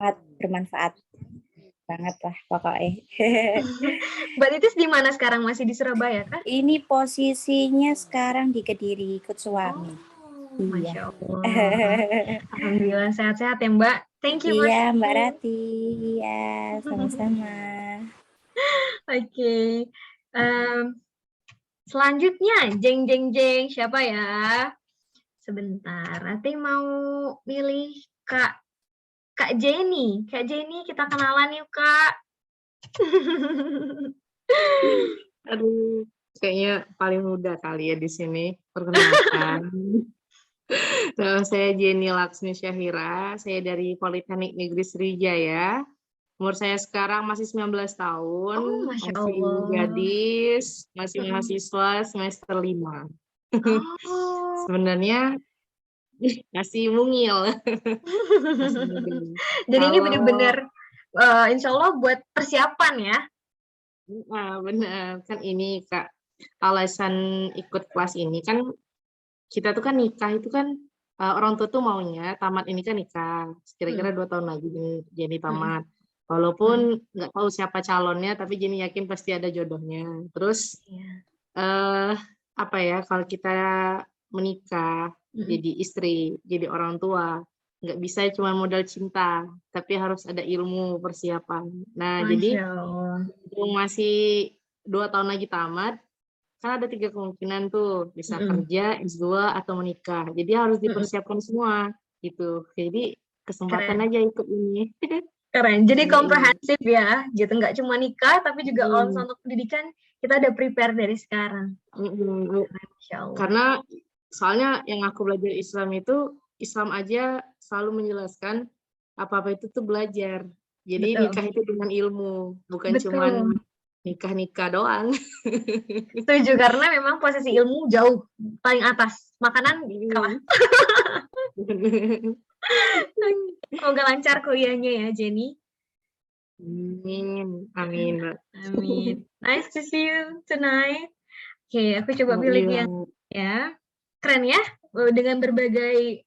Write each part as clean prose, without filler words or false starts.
sangat bermanfaat banget lah pokoknya. Mbak Titis di mana sekarang? Masih di Surabaya kah? Ini posisinya sekarang di Kediri ikut suami. Masya Allah. Alhamdulillah sehat-sehat ya Mbak. Thank you. Iya Mbak Rati. Iya sama-sama. Oke. Selanjutnya jeng jeng jeng siapa ya? Sebentar. Rati mau pilih Kak Jenny. Kak Jenny kita kenalan yuk Kak. Aduh, kayaknya paling muda kali ya di sini. Perkenalkan. Nama saya Jenny Laksmi Syahira. Saya dari Politeknik Negeri Sriwijaya. Umur saya sekarang masih 19 tahun. Oh, Masya masih Allah. gadis, masih mahasiswa semester 5. Oh. Sebenarnya masih mungil. Masih mungil. Jadi ini benar-benar insya Allah buat persiapan ya. Benar. Kan ini Kak, alasan ikut kelas ini kan kita tuh kan nikah itu kan orang tua tuh maunya tamat ini kan nikah. Kira-kira 2 tahun lagi Jenny tamat. Walaupun nggak tahu siapa calonnya, tapi Jenny yakin pasti ada jodohnya. Terus apa ya, kalau kita menikah, jadi istri, jadi orang tua, nggak bisa cuma modal cinta, tapi harus ada ilmu persiapan. Nah, jadi masih 2 tahun lagi tamat, kan ada 3 kemungkinan tuh, bisa kerja, S2, atau menikah. Jadi harus dipersiapkan semua, gitu. Jadi kesempatan aja ikut ini. Keren, jadi komprehensif ya, gitu. Nggak cuma nikah, tapi juga untuk pendidikan, kita udah prepare dari sekarang. Karena soalnya yang aku belajar Islam itu, Islam aja selalu menjelaskan apa-apa itu tuh belajar. Jadi nikah itu dengan ilmu, bukan cuma nikah-nikah doang. Setuju, karena memang posisi ilmu jauh paling atas. Makanan kalah. Semoga lancar kuliahnya ya, Jenny. Amin. Amin. Amin. Nice to see you tonight. Oke, aku coba pilih yang ya. Keren ya, dengan berbagai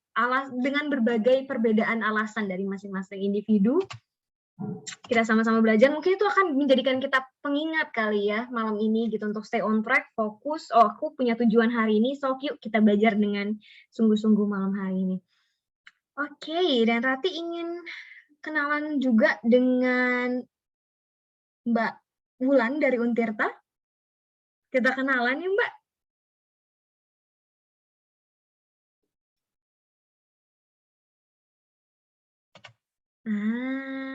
perbedaan alasan dari masing-masing individu. Kita sama-sama belajar, mungkin itu akan menjadikan kita pengingat kali ya malam ini gitu, untuk stay on track, fokus. Oh, aku punya tujuan hari ini, so yuk kita belajar dengan sungguh-sungguh malam hari ini. Oke, dan Rati ingin kenalan juga dengan Mbak Wulan dari Untirta. Kita kenalan ya Mbak.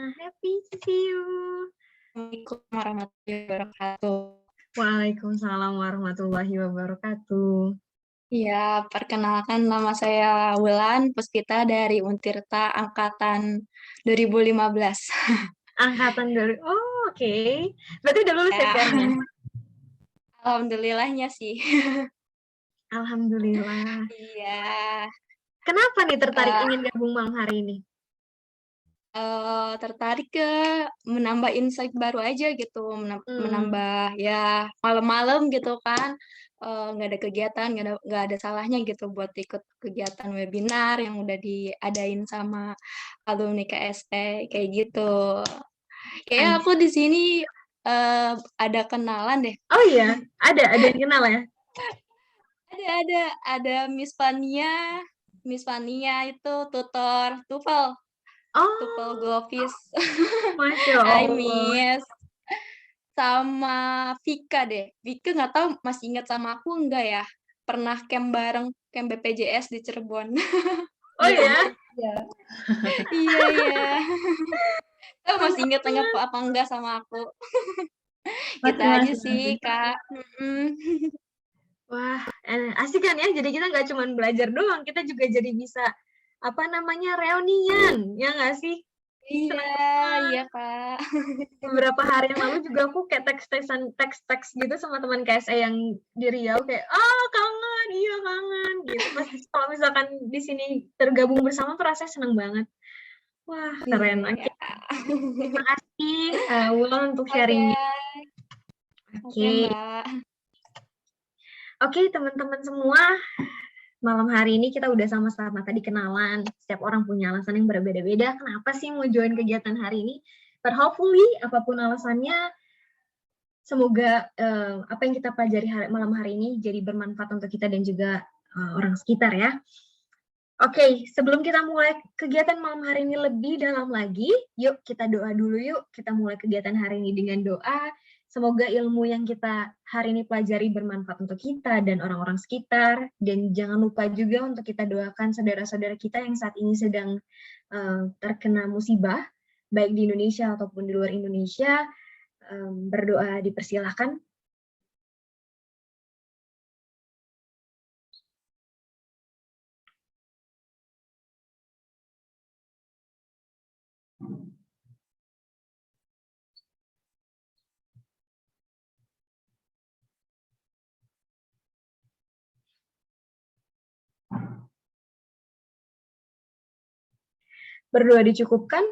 Happy to see you. Assalamualaikum warahmatullahi wabarakatuh. Waalaikumsalam warahmatullahi wabarakatuh. Ya, perkenalkan nama saya Wulan Puspita dari Untirta angkatan 2015. Angkatan dari, oke. Berarti udah lulus ya sekarang? Alhamdulillahnya sih. Alhamdulillah. Iya. Kenapa nih tertarik ingin gabung malam hari ini? Tertarik ke menambah insight baru aja gitu, menambah ya malam-malam gitu kan, nggak ada kegiatan, nggak ada salahnya gitu buat ikut kegiatan webinar yang udah diadain sama alumni KSE kayak gitu. Kayak aku di sini ada kenalan deh. Oh iya, ada yang kenal ya? Ada Miss Fania itu tutor TOEFL. TOEFL Globis. Masya Allah. Hai Miss. Sama Vika deh. Vika nggak tahu masih ingat sama aku enggak ya? Pernah camp bareng, camp BPJS di Cirebon. Oh ya? Iya. Tahu masih ingat apa enggak sama aku? Gitu aja sih, Kak. Wah, asik kan ya? Jadi kita nggak cuma belajar doang, kita juga jadi bisa reunian, ya nggak sih? Iya Kak. Beberapa hari yang lalu juga aku kayak teks gitu sama teman KSE yang di Riau, kayak kangen, iya kangen gitu. Pasti kalau misalkan di sini tergabung bersama tuh rasanya seneng banget. Wah, keren. Oke. Terima kasih Wulan untuk sharingnya. Oke, teman-teman semua, malam hari ini kita udah sama-sama tadi kenalan, setiap orang punya alasan yang berbeda-beda, kenapa sih mau join kegiatan hari ini, but hopefully apapun alasannya, semoga apa yang kita pelajari malam hari ini jadi bermanfaat untuk kita dan juga orang sekitar ya. Oke, sebelum kita mulai kegiatan malam hari ini lebih dalam lagi, yuk kita doa dulu yuk. Kita mulai kegiatan hari ini dengan doa. Semoga ilmu yang kita hari ini pelajari bermanfaat untuk kita dan orang-orang sekitar. Dan jangan lupa juga untuk kita doakan saudara-saudara kita yang saat ini sedang terkena musibah, baik di Indonesia ataupun di luar Indonesia. Berdoa dipersilahkan. Berdoa dicukupkan.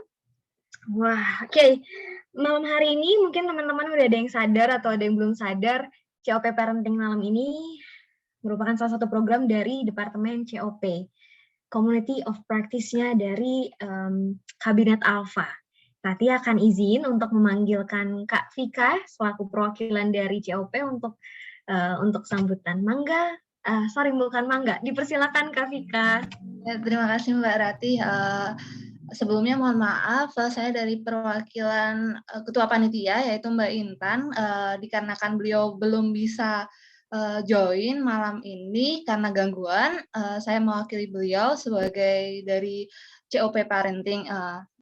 Wah, oke. Malam hari ini mungkin teman-teman udah ada yang sadar atau ada yang belum sadar, COP Parenting malam ini merupakan salah satu program dari Departemen COP, Community of Practice-nya dari Kabinet Alpha. Tati akan izin untuk memanggilkan Kak Vika selaku perwakilan dari COP untuk sambutan. Bukan Mangga, dipersilakan Kak Vika. Ya, terima kasih Mbak Rati. Sebelumnya mohon maaf, saya dari perwakilan Ketua Panitia, yaitu Mbak Intan, dikarenakan beliau belum bisa join malam ini karena gangguan, saya mewakili beliau sebagai dari COP Parenting.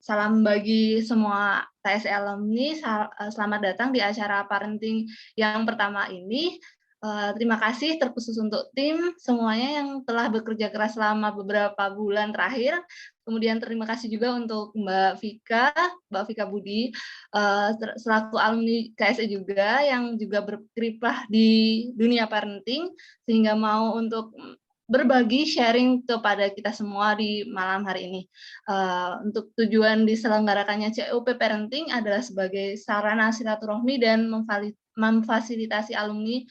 Salam bagi semua TSE alumni, selamat datang di acara parenting yang pertama ini. Terima kasih terkhusus untuk tim semuanya yang telah bekerja keras selama beberapa bulan terakhir. Kemudian terima kasih juga untuk Mbak Vika Budi, selaku alumni KSE juga yang juga berkiprah di dunia parenting, sehingga mau untuk berbagi sharing kepada kita semua di malam hari ini. Untuk tujuan diselenggarakannya COP Parenting adalah sebagai sarana silaturahmi dan memfasilitasi alumni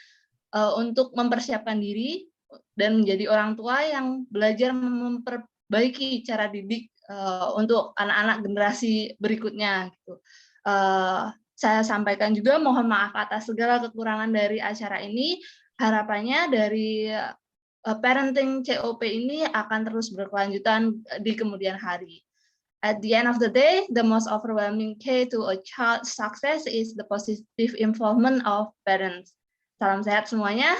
untuk mempersiapkan diri dan menjadi orang tua yang belajar memperbaiki cara didik untuk anak-anak generasi berikutnya. Gitu. Saya sampaikan juga mohon maaf atas segala kekurangan dari acara ini. Harapannya dari parenting COP ini akan terus berkelanjutan di kemudian hari. At the end of the day, the most overwhelming key to a child's success is the positive involvement of parents. Salam sehat semuanya,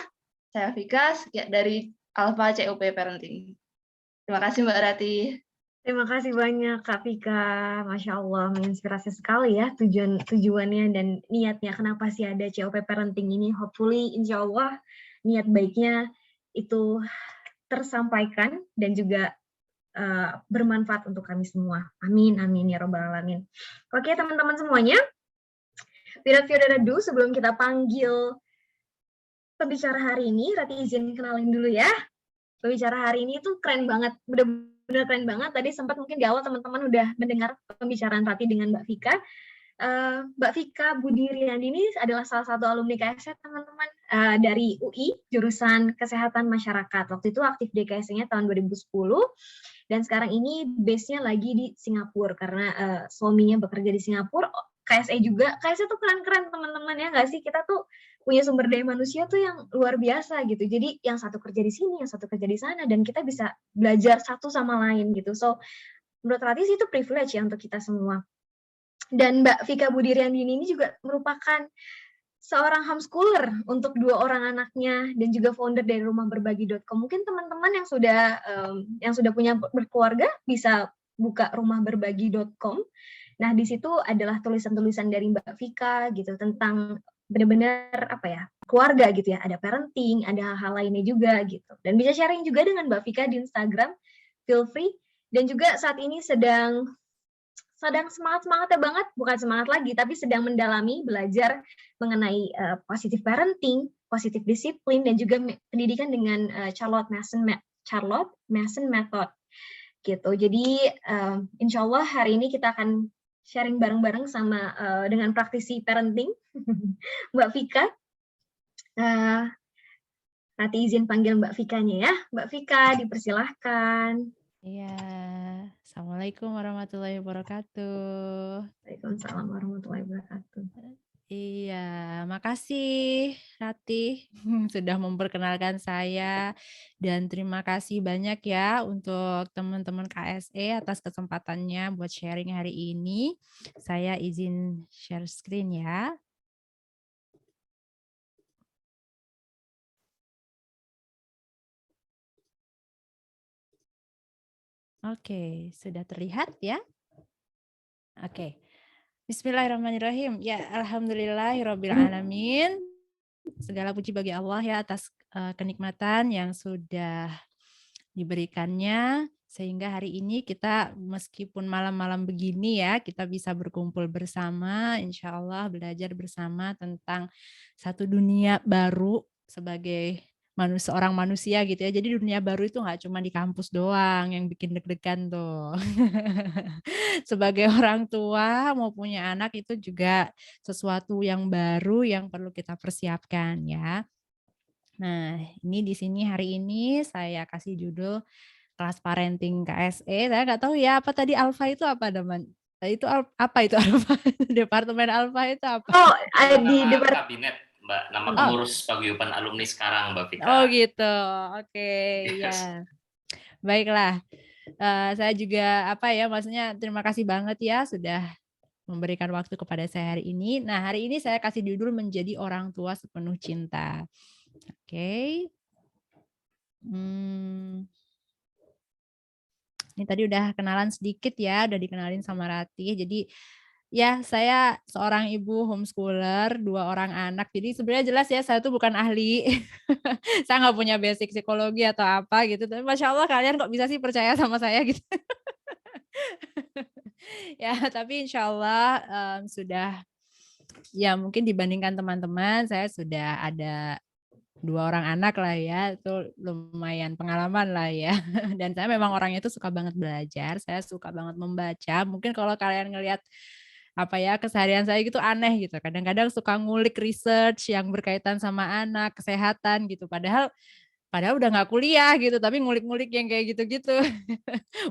saya Vika dari Alpha COP Parenting. Terima kasih Mbak Rati. Terima kasih banyak Kak Vika, Masya Allah, menginspirasi sekali ya tujuannya dan niatnya kenapa sih ada COP Parenting ini. Hopefully, insya Allah niat baiknya itu tersampaikan dan juga bermanfaat untuk kami semua. Amin, amin ya Rabbal Alamin. Oke teman-teman semuanya, without further ado, sebelum kita panggil pembicara hari ini, Rati izin kenalin dulu ya. Pembicara hari ini tuh keren banget, bener-bener keren banget. Tadi sempat mungkin di awal teman-teman udah mendengar pembicaraan Rati dengan Mbak Vika. Mbak Vika Budi Riyandi ini adalah salah satu alumni KSE teman-teman dari UI, jurusan Kesehatan Masyarakat. Waktu itu aktif di KSE-nya tahun 2010, dan sekarang ini base-nya lagi di Singapura karena suaminya bekerja di Singapura. KSE juga, KSE tuh keren-keren teman-teman ya nggak sih? Kita tuh punya sumber daya manusia tuh yang luar biasa gitu. Jadi yang satu kerja di sini, yang satu kerja di sana, dan kita bisa belajar satu sama lain gitu. So menurut Rati sih itu privilege ya untuk kita semua. Dan Mbak Vika Budi Riyandini ini juga merupakan seorang homeschooler untuk 2 orang anaknya dan juga founder dari rumahberbagi.com. Mungkin teman-teman yang sudah punya berkeluarga bisa buka rumahberbagi.com. Nah, di situ adalah tulisan-tulisan dari Mbak Vika gitu tentang benar-benar keluarga gitu ya. Ada parenting, ada hal-hal lainnya juga gitu. Dan bisa sharing juga dengan Mbak Vika di Instagram, feel free. Dan juga saat ini sedang semangat-semangatnya banget, bukan semangat lagi, tapi sedang mendalami belajar mengenai positive parenting, positive disiplin, dan juga pendidikan dengan Charlotte Mason Method. Gitu. Jadi insya Allah hari ini kita akan sharing bareng-bareng sama dengan praktisi parenting Mbak Vika. Rati izin panggil Mbak Vika-nya ya. Mbak Vika, dipersilahkan. Iya, Assalamualaikum warahmatullahi wabarakatuh. Waalaikumsalam warahmatullahi wabarakatuh. Iya, makasih Ratih sudah memperkenalkan saya dan terima kasih banyak ya untuk teman-teman KSE atas kesempatannya buat sharing hari ini. Saya izin share screen ya. Oke, sudah terlihat ya? Oke. Bismillahirrahmanirrahim. Ya, alhamdulillahirabbil alamin. Segala puji bagi Allah ya atas kenikmatan yang sudah diberikannya sehingga hari ini kita meskipun malam-malam begini ya, kita bisa berkumpul bersama, insya Allah belajar bersama tentang satu dunia baru sebagai seorang manusia gitu ya. Jadi dunia baru itu nggak cuma di kampus doang yang bikin deg-degan tuh. Sebagai orang tua mau punya anak itu juga sesuatu yang baru yang perlu kita persiapkan ya. Nah, ini di sini hari ini saya kasih judul kelas parenting KSE. Saya nggak tahu ya apa tadi Alfa itu apa teman? Itu apa itu Alfa? Departemen Alfa itu apa? Oh, Nama di kabinet, Mbak. Nama pengurus paguyuban alumni sekarang, Mbak Vika. Oh gitu, oke, ya. Baiklah, saya juga maksudnya terima kasih banget ya sudah memberikan waktu kepada saya hari ini. Nah, hari ini saya kasih judul menjadi orang tua sepenuh cinta. Oke. Ini tadi udah kenalan sedikit ya, udah dikenalin sama Ratih. Jadi ya saya seorang ibu homeschooler, 2 orang anak. Jadi sebenarnya jelas ya saya tuh bukan ahli. Saya nggak punya basic psikologi atau apa gitu. Tapi Masya Allah kalian kok bisa sih percaya sama saya gitu. Ya, tapi insya Allah sudah ya mungkin dibandingkan teman-teman saya sudah ada 2 orang anak lah ya, itu lumayan pengalaman lah ya. Dan saya memang orangnya itu suka banget belajar, saya suka banget membaca. Mungkin kalau kalian ngelihat keseharian saya gitu aneh gitu. Kadang-kadang suka ngulik research yang berkaitan sama anak, kesehatan gitu. Padahal udah nggak kuliah gitu, tapi ngulik-ngulik yang kayak gitu-gitu.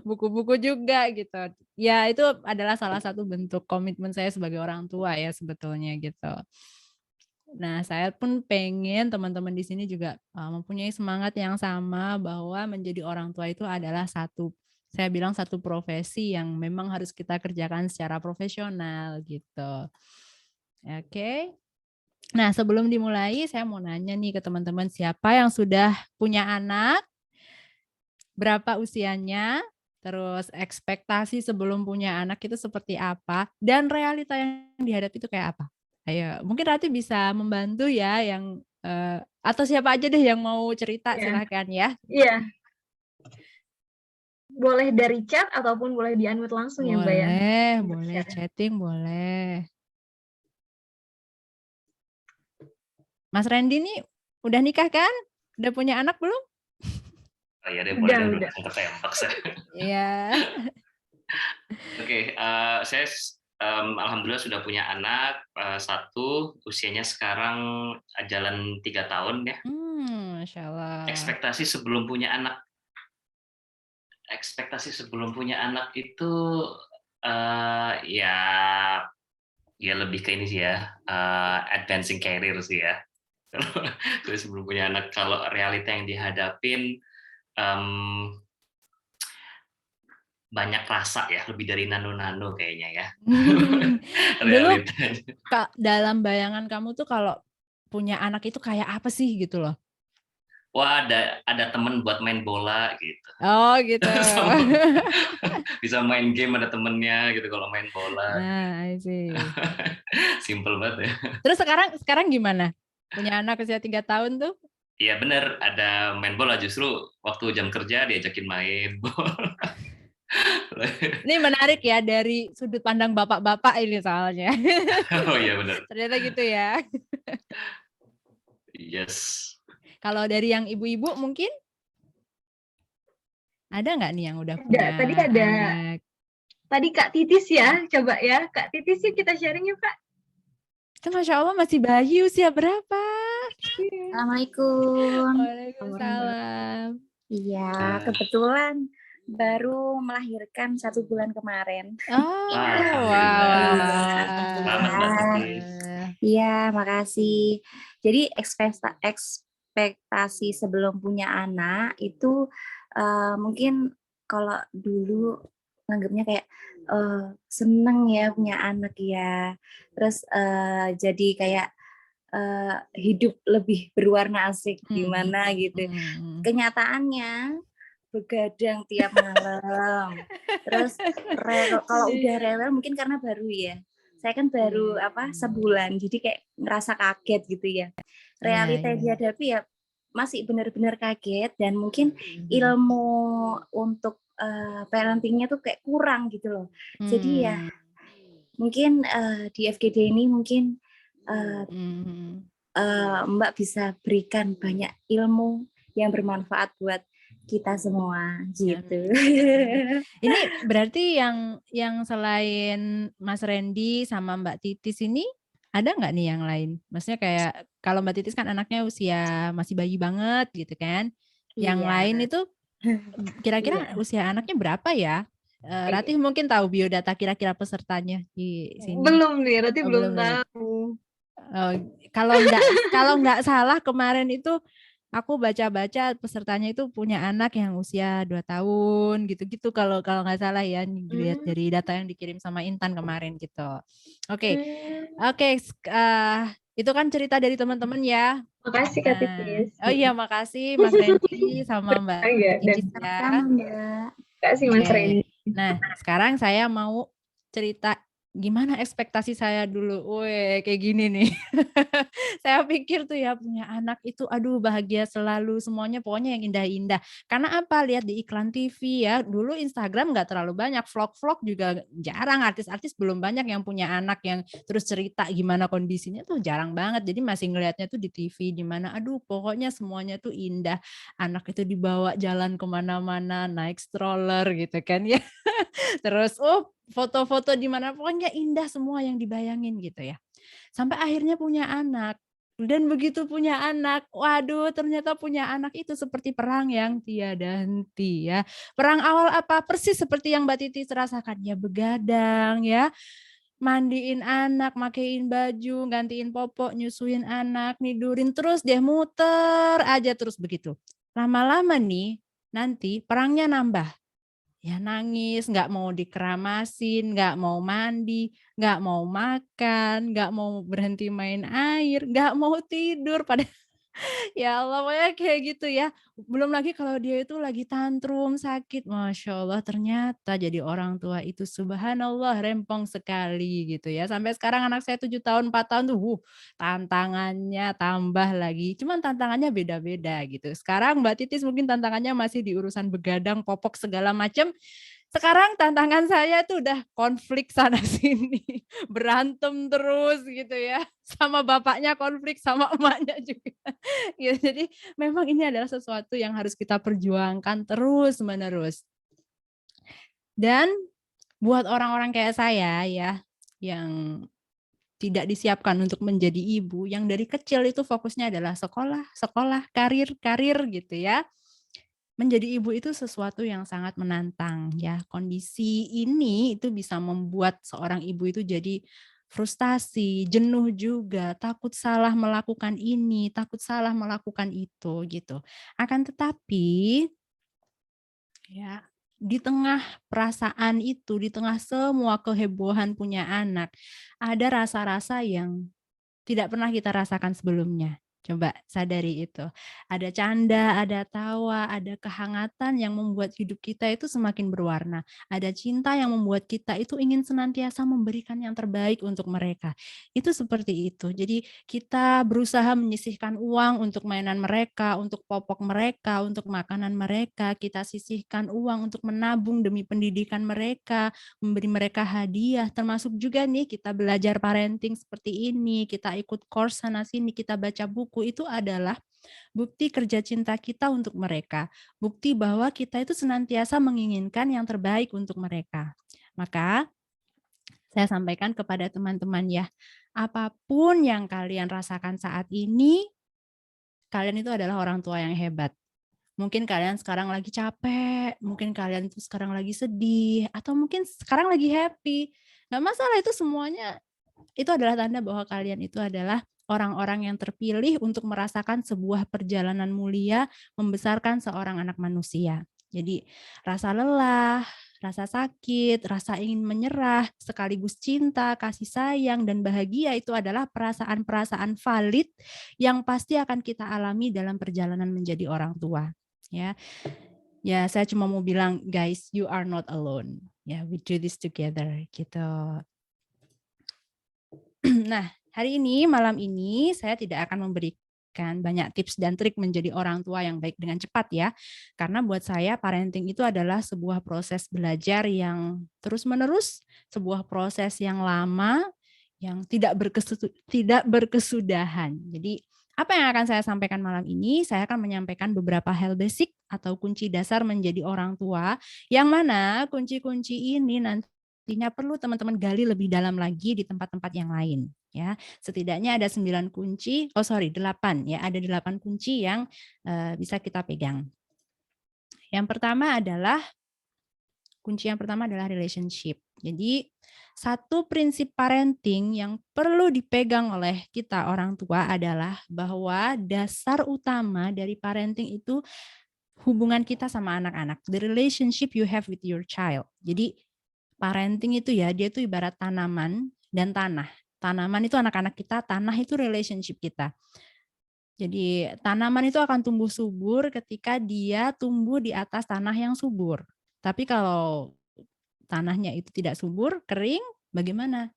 Buku-buku juga gitu. Ya itu adalah salah satu bentuk komitmen saya sebagai orang tua ya sebetulnya gitu. Nah, saya pun pengen teman-teman di sini juga mempunyai semangat yang sama bahwa menjadi orang tua itu adalah saya bilang satu profesi yang memang harus kita kerjakan secara profesional gitu. Oke. Nah, sebelum dimulai saya mau nanya nih ke teman-teman siapa yang sudah punya anak, berapa usianya, terus ekspektasi sebelum punya anak itu seperti apa, dan realita yang dihadapi itu kayak apa? Ayo, mungkin Rati bisa membantu ya yang atau siapa aja deh yang mau cerita silahkan ya. Iya. Boleh dari chat ataupun boleh di-unmute langsung ya Mbak ya? Boleh chatting boleh. Mas Randy nih udah nikah kan? Udah punya anak belum? Oh iya deh, boleh langsung ketembak saya. Iya. Oke, saya alhamdulillah sudah punya anak, 1, usianya sekarang jalan 3 tahun ya. Masya Allah. Ekspektasi sebelum punya anak itu ya lebih ke ini sih ya, advancing career sih ya. Kalau sebelum punya anak, kalau realita yang dihadapin banyak rasa ya, lebih dari nano-nano kayaknya ya. Dulu dalam bayangan kamu tuh kalau punya anak itu kayak apa sih gitu loh? Wah, ada temen buat main bola gitu. Oh gitu. Bisa main game, ada temennya gitu kalau main bola. Nah, I see. Simple banget ya. Terus sekarang gimana? Punya anak usia 3 tahun tuh? Iya bener, ada main bola, justru waktu jam kerja diajakin main bola. Ini menarik ya dari sudut pandang bapak-bapak ini soalnya. Oh iya bener. Ternyata gitu ya. Yes. Kalau dari yang ibu-ibu mungkin? Ada nggak nih yang udah punya Tadi ada anak? Tadi Kak Titis ya, coba ya. Kak Titis yuk kita sharing yuk Kak. Itu Masya Allah masih bayi usia berapa? Assalamualaikum. Waalaikumsalam. Iya, kebetulan baru melahirkan 1 bulan kemarin. Oh, Alhamdulillah. Selamat Mbak Wah. Titis. Iya, makasih. Jadi ekspektasi sebelum punya anak itu mungkin kalau dulu nganggapnya kayak seneng ya punya anak ya. Terus jadi kayak hidup lebih berwarna asik gimana gitu. Kenyataannya begadang tiap malam. Terus kalau udah rewel mungkin karena baru ya. Saya kan baru sebulan, jadi kayak ngerasa kaget gitu ya. Realita yang dihadapi ya masih benar-benar kaget dan mungkin ilmu untuk parentingnya tuh kayak kurang gitu loh. Jadi ya mungkin di FGD ini mungkin Mbak bisa berikan banyak ilmu yang bermanfaat buat kita semua gitu. Ini berarti yang selain Mas Randy sama Mbak Titis ini ada nggak nih yang lain? Maksudnya kayak kalau Mbak Titis kan anaknya usia masih bayi banget gitu kan. Yang lain itu kira-kira usia anaknya berapa ya? Ratih mungkin tahu biodata kira-kira pesertanya di sini. Belum nih, Ratih belum tahu. Kalau nggak salah kemarin itu aku baca-baca pesertanya itu punya anak yang usia 2 tahun gitu-gitu kalau nggak salah ya dilihat dari data yang dikirim sama Intan kemarin gitu. Oke, itu kan cerita dari teman-teman ya. Makasih Kak Titis. Oh iya, makasih Mas Randy sama Mbak Titis ya. Makasih Mas Randy. Nah, sekarang saya mau cerita gimana ekspektasi saya dulu. Weh, kayak gini nih. Saya pikir tuh ya punya anak itu aduh bahagia selalu semuanya pokoknya yang indah-indah. Karena apa? Lihat di iklan TV ya. Dulu Instagram nggak terlalu banyak, vlog-vlog juga jarang, artis-artis belum banyak yang punya anak yang terus cerita gimana kondisinya tuh jarang banget. Jadi masih ngelihatnya tuh di TV di mana aduh pokoknya semuanya tuh indah. Anak itu dibawa jalan kemana-mana, naik stroller gitu kan ya. Terus foto-foto di mana pokoknya indah semua yang dibayangin gitu ya. Sampai akhirnya punya anak. Dan begitu punya anak, waduh ternyata punya anak itu seperti perang yang tiada henti ya. Perang awal apa? Persis seperti yang Mbak Titis rasakan ya, begadang ya. Mandiin anak, makein baju, gantiin popok, nyusuin anak, nidurin terus deh muter aja terus begitu. Lama-lama nih nanti perangnya nambah. Ya nangis, nggak mau dikeramasin, nggak mau mandi, nggak mau makan, nggak mau berhenti main air, nggak mau tidur. Pada ya Allah, pokoknya kayak gitu ya. Belum lagi kalau dia itu lagi tantrum, sakit. Masya Allah, ternyata jadi orang tua itu subhanallah rempong sekali gitu ya. Sampai sekarang anak saya 7 tahun, 4 tahun tuh tantangannya tambah lagi. Cuman tantangannya beda-beda gitu. Sekarang Mbak Titis mungkin tantangannya masih di urusan begadang, popok segala macam. Sekarang tantangan saya tuh udah konflik sana sini, berantem terus gitu ya, sama bapaknya konflik, sama emaknya juga. Ya, jadi memang ini adalah sesuatu yang harus kita perjuangkan terus menerus. Dan buat orang-orang kayak saya ya, yang tidak disiapkan untuk menjadi ibu, yang dari kecil itu fokusnya adalah sekolah, karir gitu ya. Menjadi ibu itu sesuatu yang sangat menantang ya. Kondisi ini itu bisa membuat seorang ibu itu jadi frustasi, jenuh juga, takut salah melakukan ini, takut salah melakukan itu gitu. Akan tetapi ya di tengah perasaan itu, di tengah semua kehebohan punya anak, ada rasa-rasa yang tidak pernah kita rasakan sebelumnya. Coba sadari itu. Ada canda, ada tawa, ada kehangatan yang membuat hidup kita itu semakin berwarna. Ada cinta yang membuat kita itu ingin senantiasa memberikan yang terbaik untuk mereka. Itu seperti itu. Jadi kita berusaha menyisihkan uang untuk mainan mereka, untuk popok mereka, untuk makanan mereka. Kita sisihkan uang untuk menabung demi pendidikan mereka, memberi mereka hadiah. Termasuk juga nih kita belajar parenting seperti ini, kita ikut course sana sini, kita baca buku. Itu adalah bukti kerja cinta kita untuk mereka. Bukti bahwa kita itu senantiasa menginginkan yang terbaik untuk mereka. Maka saya sampaikan kepada teman-teman ya, apapun yang kalian rasakan saat ini, kalian itu adalah orang tua yang hebat. Mungkin kalian sekarang lagi capek, mungkin kalian itu sekarang lagi sedih, atau mungkin sekarang lagi happy. Nggak masalah, itu semuanya itu adalah tanda bahwa kalian itu adalah orang-orang yang terpilih untuk merasakan sebuah perjalanan mulia membesarkan seorang anak manusia. Jadi rasa lelah, rasa sakit, rasa ingin menyerah, sekaligus cinta, kasih sayang, dan bahagia itu adalah perasaan-perasaan valid yang pasti akan kita alami dalam perjalanan menjadi orang tua. Ya, ya saya cuma mau bilang, guys, you are not alone. Ya, we do this together, gitu. Nah, hari ini, malam ini, saya tidak akan memberikan banyak tips dan trik menjadi orang tua yang baik dengan cepat ya. Karena buat saya, parenting itu adalah sebuah proses belajar yang terus-menerus, sebuah proses yang lama, yang tidak berkesudahan. Jadi, apa yang akan saya sampaikan malam ini? Saya akan menyampaikan beberapa hal basic atau kunci dasar menjadi orang tua, yang mana kunci-kunci ini nantinya perlu teman-teman gali lebih dalam lagi di tempat-tempat yang lain. Ya, setidaknya ada 9 kunci, 8 ya, ada 8 kunci yang bisa kita pegang. Kunci yang pertama adalah relationship. Jadi satu prinsip parenting yang perlu dipegang oleh kita orang tua adalah bahwa dasar utama dari parenting itu hubungan kita sama anak-anak. The relationship you have with your child. Jadi parenting itu ya, dia itu ibarat tanaman dan tanah. Tanaman itu anak-anak kita, tanah itu relationship kita. Jadi tanaman itu akan tumbuh subur ketika dia tumbuh di atas tanah yang subur. Tapi kalau tanahnya itu tidak subur, kering, bagaimana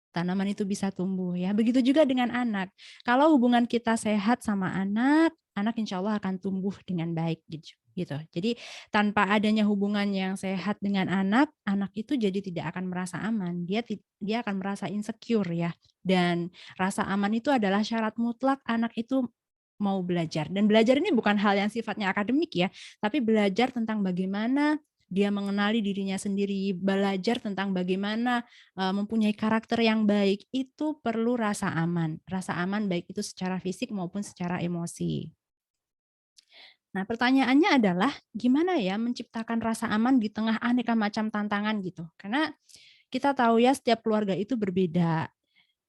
tanaman itu bisa tumbuh ya? Begitu juga dengan anak. Kalau hubungan kita sehat sama anak, anak insya Allah akan tumbuh dengan baik gitu. Jadi tanpa adanya hubungan yang sehat dengan anak, anak itu jadi tidak akan merasa aman. Dia akan merasa insecure ya. Dan rasa aman itu adalah syarat mutlak anak itu mau belajar. Dan belajar ini bukan hal yang sifatnya akademik ya, tapi belajar tentang bagaimana dia mengenali dirinya sendiri, belajar tentang bagaimana mempunyai karakter yang baik. Itu perlu rasa aman. Rasa aman baik itu secara fisik maupun secara emosi. Nah, pertanyaannya adalah gimana ya menciptakan rasa aman di tengah aneka macam tantangan gitu. Karena kita tahu ya setiap keluarga itu berbeda.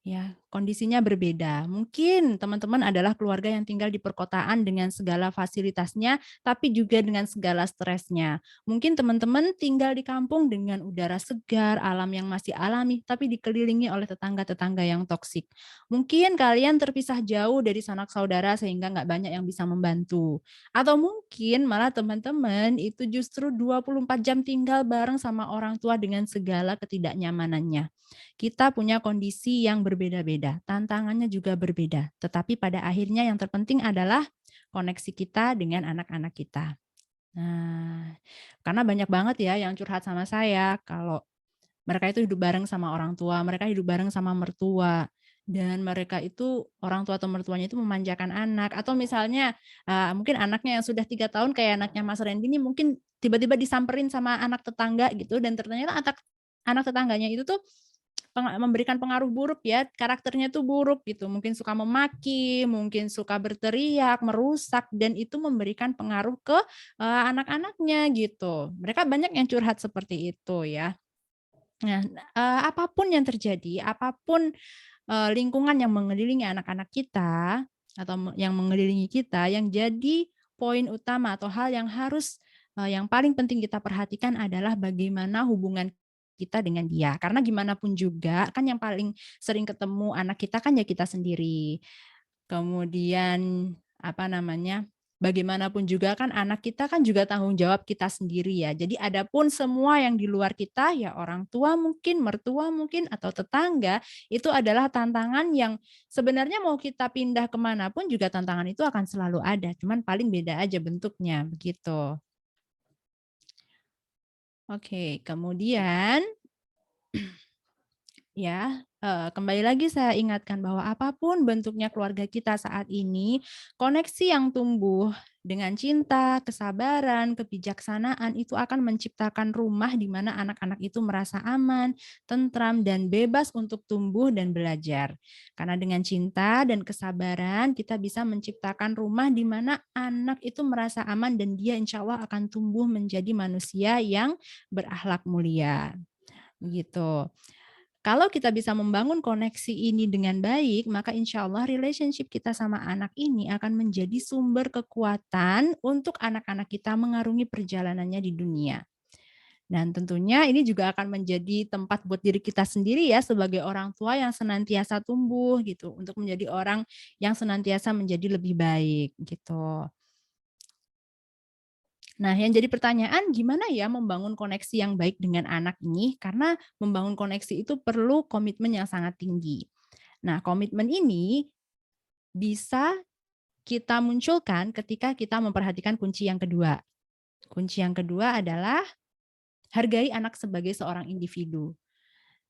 Ya, kondisinya berbeda. Mungkin teman-teman adalah keluarga yang tinggal di perkotaan dengan segala fasilitasnya, tapi juga dengan segala stresnya. Mungkin teman-teman tinggal di kampung dengan udara segar, alam yang masih alami, tapi dikelilingi oleh tetangga-tetangga yang toksik. Mungkin kalian terpisah jauh dari sanak saudara sehingga nggak banyak yang bisa membantu. Atau mungkin malah teman-teman itu justru 24 jam tinggal bareng sama orang tua dengan segala ketidaknyamanannya. Kita punya kondisi yang berbeda-beda, tantangannya juga berbeda. Tetapi pada akhirnya yang terpenting adalah koneksi kita dengan anak-anak kita. Nah, karena banyak banget ya yang curhat sama saya kalau mereka itu hidup bareng sama orang tua, mereka hidup bareng sama mertua, dan mereka itu orang tua atau mertuanya itu memanjakan anak. Atau misalnya mungkin anaknya yang sudah 3 tahun kayak anaknya Mas Randy ini mungkin tiba-tiba disamperin sama anak tetangga gitu, dan ternyata anak tetangganya itu tuh memberikan pengaruh buruk ya, karakternya tuh buruk gitu, mungkin suka memaki, mungkin suka berteriak, merusak, dan itu memberikan pengaruh ke anak-anaknya gitu. Mereka banyak yang curhat seperti itu ya. Nah, apapun yang terjadi, apapun lingkungan yang mengelilingi anak-anak kita atau yang mengelilingi kita, yang jadi poin utama atau hal yang harus yang paling penting kita perhatikan adalah bagaimana hubungan kita dengan dia. Karena gimana pun juga kan yang paling sering ketemu anak kita kan ya kita sendiri. Kemudian bagaimanapun juga kan anak kita kan juga tanggung jawab kita sendiri ya. Jadi adapun semua yang di luar kita ya orang tua mungkin, mertua mungkin, atau tetangga itu adalah tantangan yang sebenarnya mau kita pindah kemanapun juga tantangan itu akan selalu ada. Cuman paling beda aja bentuknya begitu. Oke, kemudian ya kembali lagi saya ingatkan bahwa apapun bentuknya keluarga kita saat ini, koneksi yang tumbuh dengan cinta, kesabaran, kebijaksanaan itu akan menciptakan rumah di mana anak-anak itu merasa aman, tentram, dan bebas untuk tumbuh dan belajar. Karena dengan cinta dan kesabaran kita bisa menciptakan rumah di mana anak itu merasa aman dan dia insya Allah akan tumbuh menjadi manusia yang berakhlak mulia. Gitu. Kalau kita bisa membangun koneksi ini dengan baik, maka insya Allah relationship kita sama anak ini akan menjadi sumber kekuatan untuk anak-anak kita mengarungi perjalanannya di dunia. Dan tentunya ini juga akan menjadi tempat buat diri kita sendiri ya sebagai orang tua yang senantiasa tumbuh gitu untuk menjadi orang yang senantiasa menjadi lebih baik gitu. Nah, yang jadi pertanyaan gimana ya membangun koneksi yang baik dengan anak ini? Karena membangun koneksi itu perlu komitmen yang sangat tinggi. Nah, komitmen ini bisa kita munculkan ketika kita memperhatikan kunci yang kedua. Kunci yang kedua adalah hargai anak sebagai seorang individu.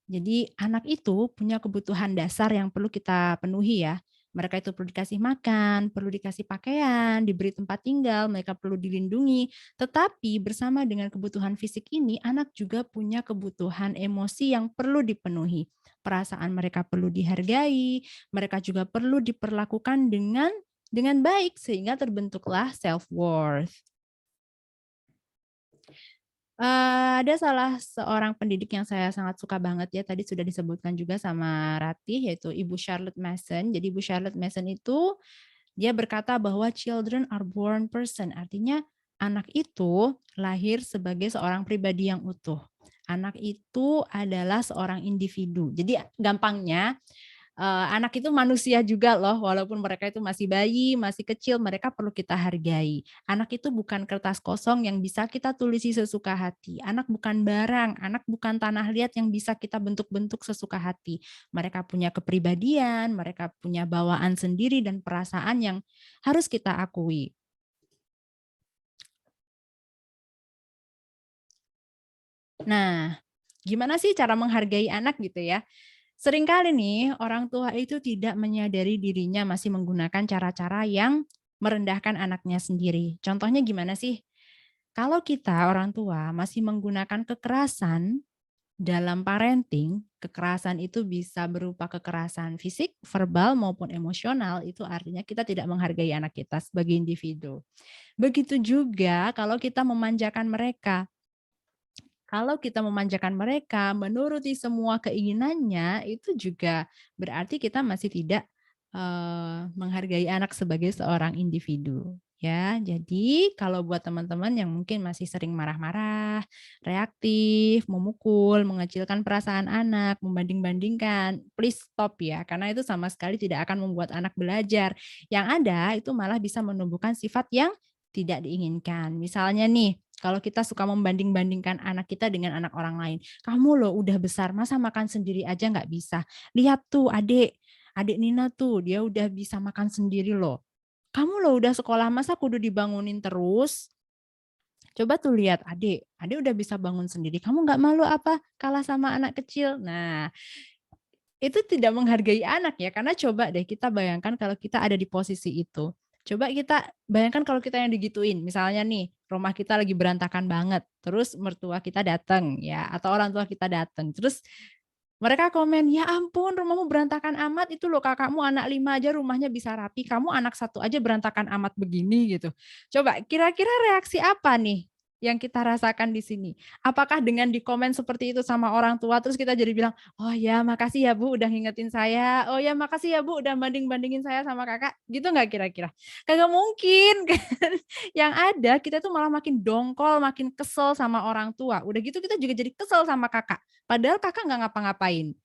Jadi anak itu punya kebutuhan dasar yang perlu kita penuhi ya. Mereka itu perlu dikasih makan, perlu dikasih pakaian, diberi tempat tinggal, mereka perlu dilindungi. Tetapi bersama dengan kebutuhan fisik ini, anak juga punya kebutuhan emosi yang perlu dipenuhi. Perasaan mereka perlu dihargai, mereka juga perlu diperlakukan dengan baik sehingga terbentuklah self-worth. Ada salah seorang pendidik yang saya sangat suka banget ya, tadi sudah disebutkan juga sama Ratih, yaitu Ibu Charlotte Mason. Jadi Ibu Charlotte Mason itu, dia berkata bahwa children are born person, artinya anak itu lahir sebagai seorang pribadi yang utuh. Anak itu adalah seorang individu. Jadi gampangnya, anak itu manusia juga loh, walaupun mereka itu masih bayi, masih kecil, mereka perlu kita hargai. Anak itu bukan kertas kosong yang bisa kita tulisi sesuka hati. Anak bukan barang, anak bukan tanah liat yang bisa kita bentuk-bentuk sesuka hati. Mereka punya kepribadian, mereka punya bawaan sendiri dan perasaan yang harus kita akui. Nah, gimana sih cara menghargai anak gitu ya? Seringkali nih orang tua itu tidak menyadari dirinya masih menggunakan cara-cara yang merendahkan anaknya sendiri. Contohnya gimana sih? Kalau kita orang tua masih menggunakan kekerasan dalam parenting, kekerasan itu bisa berupa kekerasan fisik, verbal maupun emosional, itu artinya kita tidak menghargai anak kita sebagai individu. Begitu juga kalau kita memanjakan mereka. Kalau kita memanjakan mereka, menuruti semua keinginannya, itu juga berarti kita masih tidak menghargai anak sebagai seorang individu. Ya, jadi kalau buat teman-teman yang mungkin masih sering marah-marah, reaktif, memukul, mengecilkan perasaan anak, membanding-bandingkan, please stop ya, karena itu sama sekali tidak akan membuat anak belajar. Yang ada itu malah bisa menumbuhkan sifat yang tidak diinginkan. Misalnya nih, kalau kita suka membanding-bandingkan anak kita dengan anak orang lain. Kamu loh udah besar, masa makan sendiri aja nggak bisa? Lihat tuh adik Nina tuh, dia udah bisa makan sendiri loh. Kamu loh udah sekolah, masa kudu dibangunin terus? Coba tuh lihat adik udah bisa bangun sendiri. Kamu nggak malu apa kalah sama anak kecil? Nah, itu tidak menghargai anak ya, karena coba deh kita bayangkan kalau kita ada di posisi itu. Coba kita bayangkan kalau kita yang digituin, misalnya nih, rumah kita lagi berantakan banget, terus mertua kita datang ya, atau orang tua kita datang, terus mereka komen, "Ya ampun, rumahmu berantakan amat, itu loh kakakmu anak 5 aja rumahnya bisa rapi, kamu anak 1 aja berantakan amat begini," gitu. Coba kira-kira reaksi apa nih yang kita rasakan di sini? Apakah dengan dikomen seperti itu sama orang tua, terus kita jadi bilang, "Oh ya, makasih ya Bu udah ngingetin saya. Oh ya, makasih ya Bu udah banding-bandingin saya sama Kakak." Gitu nggak kira-kira? Kagak mungkin kan. Yang ada kita tuh malah makin dongkol, makin kesel sama orang tua. Udah gitu kita juga jadi kesel sama Kakak. Padahal Kakak nggak ngapa-ngapain.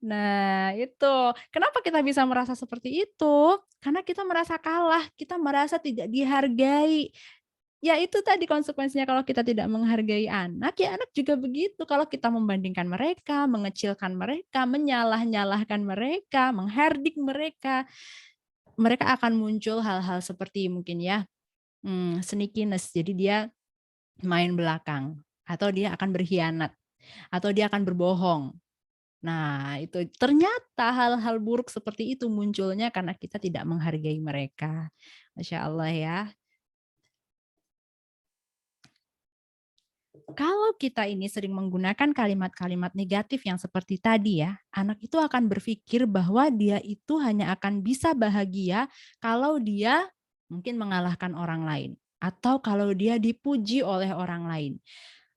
Nah, itu. Kenapa kita bisa merasa seperti itu? Karena kita merasa kalah, kita merasa tidak dihargai. Ya itu tadi konsekuensinya kalau kita tidak menghargai anak, ya anak juga begitu. Kalau kita membandingkan mereka, mengecilkan mereka, menyalah-nyalahkan mereka, mengherdik mereka, mereka akan muncul hal-hal seperti mungkin ya, sneakiness. Jadi dia main belakang, atau dia akan berkhianat, atau dia akan berbohong. Nah, itu ternyata hal-hal buruk seperti itu munculnya karena kita tidak menghargai mereka. Masya Allah ya. Kalau kita ini sering menggunakan kalimat-kalimat negatif yang seperti tadi ya, anak itu akan berpikir bahwa dia itu hanya akan bisa bahagia kalau dia mungkin mengalahkan orang lain. Atau kalau dia dipuji oleh orang lain.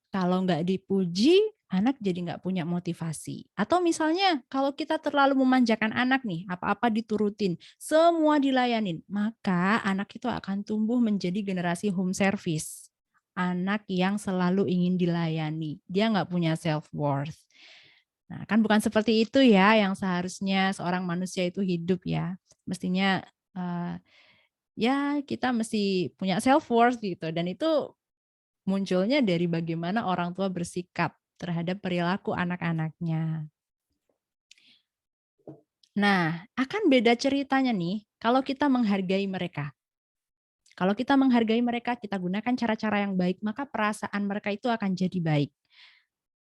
Kalau nggak dipuji, anak jadi nggak punya motivasi. Atau misalnya kalau kita terlalu memanjakan anak nih, apa-apa diturutin, semua dilayanin, maka anak itu akan tumbuh menjadi generasi home service. Anak yang selalu ingin dilayani. Dia nggak punya self-worth. Nah, kan bukan seperti itu ya yang seharusnya seorang manusia itu hidup ya. Mestinya ya kita mesti punya self-worth gitu. Dan itu munculnya dari bagaimana orang tua bersikap terhadap perilaku anak-anaknya. Nah, akan beda ceritanya nih kalau kita menghargai mereka. Kalau kita menghargai mereka, kita gunakan cara-cara yang baik, maka perasaan mereka itu akan jadi baik.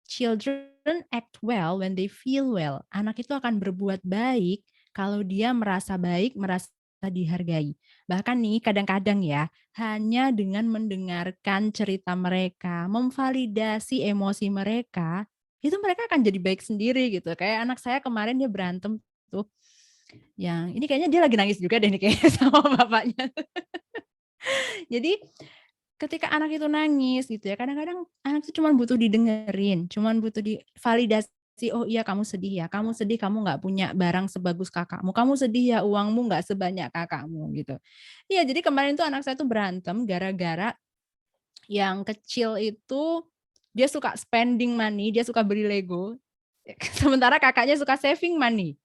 Children act well when they feel well. Anak itu akan berbuat baik kalau dia merasa baik, merasa dihargai. Bahkan nih kadang-kadang ya, hanya dengan mendengarkan cerita mereka, memvalidasi emosi mereka, itu mereka akan jadi baik sendiri gitu. Kayak anak saya kemarin dia berantem tuh. Yang ini kayaknya dia lagi nangis juga deh nih kayaknya sama bapaknya. Jadi ketika anak itu nangis gitu ya, kadang-kadang anak itu cuma butuh didengerin, cuma butuh divalidasi, oh iya kamu sedih ya, kamu sedih kamu nggak punya barang sebagus kakakmu, kamu sedih ya uangmu nggak sebanyak kakakmu gitu. Iya jadi kemarin tuh anak saya tuh berantem gara-gara yang kecil itu dia suka spending money, dia suka beli Lego, sementara kakaknya suka saving money.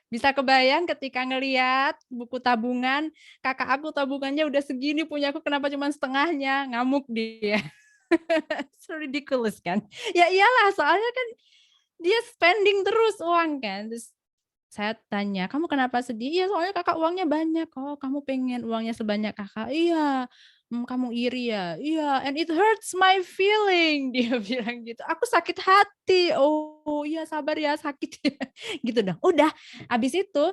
Bisa kebayang ketika ngelihat buku tabungan, kakak aku tabungannya udah segini, punya aku kenapa cuma setengahnya, ngamuk dia. So ridiculous kan. Ya iyalah, soalnya kan dia spending terus uang kan. Terus saya tanya, kamu kenapa sedih? Iya soalnya kakak uangnya banyak. Oh kamu pengen uangnya sebanyak kakak? Iya. Kamu iri ya? Iya, and it hurts my feeling. Dia bilang gitu. Aku sakit hati. Oh iya sabar ya sakit ya. Gitu dong. Udah, abis itu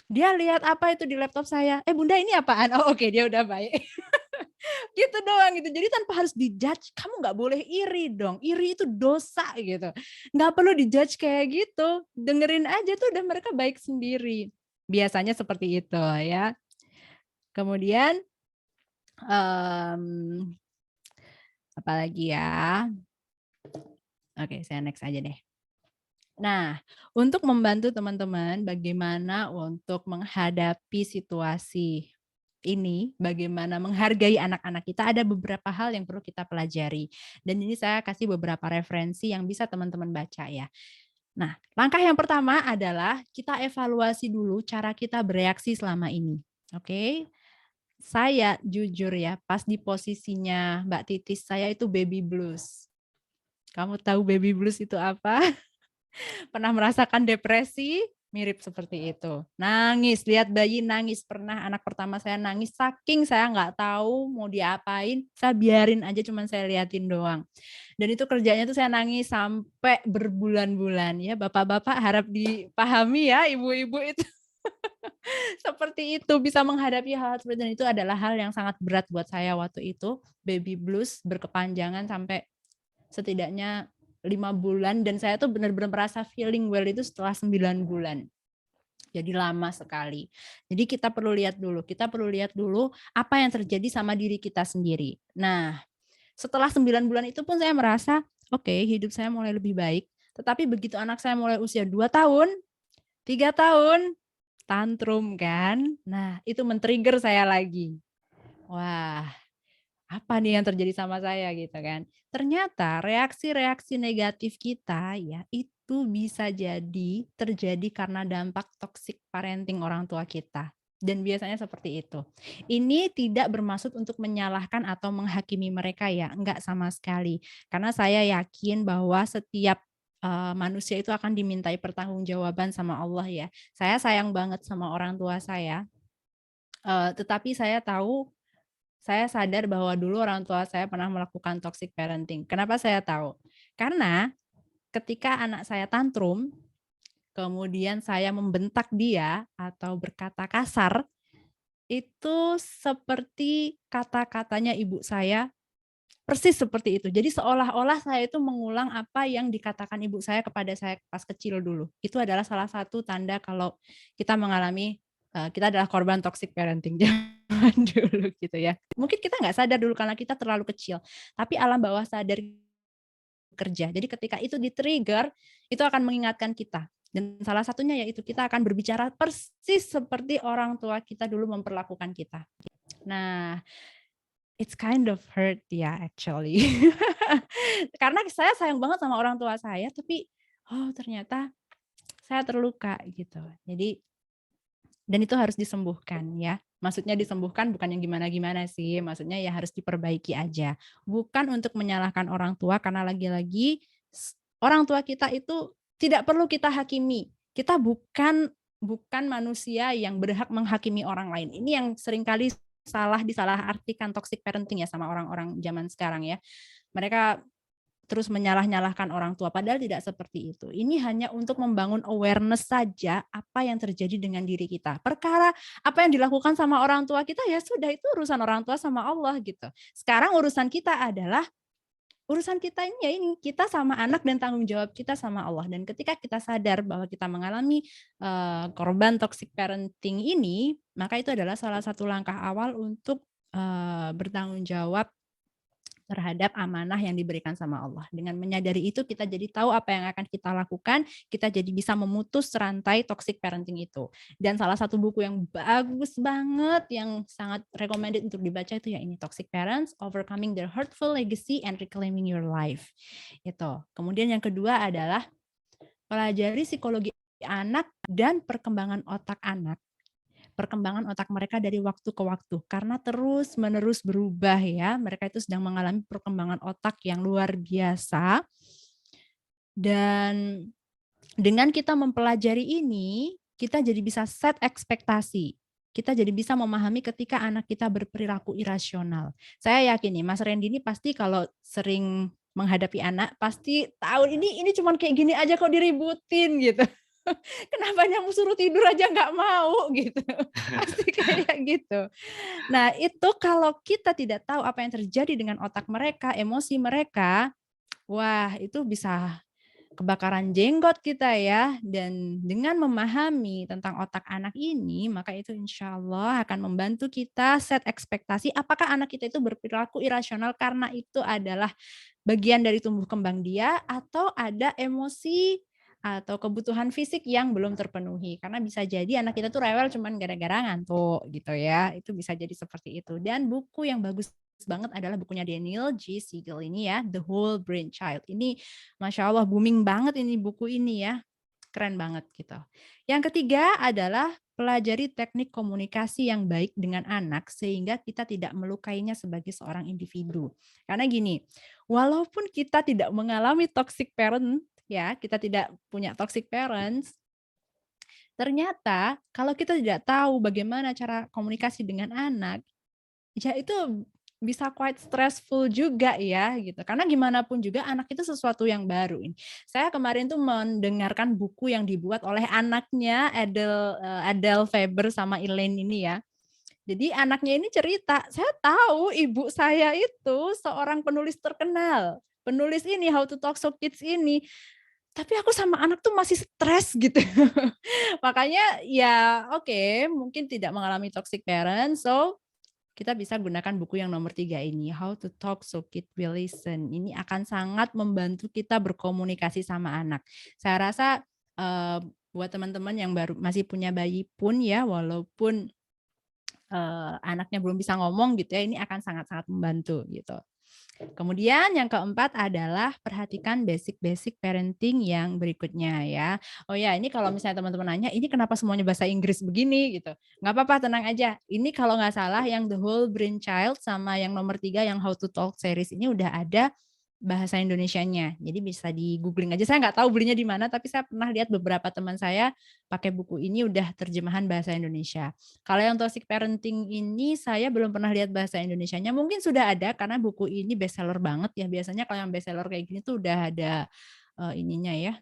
dia lihat apa itu di laptop saya. Bunda ini apaan? Oh oke, dia udah baik. Gitu doang gitu. Jadi tanpa harus dijudge, kamu nggak boleh iri dong. Iri itu dosa gitu. Nggak perlu dijudge kayak gitu. Dengerin aja tuh udah mereka baik sendiri. Biasanya seperti itu ya. Kemudian apalagi ya. Oke, saya next aja deh. Nah, untuk membantu teman-teman bagaimana untuk menghadapi situasi ini, bagaimana menghargai anak-anak kita, ada beberapa hal yang perlu kita pelajari. Dan ini saya kasih beberapa referensi yang bisa teman-teman baca ya. Nah, langkah yang pertama adalah kita evaluasi dulu cara kita bereaksi selama ini. Oke? Saya jujur ya, pas di posisinya Mbak Titis, saya itu baby blues. Kamu tahu baby blues itu apa? Pernah merasakan depresi? Mirip seperti itu. Nangis, lihat bayi nangis. Pernah anak pertama saya nangis, saking saya nggak tahu mau diapain, saya biarin aja, cuman saya liatin doang. Dan itu kerjanya tuh saya nangis sampai berbulan-bulan ya. Bapak-bapak harap dipahami ya, ibu-ibu itu. Seperti itu, bisa menghadapi hal seperti itu adalah hal yang sangat berat buat saya waktu itu. Baby blues berkepanjangan sampai setidaknya 5 bulan, dan saya tuh benar-benar merasa feeling well itu setelah 9 bulan. Jadi lama sekali. Jadi kita perlu lihat dulu apa yang terjadi sama diri kita sendiri. Nah, setelah 9 bulan itu pun saya merasa, oke, hidup saya mulai lebih baik. Tetapi begitu anak saya mulai usia 2 tahun, 3 tahun, tantrum kan. Nah, itu men-trigger saya lagi. Wah, apa nih yang terjadi sama saya gitu kan. Ternyata reaksi-reaksi negatif kita ya itu bisa jadi terjadi karena dampak toxic parenting orang tua kita. Dan biasanya seperti itu. Ini tidak bermaksud untuk menyalahkan atau menghakimi mereka ya, enggak sama sekali. Karena saya yakin bahwa setiap manusia itu akan dimintai pertanggungjawaban sama Allah ya. Saya sayang banget sama orang tua saya. Tetapi saya sadar bahwa dulu orang tua saya pernah melakukan toxic parenting. Kenapa saya tahu? Karena ketika anak saya tantrum, kemudian saya membentak dia atau berkata kasar, itu seperti kata-katanya ibu saya, persis seperti itu. Jadi seolah-olah saya itu mengulang apa yang dikatakan ibu saya kepada saya pas kecil dulu. Itu adalah salah satu tanda kalau kita mengalami, kita adalah korban toxic parenting zaman dulu gitu ya. Mungkin kita nggak sadar dulu karena kita terlalu kecil, tapi alam bawah sadar kerja. Jadi ketika itu di-trigger, itu akan mengingatkan kita. Dan salah satunya yaitu kita akan berbicara persis seperti orang tua kita dulu memperlakukan kita. Nah, it's kind of hurt ya actually. Karena saya sayang banget sama orang tua saya, tapi ternyata saya terluka gitu. Jadi dan itu harus disembuhkan ya. Maksudnya disembuhkan bukan yang gimana-gimana sih, maksudnya ya harus diperbaiki aja. Bukan untuk menyalahkan orang tua karena lagi-lagi orang tua kita itu tidak perlu kita hakimi. Kita bukan manusia yang berhak menghakimi orang lain. Ini yang seringkali disalahartikan toxic parenting ya sama orang-orang zaman sekarang ya. Mereka terus menyalah-nyalahkan orang tua, padahal tidak seperti itu. Ini hanya untuk membangun awareness saja apa yang terjadi dengan diri kita. Perkara apa yang dilakukan sama orang tua kita ya sudah, itu urusan orang tua sama Allah gitu. Sekarang urusan kita adalah urusan kita ini ya ini kita sama anak dan tanggung jawab kita sama Allah. Dan ketika kita sadar bahwa kita mengalami korban toxic parenting ini, maka itu adalah salah satu langkah awal untuk bertanggung jawab terhadap amanah yang diberikan sama Allah. Dengan menyadari itu kita jadi tahu apa yang akan kita lakukan, kita jadi bisa memutus rantai toxic parenting itu. Dan salah satu buku yang bagus banget, yang sangat recommended untuk dibaca itu ya ini, Toxic Parents, Overcoming Their Hurtful Legacy and Reclaiming Your Life. Itu. Kemudian yang kedua adalah pelajari psikologi anak dan perkembangan otak anak. Perkembangan otak mereka dari waktu ke waktu karena terus-menerus berubah ya. Mereka itu sedang mengalami perkembangan otak yang luar biasa. Dan dengan kita mempelajari ini, kita jadi bisa set ekspektasi. Kita jadi bisa memahami ketika anak kita berperilaku irasional. Saya yakin nih, Mas Randy ini pasti kalau sering menghadapi anak, pasti tahu ini cuman kayak gini aja kok diributin gitu. Kenapa nyamuk suruh tidur aja nggak mau gitu. Pasti kayak gitu. Nah itu kalau kita tidak tahu apa yang terjadi dengan otak mereka, emosi mereka, wah itu bisa kebakaran jenggot kita ya. Dan dengan memahami tentang otak anak ini, maka itu insya Allah akan membantu kita set ekspektasi apakah anak kita itu berperilaku irasional karena itu adalah bagian dari tumbuh kembang dia atau ada emosi atau kebutuhan fisik yang belum terpenuhi. Karena bisa jadi anak kita tuh rewel cuman gara-gara ngantuk gitu ya. Itu bisa jadi seperti itu. Dan buku yang bagus banget adalah bukunya Daniel G. Siegel ini ya, The Whole Brain Child. Ini Masya Allah booming banget ini buku ini ya. Keren banget gitu. Yang ketiga adalah pelajari teknik komunikasi yang baik dengan anak sehingga kita tidak melukainya sebagai seorang individu. Karena gini, walaupun kita tidak mengalami toxic parent, ya, kita tidak punya toxic parents, ternyata kalau kita tidak tahu bagaimana cara komunikasi dengan anak, ya itu bisa quite stressful juga ya gitu. Karena gimana pun juga anak itu sesuatu yang baru. Saya kemarin tuh mendengarkan buku yang dibuat oleh anaknya Adele Faber sama Elaine ini ya. Jadi anaknya ini cerita, saya tahu ibu saya itu seorang penulis terkenal. Penulis ini How to Talk to Kids ini. Tapi aku sama anak tuh masih stres gitu. Makanya ya oke, mungkin tidak mengalami toxic parent, so kita bisa gunakan buku yang nomor 3 ini, How to Talk So Kids Will Listen. Ini akan sangat membantu kita berkomunikasi sama anak. Saya rasa buat teman-teman yang baru masih punya bayi pun ya, walaupun anaknya belum bisa ngomong gitu ya, ini akan sangat-sangat membantu gitu. Kemudian yang keempat adalah perhatikan basic-basic parenting yang berikutnya ya. Oh ya, ini kalau misalnya teman-teman nanya, ini kenapa semuanya bahasa Inggris begini gitu. Nggak apa-apa, tenang aja. Ini kalau nggak salah yang The Whole Brain Child sama yang nomor 3 yang How to Talk series ini udah ada bahasa Indonesianya. Jadi bisa di googling aja. Saya nggak tahu belinya di mana, tapi saya pernah lihat beberapa teman saya pakai buku ini udah terjemahan bahasa Indonesia. Kalau yang toxic parenting ini saya belum pernah lihat bahasa Indonesianya. Mungkin sudah ada karena buku ini bestseller banget ya. Biasanya kalau yang bestseller kayak gini tuh udah ada ininya ya.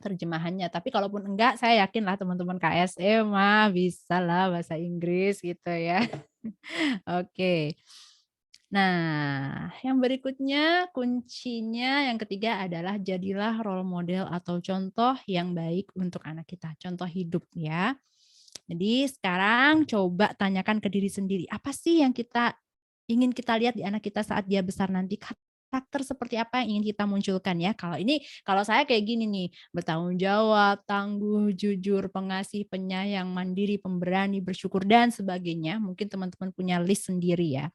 terjemahannya. Tapi kalaupun enggak, saya yakin lah teman-teman KSE mah bisa lah bahasa Inggris gitu ya. Oke. Nah, yang berikutnya kuncinya yang ketiga adalah jadilah role model atau contoh yang baik untuk anak kita, contoh hidup ya. Jadi sekarang coba tanyakan ke diri sendiri, apa sih yang ingin kita lihat di anak kita saat dia besar nanti? Karakter seperti apa yang ingin kita munculkan ya? Kalau saya kayak gini nih, bertanggung jawab, tangguh, jujur, pengasih, penyayang, mandiri, pemberani, bersyukur dan sebagainya. Mungkin teman-teman punya list sendiri ya.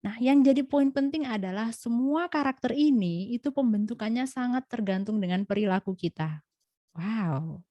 Nah, yang jadi poin penting adalah semua karakter ini itu pembentukannya sangat tergantung dengan perilaku kita. Wow.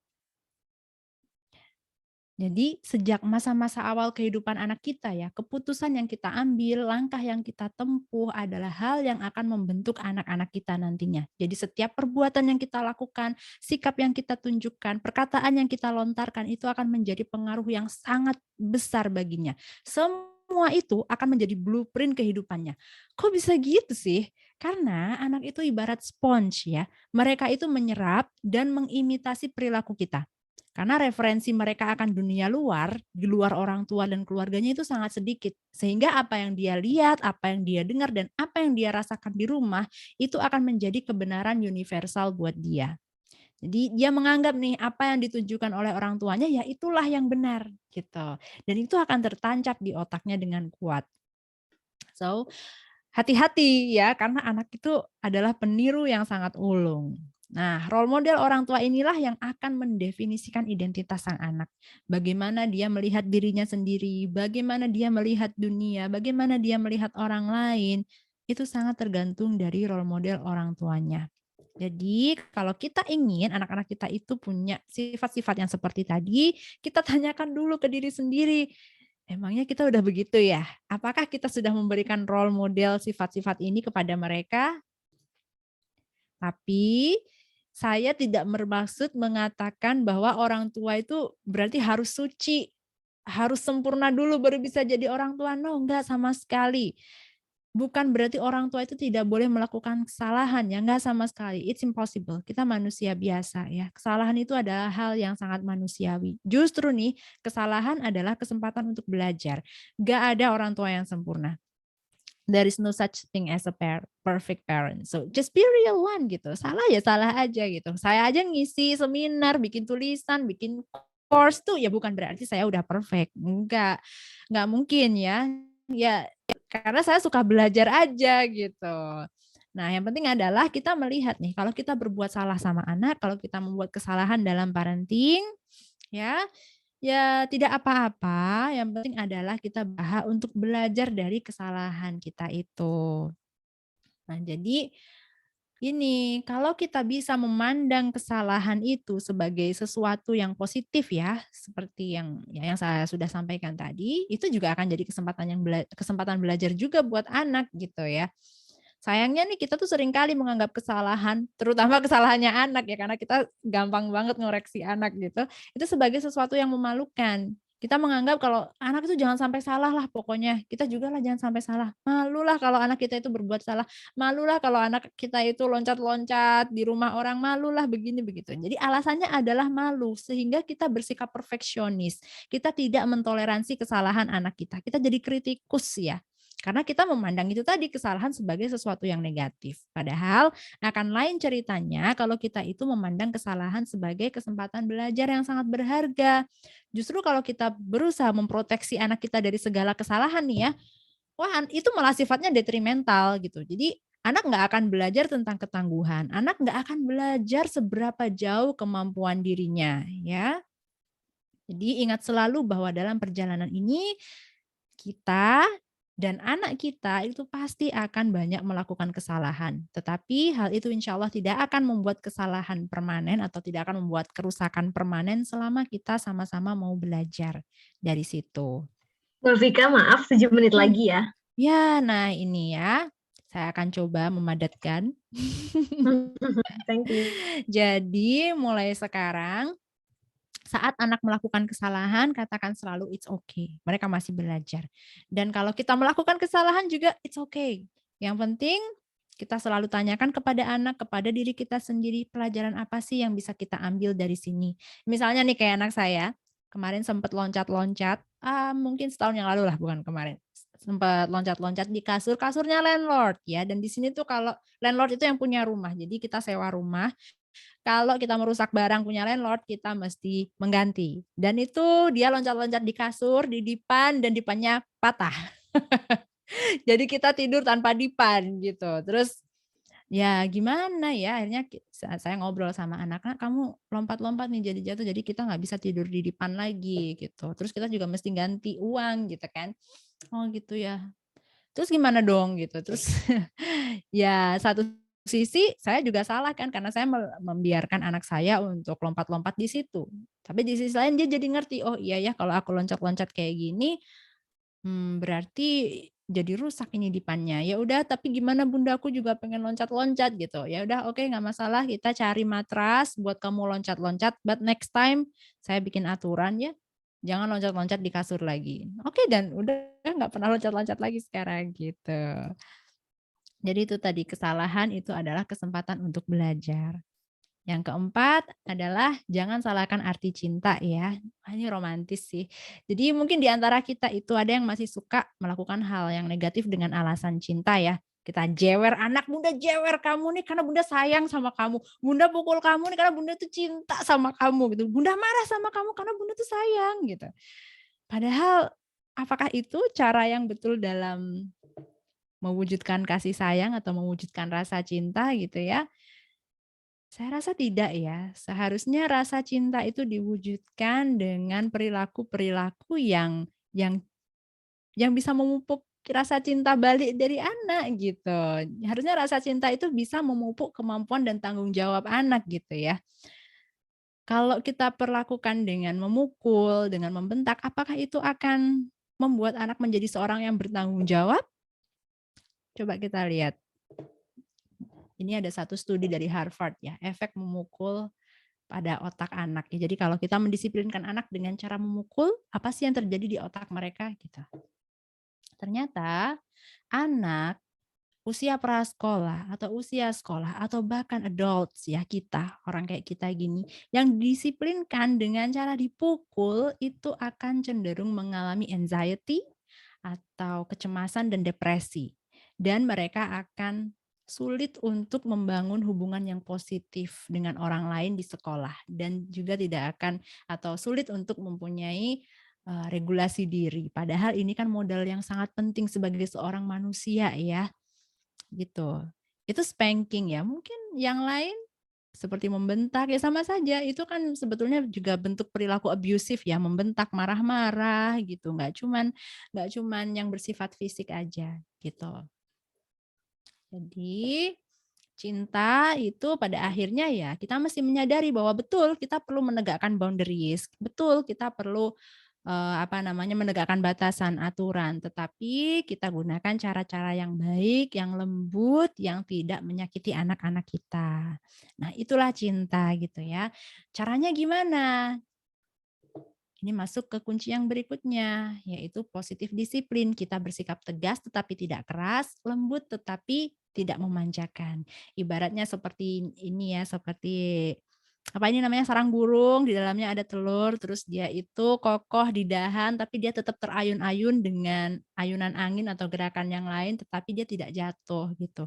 Jadi sejak masa-masa awal kehidupan anak kita ya, keputusan yang kita ambil, langkah yang kita tempuh adalah hal yang akan membentuk anak-anak kita nantinya. Jadi setiap perbuatan yang kita lakukan, sikap yang kita tunjukkan, perkataan yang kita lontarkan itu akan menjadi pengaruh yang sangat besar baginya. Semua itu akan menjadi blueprint kehidupannya. Kok bisa gitu sih? Karena anak itu ibarat sponge ya. Mereka itu menyerap dan mengimitasi perilaku kita. Karena referensi mereka akan dunia luar, di luar orang tua dan keluarganya itu sangat sedikit. Sehingga apa yang dia lihat, apa yang dia dengar, dan apa yang dia rasakan di rumah, itu akan menjadi kebenaran universal buat dia. Jadi dia menganggap nih apa yang ditunjukkan oleh orang tuanya ya itulah yang benar gitu. Dan itu akan tertancap di otaknya dengan kuat. So, hati-hati ya karena anak itu adalah peniru yang sangat ulung. Nah, role model orang tua inilah yang akan mendefinisikan identitas sang anak. Bagaimana dia melihat dirinya sendiri, bagaimana dia melihat dunia, bagaimana dia melihat orang lain, itu sangat tergantung dari role model orang tuanya. Jadi, kalau kita ingin anak-anak kita itu punya sifat-sifat yang seperti tadi, kita tanyakan dulu ke diri sendiri. Emangnya kita udah begitu ya? Apakah kita sudah memberikan role model sifat-sifat ini kepada mereka? Tapi saya tidak bermaksud mengatakan bahwa orang tua itu berarti harus suci, harus sempurna dulu baru bisa jadi orang tua. No, enggak sama sekali. Bukan berarti orang tua itu tidak boleh melakukan kesalahan ya, enggak sama sekali. It's impossible. Kita manusia biasa ya. Kesalahan itu adalah hal yang sangat manusiawi. Justru nih, kesalahan adalah kesempatan untuk belajar. Enggak ada orang tua yang sempurna. There is no such thing as a perfect parent. So just be real one gitu. Salah ya salah aja gitu. Saya aja ngisi seminar, bikin tulisan, bikin course tuh ya bukan berarti saya udah perfect. Enggak mungkin ya. Ya karena saya suka belajar aja gitu. Nah, yang penting adalah kita melihat nih, kalau kita berbuat salah sama anak, kalau kita membuat kesalahan dalam parenting, ya tidak apa-apa, yang penting adalah kita berusaha untuk belajar dari kesalahan kita itu. Nah, jadi ini kalau kita bisa memandang kesalahan itu sebagai sesuatu yang positif ya, seperti yang saya sudah sampaikan tadi, itu juga akan jadi kesempatan belajar juga buat anak gitu ya. Sayangnya nih kita tuh seringkali menganggap kesalahan, terutama kesalahannya anak ya, karena kita gampang banget ngoreksi anak gitu, itu sebagai sesuatu yang memalukan. Kita menganggap kalau anak itu jangan sampai salah lah pokoknya, kita juga lah jangan sampai salah. Malulah kalau anak kita itu berbuat salah, malulah kalau anak kita itu loncat-loncat di rumah orang, malulah begini begitu. Jadi alasannya adalah malu, sehingga kita bersikap perfeksionis. Kita tidak mentoleransi kesalahan anak kita. Kita jadi kritikus ya. Karena kita memandang itu tadi kesalahan sebagai sesuatu yang negatif. Padahal akan lain ceritanya kalau kita itu memandang kesalahan sebagai kesempatan belajar yang sangat berharga. Justru kalau kita berusaha memproteksi anak kita dari segala kesalahan nih ya, wah itu malah sifatnya detrimental gitu. Jadi anak nggak akan belajar tentang ketangguhan. Anak nggak akan belajar seberapa jauh kemampuan dirinya ya. Jadi ingat selalu bahwa dalam perjalanan ini kita dan anak kita itu pasti akan banyak melakukan kesalahan. Tetapi hal itu insya Allah tidak akan membuat kesalahan permanen atau tidak akan membuat kerusakan permanen selama kita sama-sama mau belajar dari situ. Mulfika, maaf 7 menit lagi ya. Ya, nah ini ya. Saya akan coba memadatkan. Thank you. Jadi mulai sekarang, saat anak melakukan kesalahan, katakan selalu it's okay. Mereka masih belajar. Dan kalau kita melakukan kesalahan juga it's okay. Yang penting Kita selalu tanyakan kepada anak, kepada diri kita sendiri, pelajaran apa sih yang bisa kita ambil dari sini. Misalnya nih kayak anak saya, kemarin sempat loncat-loncat, mungkin setahun yang lalu lah, bukan kemarin. Sempat loncat-loncat di kasur, kasurnya landlord ya. Dan di sini tuh kalau landlord itu yang punya rumah, jadi kita sewa rumah. Kalau kita merusak barang punya landlord, kita mesti mengganti. Dan itu dia loncat-loncat di kasur, di dipan, dan dipannya patah. Jadi kita tidur tanpa dipan gitu. Terus ya gimana ya, akhirnya saya ngobrol sama anak-anak, kamu lompat-lompat nih jadi jatuh, jadi kita nggak bisa tidur di dipan lagi gitu. Terus kita juga mesti ganti uang gitu kan. Oh gitu ya. Terus gimana dong gitu. Terus ya satu sisi saya juga salah kan karena saya membiarkan anak saya untuk lompat-lompat di situ. Tapi di sisi lain dia jadi ngerti, oh iya ya kalau aku loncat-loncat kayak gini, berarti jadi rusak ini dipannya. Ya udah, tapi gimana Bunda, aku juga pengen loncat-loncat gitu. Ya udah, oke, nggak masalah, kita cari matras buat kamu loncat-loncat, but next time saya bikin aturan ya, jangan loncat-loncat di kasur lagi. Oke, dan udah nggak pernah loncat-loncat lagi sekarang gitu. Jadi itu tadi, kesalahan itu adalah kesempatan untuk belajar. Yang keempat adalah jangan salahkan arti cinta ya. Ini romantis sih. Jadi mungkin di antara kita itu ada yang masih suka melakukan hal yang negatif dengan alasan cinta ya. Kita jewer anak, Bunda jewer kamu nih karena Bunda sayang sama kamu. Bunda pukul kamu nih karena Bunda tuh cinta sama kamu gitu. Bunda marah sama kamu karena Bunda tuh sayang gitu. Padahal apakah itu cara yang betul dalam mewujudkan kasih sayang atau mewujudkan rasa cinta gitu ya? Saya rasa tidak ya. Seharusnya rasa cinta itu diwujudkan dengan perilaku-perilaku yang bisa memupuk rasa cinta balik dari anak gitu. Harusnya rasa cinta itu bisa memupuk kemampuan dan tanggung jawab anak gitu ya. Kalau kita perlakukan dengan memukul, dengan membentak, apakah itu akan membuat anak menjadi seorang yang bertanggung jawab? Coba kita lihat. Ini ada satu studi dari Harvard ya, efek memukul pada otak anak. Jadi kalau kita mendisiplinkan anak dengan cara memukul, apa sih yang terjadi di otak mereka gitu. Ternyata anak usia prasekolah atau usia sekolah atau bahkan adults ya, kita, orang kayak kita gini, yang disiplinkan dengan cara dipukul itu akan cenderung mengalami anxiety atau kecemasan dan depresi. Dan mereka akan sulit untuk membangun hubungan yang positif dengan orang lain di sekolah dan juga tidak akan atau sulit untuk mempunyai regulasi diri. Padahal ini kan modal yang sangat penting sebagai seorang manusia ya. Gitu. Itu spanking ya. Mungkin yang lain seperti membentak ya sama saja. Itu kan sebetulnya juga bentuk perilaku abusif ya, membentak, marah-marah gitu. Nggak cuman yang bersifat fisik aja gitu. Jadi cinta itu pada akhirnya ya kita mesti menyadari bahwa betul kita perlu menegakkan boundaries, betul kita perlu menegakkan batasan aturan, tetapi kita gunakan cara-cara yang baik, yang lembut, yang tidak menyakiti anak-anak kita. Nah, itulah cinta gitu ya. Caranya gimana? Ini masuk ke kunci yang berikutnya, yaitu positif disiplin. Kita bersikap tegas tetapi tidak keras, lembut tetapi tidak memanjakan. Ibaratnya seperti ini ya, seperti sarang burung, di dalamnya ada telur, terus dia itu kokoh di dahan, tapi dia tetap terayun-ayun dengan ayunan angin atau gerakan yang lain, tetapi dia tidak jatuh gitu.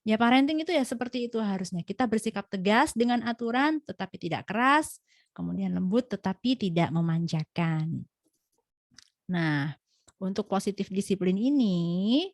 Ya parenting itu ya seperti itu harusnya. Kita bersikap tegas dengan aturan, tetapi tidak keras, kemudian lembut tetapi tidak memanjakan. Nah, untuk positif disiplin ini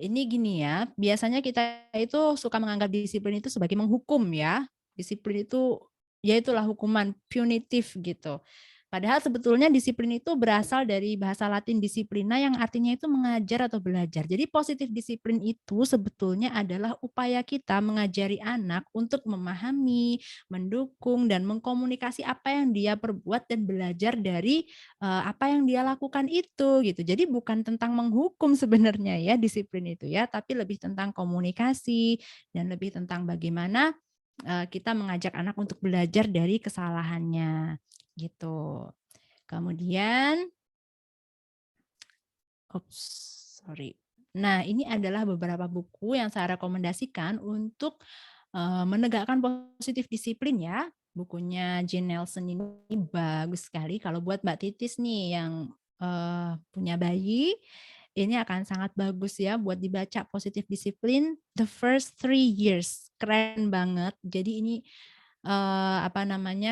gini ya, biasanya kita itu suka menganggap disiplin itu sebagai menghukum ya. Disiplin itu ya itulah hukuman punitif gitu. Padahal sebetulnya disiplin itu berasal dari bahasa Latin disciplina yang artinya itu mengajar atau belajar. Jadi positif disiplin itu sebetulnya adalah upaya kita mengajari anak untuk memahami, mendukung, dan mengkomunikasi apa yang dia perbuat dan belajar dari apa yang dia lakukan itu gitu. Jadi bukan tentang menghukum sebenarnya ya disiplin itu ya, tapi lebih tentang komunikasi dan lebih tentang bagaimana kita mengajak anak untuk belajar dari kesalahannya gitu. Kemudian Nah, ini adalah beberapa buku yang saya rekomendasikan untuk menegakkan positif disiplin ya. Bukunya Jane Nelson ini bagus sekali kalau buat Mbak Titis nih yang punya bayi, ini akan sangat bagus ya buat dibaca positif disiplin the first 3 years. Keren banget. Jadi ini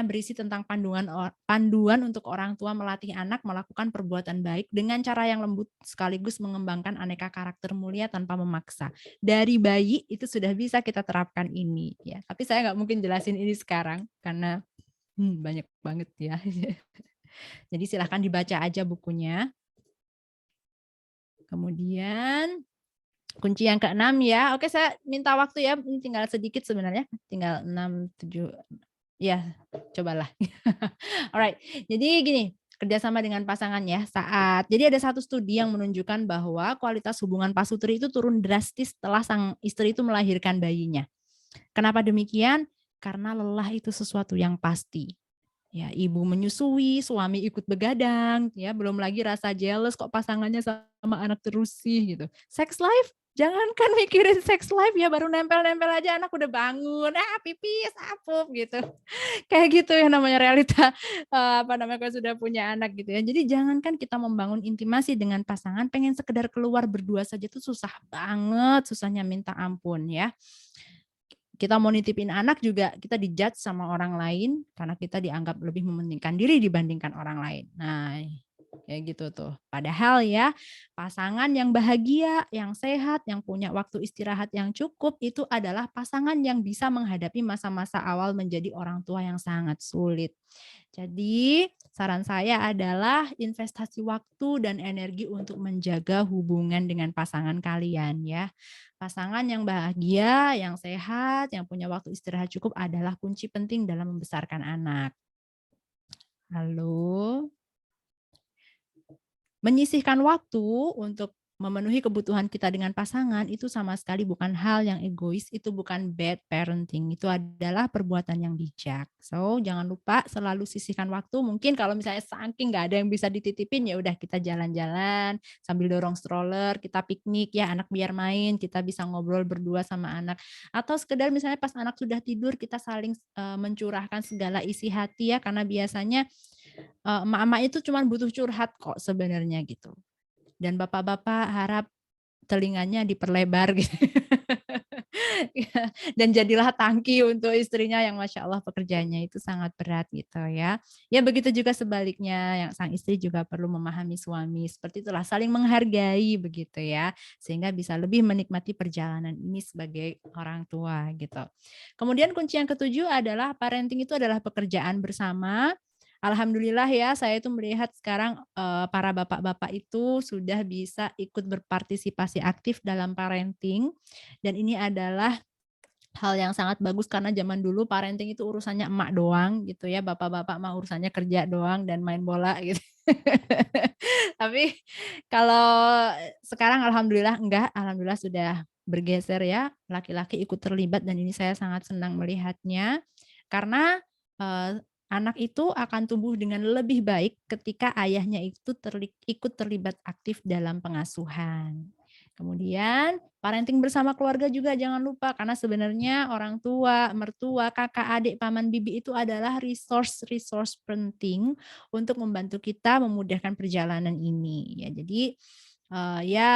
berisi tentang panduan untuk orang tua melatih anak melakukan perbuatan baik dengan cara yang lembut sekaligus mengembangkan aneka karakter mulia tanpa memaksa. Dari bayi itu sudah bisa kita terapkan ini ya. Tapi saya nggak mungkin jelasin ini sekarang karena banyak banget ya. Jadi silahkan dibaca aja bukunya. Kemudian kunci yang ke-6 ya. Oke, saya minta waktu ya. Ini tinggal sedikit sebenarnya. Tinggal 6, 7. Ya, cobalah. Alright. Jadi gini, kerjasama dengan pasangan ya. Jadi ada satu studi yang menunjukkan bahwa kualitas hubungan pasutri itu turun drastis setelah sang istri itu melahirkan bayinya. Kenapa demikian? Karena lelah itu sesuatu yang pasti. Ya, ibu menyusui, suami ikut begadang, ya, belum lagi rasa jealous kok pasangannya sama anak terus sih gitu. Sex life, jangankan mikirin sex life ya, baru nempel-nempel aja anak udah bangun, pipis, apup gitu. Kayak gitu ya namanya realita kalau sudah punya anak gitu ya. Jadi jangankan kita membangun intimasi dengan pasangan, pengen sekedar keluar berdua saja tuh susah banget, susahnya minta ampun ya. Kita mau nitipin anak juga kita dijudge sama orang lain karena kita dianggap lebih mementingkan diri dibandingkan orang lain. Nah, kayak gitu tuh. Padahal ya, pasangan yang bahagia, yang sehat, yang punya waktu istirahat yang cukup itu adalah pasangan yang bisa menghadapi masa-masa awal menjadi orang tua yang sangat sulit. Jadi, saran saya adalah investasi waktu dan energi untuk menjaga hubungan dengan pasangan kalian ya. Pasangan yang bahagia, yang sehat, yang punya waktu istirahat cukup adalah kunci penting dalam membesarkan anak. Lalu, menyisihkan waktu untuk memenuhi kebutuhan kita dengan pasangan itu sama sekali bukan hal yang egois, itu bukan bad parenting, itu adalah perbuatan yang bijak. So, jangan lupa selalu sisihkan waktu. Mungkin kalau misalnya saking nggak ada yang bisa dititipin, ya udah kita jalan-jalan sambil dorong stroller, kita piknik ya, anak biar main, kita bisa ngobrol berdua sama anak. Atau sekedar misalnya pas anak sudah tidur, kita saling mencurahkan segala isi hati ya, karena biasanya emak-emak itu cuma butuh curhat kok sebenarnya gitu. Dan bapak-bapak harap telinganya diperlebar gitu. Dan jadilah tangki untuk istrinya yang Masya Allah pekerjaannya itu sangat berat gitu ya. Ya begitu juga sebaliknya, yang sang istri juga perlu memahami suami. Seperti itulah, saling menghargai begitu ya. Sehingga bisa lebih menikmati perjalanan ini sebagai orang tua gitu. Kemudian kunci yang ke-7 adalah parenting itu adalah pekerjaan bersama. Alhamdulillah ya, saya itu melihat sekarang para bapak-bapak itu sudah bisa ikut berpartisipasi aktif dalam parenting, dan ini adalah hal yang sangat bagus karena zaman dulu parenting itu urusannya emak doang gitu ya, bapak-bapak mah urusannya kerja doang dan main bola gitu. Tapi kalau sekarang alhamdulillah enggak, alhamdulillah sudah bergeser ya, laki-laki ikut terlibat dan ini saya sangat senang melihatnya karena anak itu akan tumbuh dengan lebih baik ketika ayahnya itu ikut terlibat aktif dalam pengasuhan. Kemudian parenting bersama keluarga juga jangan lupa karena sebenarnya orang tua, mertua, kakak, adik, paman, bibi itu adalah resource penting untuk membantu kita memudahkan perjalanan ini. Ya, jadi ya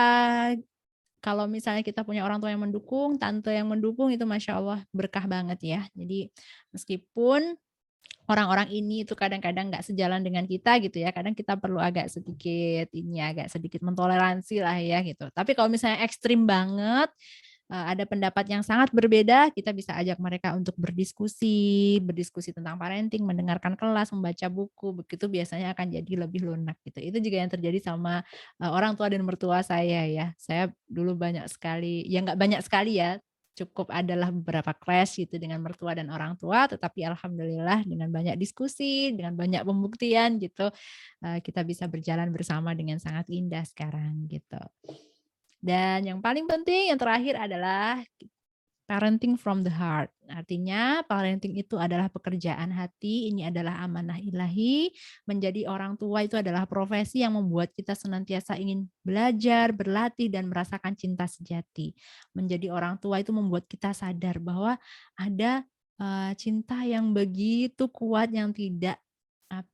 kalau misalnya kita punya orang tua yang mendukung, tante yang mendukung itu Masya Allah berkah banget ya. Jadi meskipun orang-orang ini itu kadang-kadang nggak sejalan dengan kita gitu ya. Kadang kita perlu agak sedikit mentoleransi lah ya gitu. Tapi kalau misalnya ekstrim banget, ada pendapat yang sangat berbeda, kita bisa ajak mereka untuk berdiskusi tentang parenting, mendengarkan kelas, membaca buku, begitu biasanya akan jadi lebih lunak gitu. Itu juga yang terjadi sama orang tua dan mertua saya ya. Saya dulu banyak sekali, ya nggak banyak sekali ya, cukup adalah beberapa clash gitu dengan mertua dan orang tua, tetapi alhamdulillah dengan banyak diskusi, dengan banyak pembuktian gitu, kita bisa berjalan bersama dengan sangat indah sekarang gitu. Dan yang paling penting, yang terakhir adalah parenting from the heart. Artinya parenting itu adalah pekerjaan hati, ini adalah amanah ilahi. Menjadi orang tua itu adalah profesi yang membuat kita senantiasa ingin belajar, berlatih, dan merasakan cinta sejati. Menjadi orang tua itu membuat kita sadar bahwa ada cinta yang begitu kuat yang tidak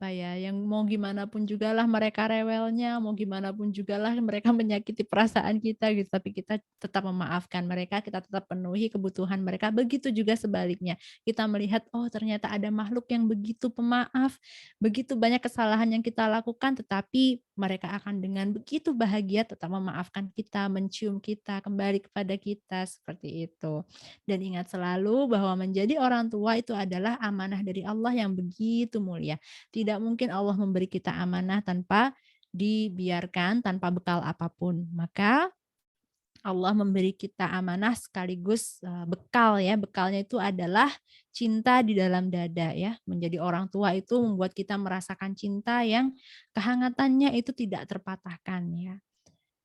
yang mau gimana pun jugalah mereka rewelnya, mau gimana pun jugalah mereka menyakiti perasaan kita gitu, tapi kita tetap memaafkan mereka, kita tetap penuhi kebutuhan mereka. Begitu juga sebaliknya, kita melihat oh ternyata ada makhluk yang begitu pemaaf, begitu banyak kesalahan yang kita lakukan, tetapi mereka akan dengan begitu bahagia tetap memaafkan kita, mencium kita, kembali kepada kita, seperti itu. Dan ingat selalu bahwa menjadi orang tua itu adalah amanah dari Allah yang begitu mulia. Tidak mungkin Allah memberi kita amanah tanpa dibiarkan, tanpa bekal apapun. Maka Allah memberi kita amanah sekaligus bekal ya. Bekalnya itu adalah cinta di dalam dada ya. Menjadi orang tua itu membuat kita merasakan cinta yang kehangatannya itu tidak terpatahkan ya.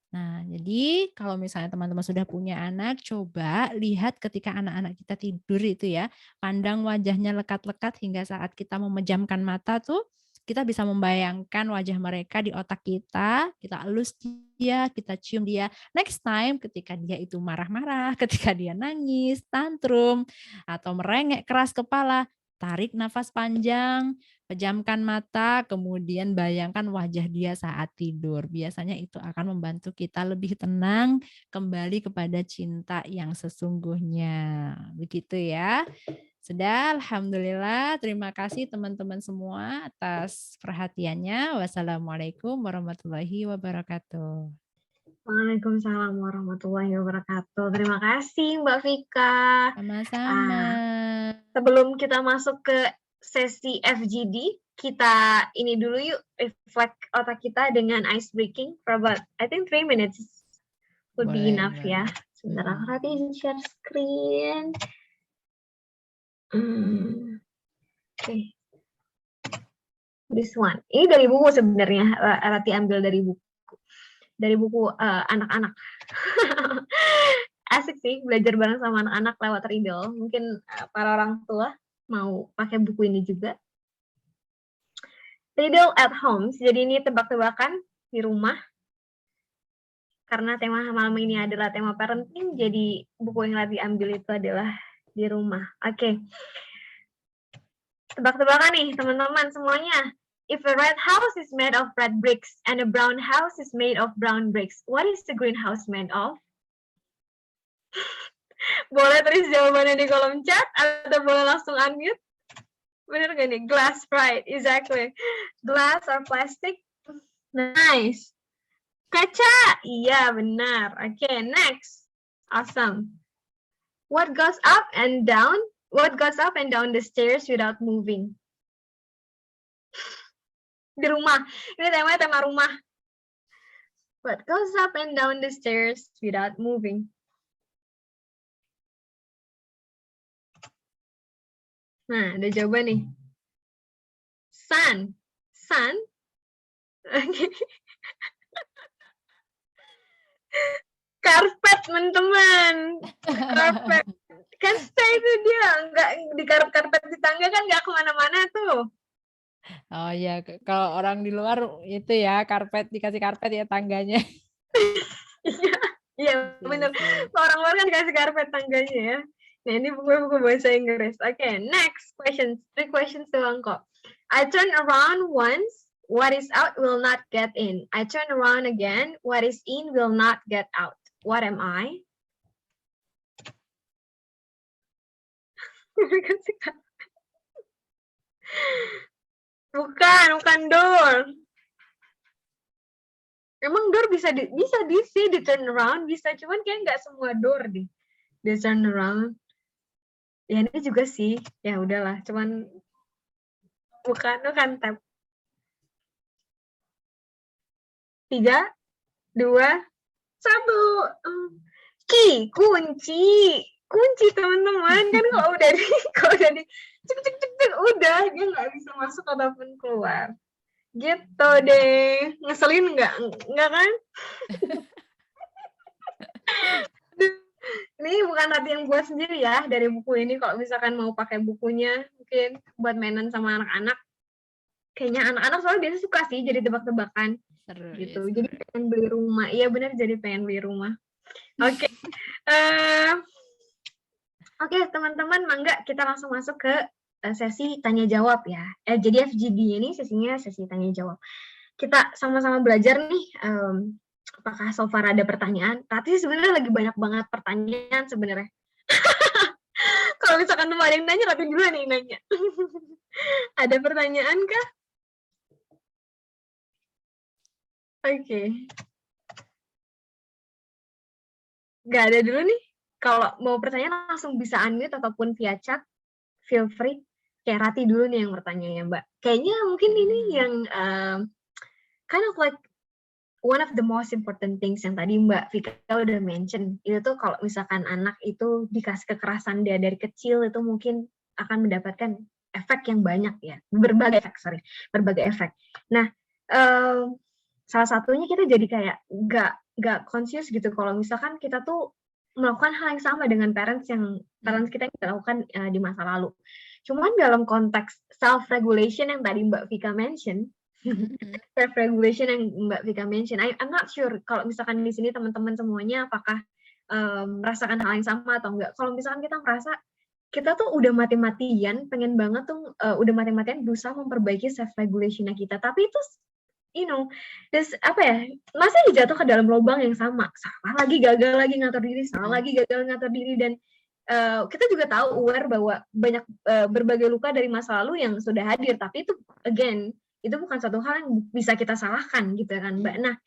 Nah, jadi kalau misalnya teman-teman sudah punya anak, coba lihat ketika anak-anak kita tidur itu ya, pandang wajahnya lekat-lekat hingga saat kita memejamkan mata tuh, kita bisa membayangkan wajah mereka di otak kita elus dia, kita cium dia. Next time ketika dia itu marah-marah, ketika dia nangis, tantrum, atau merengek keras kepala, tarik nafas panjang, pejamkan mata, kemudian bayangkan wajah dia saat tidur. Biasanya itu akan membantu kita lebih tenang, kembali kepada cinta yang sesungguhnya. Begitu ya. Sudah, alhamdulillah. Terima kasih teman-teman semua atas perhatiannya. Wassalamualaikum warahmatullahi wabarakatuh. Waalaikumsalam warahmatullahi wabarakatuh. Terima kasih Mbak Vika. Sama-sama. Sebelum kita masuk ke sesi FGD, kita ini dulu yuk reflect otak kita dengan ice breaking for about I think 3 minutes would be enough ya. Sebentar aku nanti share screen. Okay. This one. Ini dari buku sebenarnya, Rati ambil dari buku anak-anak. Asik sih belajar bareng sama anak-anak lewat Riddle. Mungkin para orang tua mau pakai buku ini juga. Riddle at home. Jadi ini tebak-tebakan di rumah. Karena tema malam ini adalah tema parenting, jadi buku yang Rati ambil itu adalah di rumah. Oke. Tebak-tebakan nih teman-teman semuanya. If a red house is made of red bricks and a brown house is made of brown bricks, what is the green house made of? Boleh tulis jawabannya di kolom chat atau boleh langsung unmute. Bener gak nih? Glass, right? Exactly. Glass or plastic? Nice. Kaca? Iya, benar. Okay, next. Awesome. What goes up and down? What goes up and down the stairs without moving? Di rumah. Ini tema rumah. What goes up and down the stairs without moving? Nah, ada jawaban nih. Sun. Sun? Karpet, teman-teman. Karpet. Kan stay itu dia. Nggak di karpet di tangga kan nggak kemana-mana tuh. Oh ya, kalau orang di luar itu ya karpet, dikasih karpet ya tangganya. Iya, benar. Orang luar kan dikasih karpet tangganya ya. Nah, ini buku-buku bahasa Inggris. Okay, next question. 3 questions doang kok. I turn around once, what is out will not get in. I turn around again, what is in will not get out. What am I? Bukan door. Emang door bisa di turn around, bisa, cuman kayak nggak semua door di turn around. Ya ini juga sih, ya udahlah, cuman bukan tab. 3, 2, 1. Key, kunci teman-teman kan kalau udah di cek udah dia nggak bisa masuk ataupun keluar. Gitu deh, ngeselin nggak kan? Ini bukan Rati yang buat sendiri ya dari buku ini. Kalau misalkan mau pakai bukunya, mungkin buat mainan sama anak-anak. Kayaknya anak-anak soalnya biasa suka sih jadi tebak-tebakan Seru, ya, gitu. seru. Jadi pengen beli rumah. Iya benar, jadi pengen beli rumah. Oke. Eh, Oke, teman-teman, mangga kita langsung masuk ke sesi tanya jawab ya. Jadi FGD ini sesinya sesi tanya jawab. Kita sama-sama belajar nih. Apakah so far ada pertanyaan? Tapi sebenarnya lagi banyak banget pertanyaan sebenarnya. Kalau misalkan ada yang nanya, Rati dulu nih nanya. Ada pertanyaan kah? Oke. Nggak ada dulu nih. Kalau mau pertanyaan langsung bisa unmute ataupun via chat. Feel free. Kayak Rati dulu nih yang bertanya ya, Mbak. Kayaknya mungkin ini yang kind of like one of the most important things yang tadi Mbak Vika udah mention. Itu tuh kalau misalkan anak itu dikasih kekerasan dia dari kecil, itu mungkin akan mendapatkan efek yang banyak ya. Berbagai efek. Nah, salah satunya kita jadi kayak nggak conscious gitu kalau misalkan kita tuh melakukan hal yang sama dengan parents kita yang kita lakukan di masa lalu. Cuman dalam konteks self-regulation yang tadi Mbak Vika mention, self-regulation yang Mbak Vika mention, I'm not sure kalau misalkan di sini teman-teman semuanya apakah merasakan hal yang sama atau enggak. Kalau misalkan kita merasa kita tuh udah mati-matian, pengen banget tuh udah mati-matian berusaha memperbaiki self-regulation-nya kita, tapi itu terus apa ya, masih jatuh ke dalam lubang yang sama, salah lagi, gagal lagi ngatur diri, salah lagi, gagal ngatur diri, dan kita juga tahu aware bahwa banyak berbagai luka dari masa lalu yang sudah hadir, tapi itu again, itu bukan satu hal yang bisa kita salahkan gitu kan Mbak. Nah,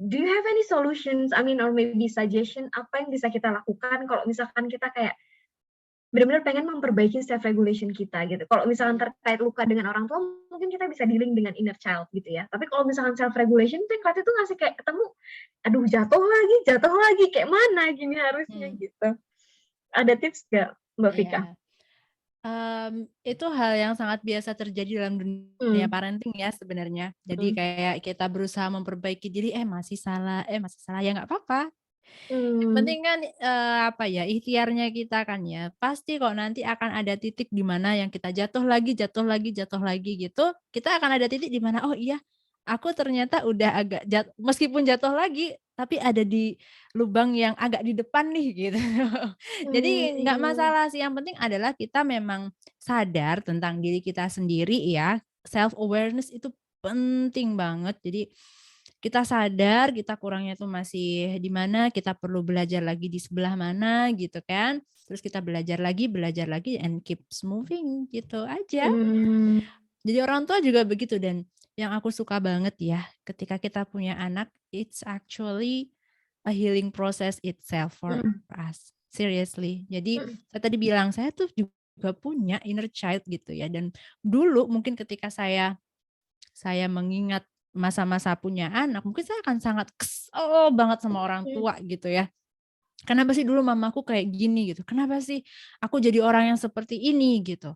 do you have any solutions, or maybe suggestion, apa yang bisa kita lakukan kalau misalkan kita kayak benar-benar pengen memperbaiki self-regulation kita gitu. Kalau misalkan terkait luka dengan orang tua, mungkin kita bisa dealing dengan inner child gitu ya. Tapi kalau misalkan self-regulation tuh yang tuh ngasih kayak ketemu, aduh jatuh lagi, kayak mana gini harusnya gitu. Ada tips nggak Mbak Vika? Itu hal yang sangat biasa terjadi dalam dunia parenting ya sebenarnya. Jadi kayak kita berusaha memperbaiki diri, masih salah ya nggak apa-apa. Yang penting kan ikhtiarnya kita kan ya. Pasti kok nanti akan ada titik di mana yang kita jatuh lagi gitu. Kita akan ada titik di mana oh iya, aku ternyata udah agak meskipun jatuh lagi tapi ada di lubang yang agak di depan nih gitu. Jadi nggak masalah sih, yang penting adalah kita memang sadar tentang diri kita sendiri ya. Self awareness itu penting banget. Jadi kita sadar kita kurangnya tuh masih di mana, kita perlu belajar lagi di sebelah mana gitu kan. Terus kita belajar lagi and keeps moving gitu aja. Jadi orang tua juga begitu, dan yang aku suka banget ya ketika kita punya anak, it's actually a healing process itself for us. Seriously. Jadi saya tadi bilang saya tuh juga punya inner child gitu ya, dan dulu mungkin ketika saya mengingat masa-masa punya anak, mungkin saya akan sangat kesel banget sama orang tua gitu ya. Kenapa sih dulu mamaku kayak gini gitu? Kenapa sih aku jadi orang yang seperti ini gitu?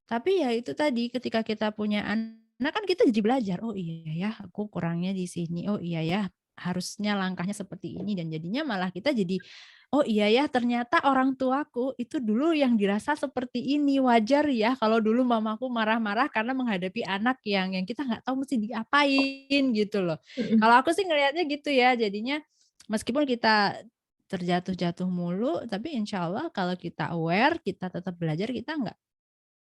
Tapi ya itu tadi, ketika kita punya anak kan kita jadi belajar, oh iya ya aku kurangnya di sini, oh iya ya harusnya langkahnya seperti ini, dan jadinya malah kita jadi oh iya ya ternyata orang tuaku itu dulu yang dirasa seperti ini, wajar ya kalau dulu mamaku marah-marah karena menghadapi anak yang kita nggak tahu mesti diapain gitu loh. Kalau aku sih ngelihatnya gitu ya, jadinya meskipun kita terjatuh-jatuh mulu, tapi insya Allah kalau kita aware, kita tetap belajar, kita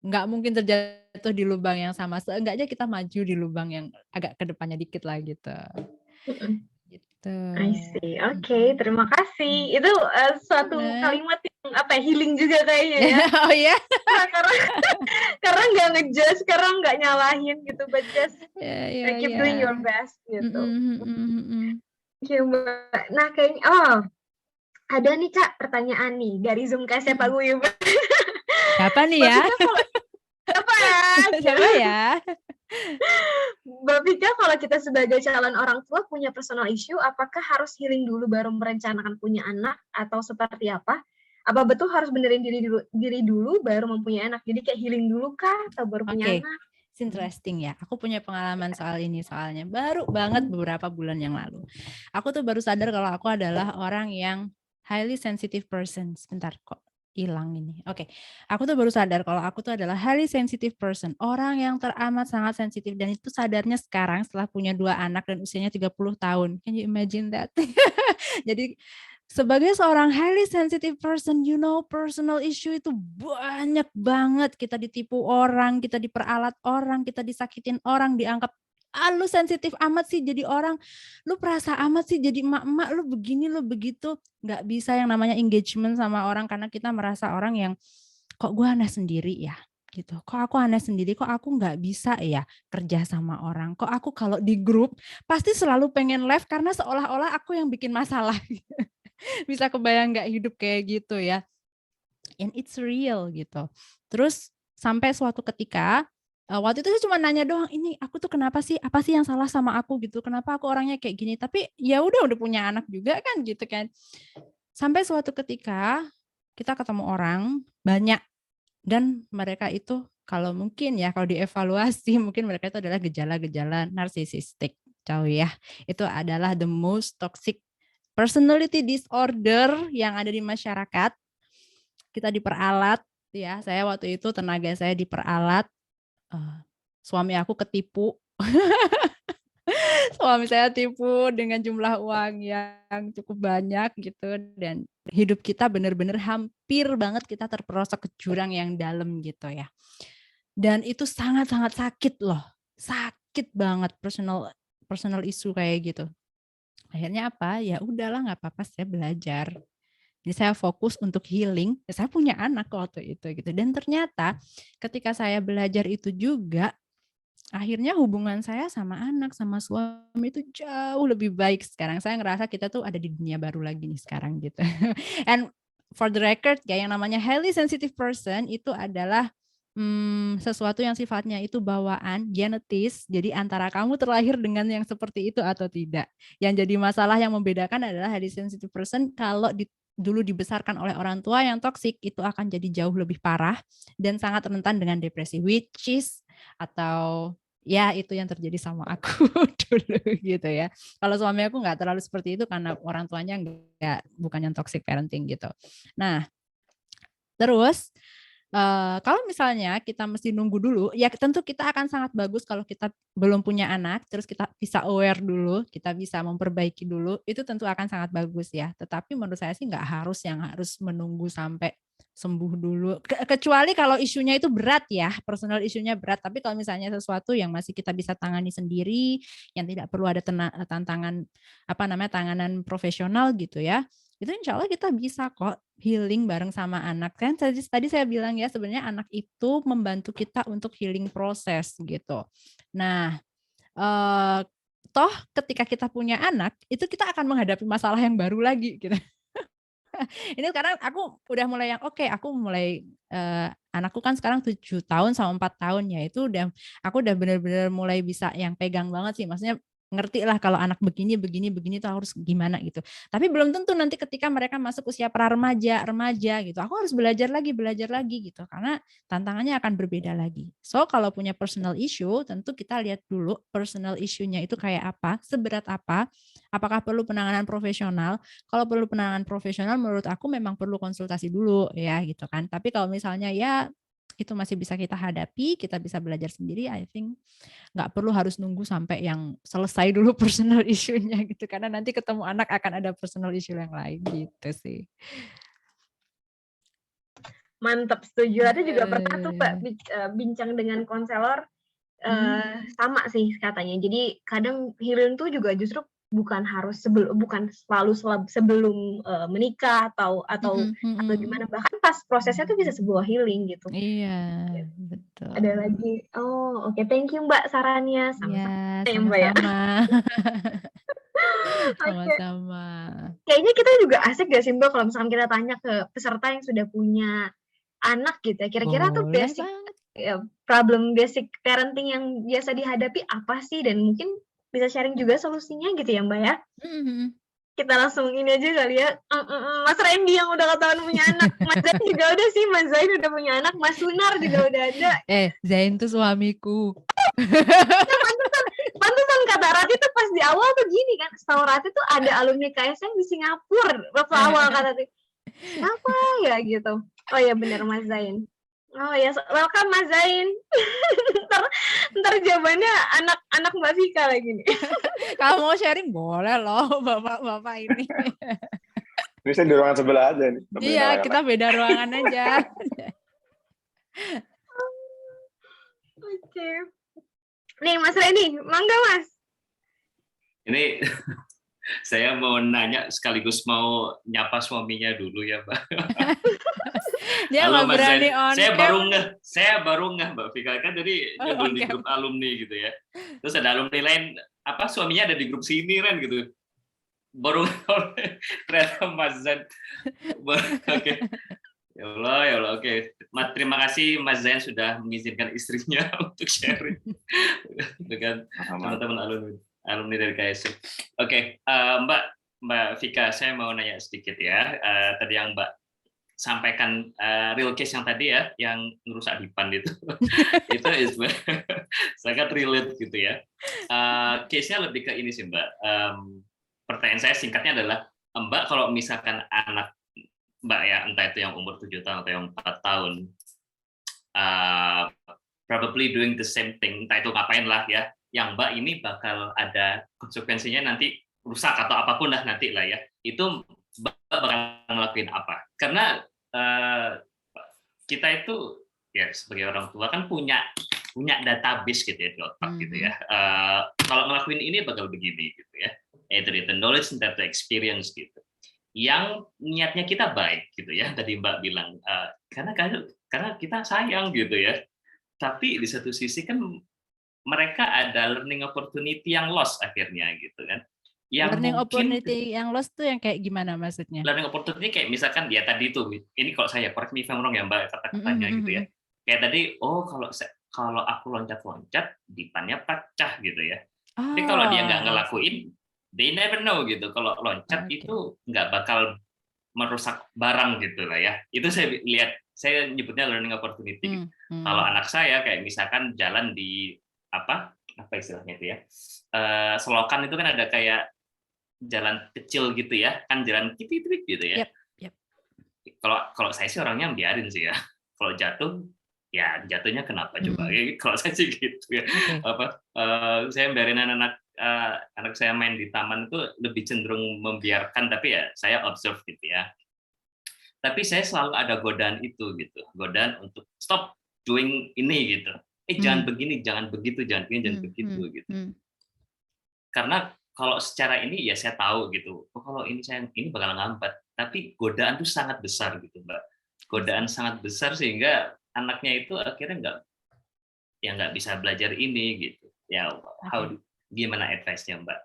nggak mungkin terjatuh di lubang yang sama. Seenggaknya kita maju di lubang yang agak ke depannya dikit lah gitu. Gitu. I see. Oke, terima kasih. Itu suatu kalimat yang healing juga kayaknya ya. Oh iya. Karena nggak ngejudge, karena nggak nyalahin gitu, but just keep doing your best gitu. Oke, Mbak. Nah, kayaknya ada nih Kak pertanyaan nih dari Zoom Kasih Pak Guyub. Siapa nih ya? Siapa ya? Mbak Vika, kalau kita sebagai calon orang tua punya personal issue, apakah harus healing dulu baru merencanakan punya anak atau seperti apa? Apa betul harus benerin diri dulu baru mempunyai anak? Jadi kayak healing dulu kah atau baru punya anak? It's interesting ya. Aku punya pengalaman soal ini soalnya. Baru banget beberapa bulan yang lalu. Aku tuh baru sadar kalau aku adalah orang yang highly sensitive person. Sebentar kok hilang ini. Oke, aku tuh baru sadar kalau aku tuh adalah highly sensitive person. Orang yang teramat sangat sensitif dan itu sadarnya sekarang setelah punya 2 anak dan usianya 30 tahun. Can you imagine that? Jadi sebagai seorang highly sensitive person, you know, personal issue itu banyak banget. Kita ditipu orang, kita diperalat orang, kita disakitin orang, dianggap lu sensitif amat sih jadi orang, lu perasa amat sih jadi emak-emak, lu begini, lu begitu. Nggak bisa yang namanya engagement sama orang karena kita merasa orang yang kok gue aneh sendiri ya gitu. Kok aku aneh sendiri, kok aku nggak bisa ya kerja sama orang. Kok aku kalau di grup pasti selalu pengen left karena seolah-olah aku yang bikin masalah. Bisa kebayang nggak hidup kayak gitu ya. And it's real gitu. Terus sampai suatu ketika waktu itu saya cuma nanya doang, ini aku tuh kenapa sih, apa sih yang salah sama aku gitu, kenapa aku orangnya kayak gini, tapi ya udah punya anak juga kan gitu kan. Sampai suatu ketika kita ketemu orang banyak dan mereka itu kalau mungkin ya kalau dievaluasi mungkin mereka itu adalah gejala-gejala narsisistik, tahu ya. Itu adalah the most toxic personality disorder yang ada di masyarakat. Kita diperalat ya, saya waktu itu tenaga saya diperalat. Suami aku ketipu. Suami saya tipu dengan jumlah uang yang cukup banyak gitu dan hidup kita benar-benar hampir banget kita terperosok ke jurang yang dalam gitu ya. Dan itu sangat-sangat sakit loh. Sakit banget personal issue kayak gitu. Akhirnya apa? Ya udahlah nggak apa-apa, saya belajar. Jadi saya fokus untuk healing. Saya punya anak waktu itu gitu. Dan ternyata ketika saya belajar itu juga, akhirnya hubungan saya sama anak, sama suami itu jauh lebih baik sekarang. Saya ngerasa kita tuh ada di dunia baru lagi nih sekarang gitu. And for the record, ya yang namanya highly sensitive person itu adalah sesuatu yang sifatnya itu bawaan, genetis. Jadi antara kamu terlahir dengan yang seperti itu atau tidak. Yang jadi masalah yang membedakan adalah highly sensitive person kalau dulu dibesarkan oleh orang tua yang toksik itu akan jadi jauh lebih parah dan sangat rentan dengan depresi, which is atau ya itu yang terjadi sama aku dulu gitu ya. Kalau suami aku nggak terlalu seperti itu karena orang tuanya bukan yang toxic parenting gitu. Nah, terus kalau misalnya kita mesti nunggu dulu, ya tentu kita akan sangat bagus kalau kita belum punya anak, terus kita bisa aware dulu, kita bisa memperbaiki dulu, itu tentu akan sangat bagus ya. Tetapi menurut saya sih nggak harus menunggu sampai sembuh dulu. Kecuali kalau isunya itu berat ya, personal isunya berat. Tapi kalau misalnya sesuatu yang masih kita bisa tangani sendiri, yang tidak perlu ada tantangan tanganan profesional gitu ya. Itu insya Allah kita bisa kok healing bareng sama anak. Kan tadi saya bilang ya sebenarnya anak itu membantu kita untuk healing proses gitu. Nah, toh ketika kita punya anak itu kita akan menghadapi masalah yang baru lagi gitu. Ini sekarang aku udah mulai aku mulai anakku kan sekarang 7 tahun sama 4 tahun ya, itu aku udah benar-benar mulai bisa yang pegang banget sih, maksudnya ngerti lah kalau anak begini tuh harus gimana gitu. Tapi belum tentu nanti ketika mereka masuk usia remaja gitu, aku harus belajar lagi gitu, karena tantangannya akan berbeda lagi. So kalau punya personal issue, tentu kita lihat dulu personal issue-nya itu kayak apa, seberat apa, apakah perlu penanganan profesional. Kalau perlu penanganan profesional, menurut aku memang perlu konsultasi dulu ya gitu kan. Tapi kalau misalnya ya itu masih bisa kita hadapi, kita bisa belajar sendiri, I think nggak perlu harus nunggu sampai yang selesai dulu personal issue-nya gitu, karena nanti ketemu anak akan ada personal issue yang lain gitu sih. Mantap, setuju. Ada juga pernah tuh Mbak bincang dengan konselor, sama sih katanya. Jadi kadang healing tuh juga justru bukan selalu sebelum menikah atau gimana, bahkan pas prosesnya tuh bisa sebuah healing gitu. Iya, betul. Ada lagi, oke, thank you Mbak sarannya. Sama-sama. Ya, Mbak ya. Sama-sama. Kayaknya kita juga asik gak sih Mbak kalau misalkan kita tanya ke peserta yang sudah punya anak gitu ya, kira-kira tuh basic problem basic parenting yang biasa dihadapi apa sih, dan mungkin bisa sharing juga solusinya gitu ya Mbak ya. Kita langsung ini aja kali ya, Mas Randy yang udah ketahuan punya anak, Mas Zain juga udah sih, Mas Zain udah punya anak, Mas Sunar juga udah ada. Zain tuh suamiku. Pantesan kata Rati tuh pas di awal tuh gini kan, setahu Rati tuh ada alumni KSM di Singapura waktu awal kata Rati. Siapa ya gitu. Oh ya benar Mas Zain. Oh ya, welcome Mas Zain. ntar jawabannya anak Mbak Vika lagi nih. Kalau mau sharing boleh loh bapak-bapak ini. Bisa di ruangan sebelah aja nih. Iya, kita beda ruangan aja. Oke. Nih Mas Reni, mangga Mas. Ini saya mau nanya sekaligus mau nyapa suaminya dulu ya, Mbak. Dia Halo nggak Mas berani Zain, on saya baru ngeh Mbak Vika kan tadi nyebut di oke. grup alumni gitu ya. Terus ada alumni lain apa suaminya ada di grup sini kan gitu. Baru ngeh, ternyata Mas Zain. Oke. Ya Allah, oke. Terima kasih Mas Zain sudah mengizinkan istrinya untuk sharing dengan teman-teman alumni dari KSM. Oke, Mbak Vika, saya mau nanya sedikit ya. Tadi yang Mbak sampaikan real case yang tadi ya, yang ngerusak dipan itu, itu is sangat relate gitu ya. Case-nya lebih ke ini sih Mbak. Pertanyaan saya singkatnya adalah, Mbak kalau misalkan anak Mbak ya, entah itu yang umur 7 tahun atau yang 4 tahun, probably doing the same thing, entah itu ngapain lah ya, yang Mbak ini bakal ada konsekuensinya nanti rusak atau apapun lah nanti lah ya, itu Mbak bakal ngelakuin apa? Karena kita itu ya sebagai orang tua kan punya database gitu ya di otak gitu ya. Kalau ngelakuin ini bakal begini gitu ya. Itu the knowledge and the experience gitu. Yang niatnya kita baik gitu ya. Tadi Mbak bilang karena kita sayang gitu ya. Tapi di satu sisi kan mereka ada learning opportunity yang lost akhirnya gitu kan. Yang Learning mungkin opportunity yang lost tuh yang kayak gimana maksudnya? learning opportunity kayak misalkan ya tadi itu, ini kalau saya correct me if I'm wrong ya Mbak kata-katanya gitu ya. Kayak tadi, oh kalau aku loncat-loncat dipannya pecah gitu ya. Tapi kalau dia nggak ngelakuin, they never know gitu. Kalau loncat itu nggak bakal merusak barang gitu lah ya. Itu saya lihat, saya nyebutnya learning opportunity. Kalau anak saya kayak misalkan jalan di apa istilahnya itu ya, selokan itu kan ada kayak jalan kecil gitu ya, kan jalan tipik-tipik gitu ya. Yep. Kalau saya sih orangnya biarin sih ya. Kalau jatuh, ya jatuhnya kenapa coba? Kalau saya sih gitu ya. Saya biarin anak saya main di taman itu lebih cenderung membiarkan, tapi ya saya observe gitu ya. Tapi saya selalu ada godaan itu gitu, godaan untuk stop doing ini gitu. Jangan begini, jangan begitu, jangan begini, jangan begitu gitu. Karena kalau secara ini ya saya tahu gitu, kalau ini bakal ngambat, tapi godaan itu sangat besar gitu Mbak. Godaan sangat besar sehingga anaknya itu akhirnya nggak bisa belajar ini gitu. Ya gimana advice-nya Mbak?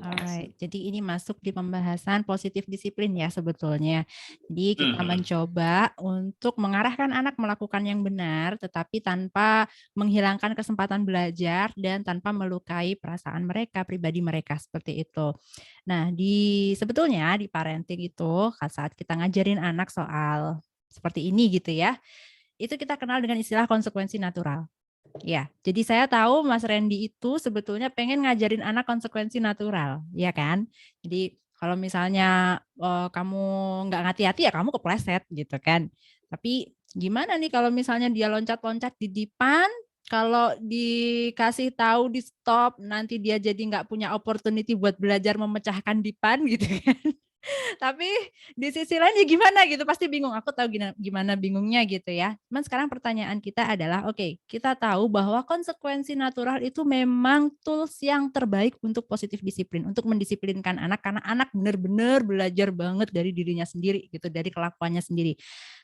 Alright, jadi ini masuk di pembahasan positif disiplin ya sebetulnya. Jadi kita mencoba untuk mengarahkan anak melakukan yang benar, tetapi tanpa menghilangkan kesempatan belajar dan tanpa melukai perasaan mereka, pribadi mereka seperti itu. Nah, sebetulnya di parenting itu saat kita ngajarin anak soal seperti ini gitu ya, itu kita kenal dengan istilah konsekuensi natural. Ya, jadi saya tahu Mas Randy itu sebetulnya pengen ngajarin anak konsekuensi natural, ya kan? Jadi kalau misalnya kamu nggak hati-hati ya kamu kepleset gitu kan. Tapi gimana nih kalau misalnya dia loncat-loncat di dipan, kalau dikasih tahu di stop, nanti dia jadi nggak punya opportunity buat belajar memecahkan dipan gitu kan. Tapi di sisi lain ya gimana gitu, pasti bingung. Aku tahu gimana bingungnya gitu ya. Cuman sekarang pertanyaan kita adalah, oke, kita tahu bahwa konsekuensi natural itu memang tools yang terbaik untuk positif disiplin, untuk mendisiplinkan anak, karena anak benar-benar belajar banget dari dirinya sendiri gitu, dari kelakuannya sendiri.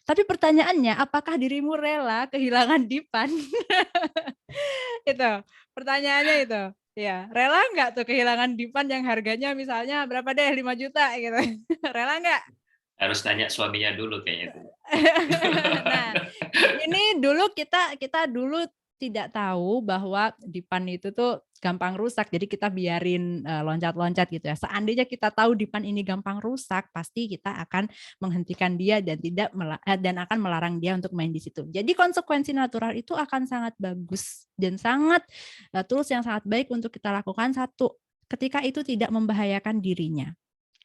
Tapi pertanyaannya, apakah dirimu rela kehilangan dipan? Itu pertanyaannya itu. Ya, rela nggak tuh kehilangan dipan yang harganya misalnya berapa deh, 5 juta gitu. Rela nggak? Harus tanya suaminya dulu kayaknya. Nah, ini dulu kita dulu tidak tahu bahwa dipan itu tuh gampang rusak, jadi kita biarin loncat-loncat gitu ya. Seandainya kita tahu dipan ini gampang rusak, pasti kita akan menghentikan dia dan dan akan melarang dia untuk main di situ. Jadi konsekuensi natural itu akan sangat bagus dan sangat tools yang sangat baik untuk kita lakukan. Satu, ketika itu tidak membahayakan dirinya.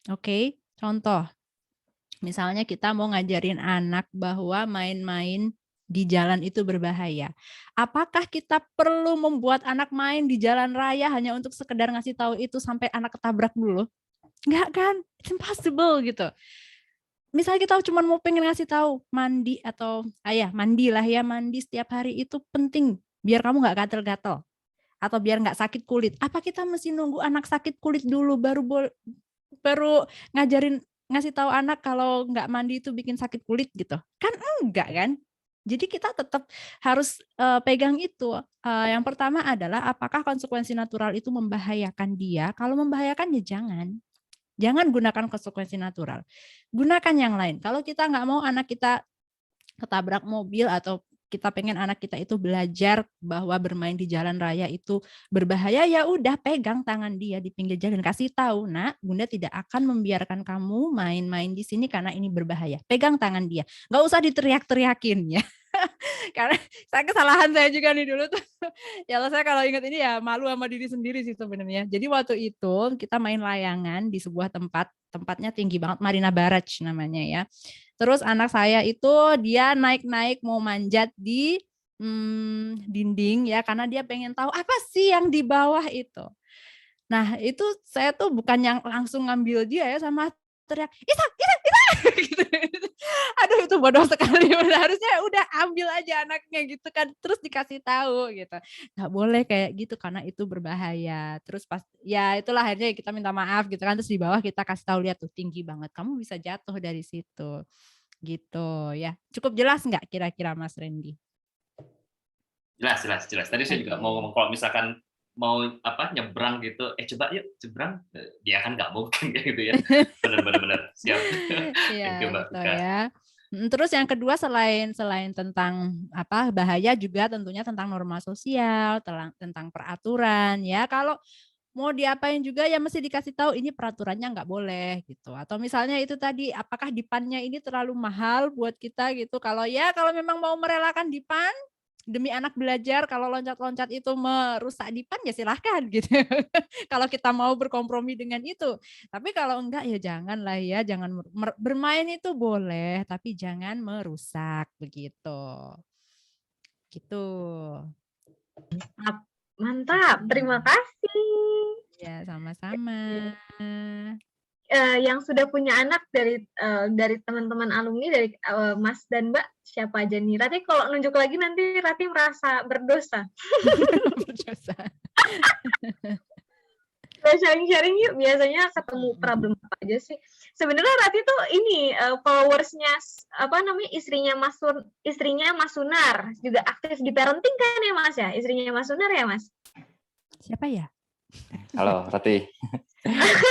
Oke, contoh, misalnya kita mau ngajarin anak bahwa main-main di jalan itu berbahaya. Apakah kita perlu membuat anak main di jalan raya hanya untuk sekedar ngasih tahu itu sampai anak ketabrak dulu? Enggak kan? It's impossible gitu. Misalnya kita cuma mau pengen ngasih tahu mandi atau mandilah ya, mandi setiap hari itu penting biar kamu nggak gatel-gatel atau biar nggak sakit kulit. Apa kita mesti nunggu anak sakit kulit dulu baru ngasih tahu anak kalau nggak mandi itu bikin sakit kulit gitu? Kan enggak kan? Jadi kita tetap harus pegang itu. Yang pertama adalah apakah konsekuensi natural itu membahayakan dia? Kalau membahayakan ya jangan. Jangan gunakan konsekuensi natural. Gunakan yang lain. Kalau kita nggak mau anak kita ketabrak mobil atau kita pengen anak kita itu belajar bahwa bermain di jalan raya itu berbahaya, ya udah pegang tangan dia di pinggir jalan, kasih tahu, nak, bunda tidak akan membiarkan kamu main-main di sini karena ini berbahaya. Pegang tangan dia, nggak usah diteriak-teriakin ya. Karena kesalahan saya juga nih dulu tuh. Ya saya kalau ingat ini ya malu sama diri sendiri sih sebenarnya. Jadi waktu itu kita main layangan di sebuah tempatnya tinggi banget, Marina Barrage namanya ya. Terus anak saya itu dia naik-naik mau manjat di dinding ya karena dia pengen tahu apa sih yang di bawah itu. Nah itu saya tuh bukan yang langsung ngambil dia ya sama teriak, Isa, gitu. Aduh itu bodoh sekali, harusnya udah ambil aja anaknya gitu kan, terus dikasih tahu gitu. Nggak boleh kayak gitu karena itu berbahaya. Terus pas ya itulah akhirnya kita minta maaf gitu kan, terus di bawah kita kasih tahu, lihat tuh tinggi banget, kamu bisa jatuh dari situ. Gitu ya. Cukup jelas nggak kira-kira Mas Randy? Jelas. Tadi saya juga mau ngomong kalau misalkan mau nyebrang gitu, coba yuk nyebrang, dia kan nggak mungkin kayak gitu ya. Benar. Siap. Iya, Mbak gitu Vika. ya. Terus yang kedua selain tentang bahaya juga tentunya tentang norma sosial, tentang peraturan ya. Kalau mau diapain juga ya mesti dikasih tahu ini peraturannya nggak boleh gitu. Atau misalnya itu tadi apakah dipannya ini terlalu mahal buat kita gitu. Kalau memang mau merelakan dipan demi anak belajar, kalau loncat-loncat itu merusak dipan ya silahkan gitu. Kalau kita mau berkompromi dengan itu. Tapi kalau enggak ya janganlah ya, jangan bermain itu boleh tapi jangan merusak begitu. Gitu. Mantap, terima kasih. Ya, sama-sama. Yang sudah punya anak dari teman-teman alumni, dari Mas dan Mbak, siapa aja nih? Rati kalau nunjuk lagi nanti Rati merasa berdosa. Berdosa. Sharing-sharing yuk, biasanya ketemu problem apa aja sih? Sebenarnya Rati tuh ini followersnya istrinya Mas Sunar, juga aktif di parenting kan ya Mas ya? Istrinya Mas Sunar ya Mas? Siapa ya? Halo Rati.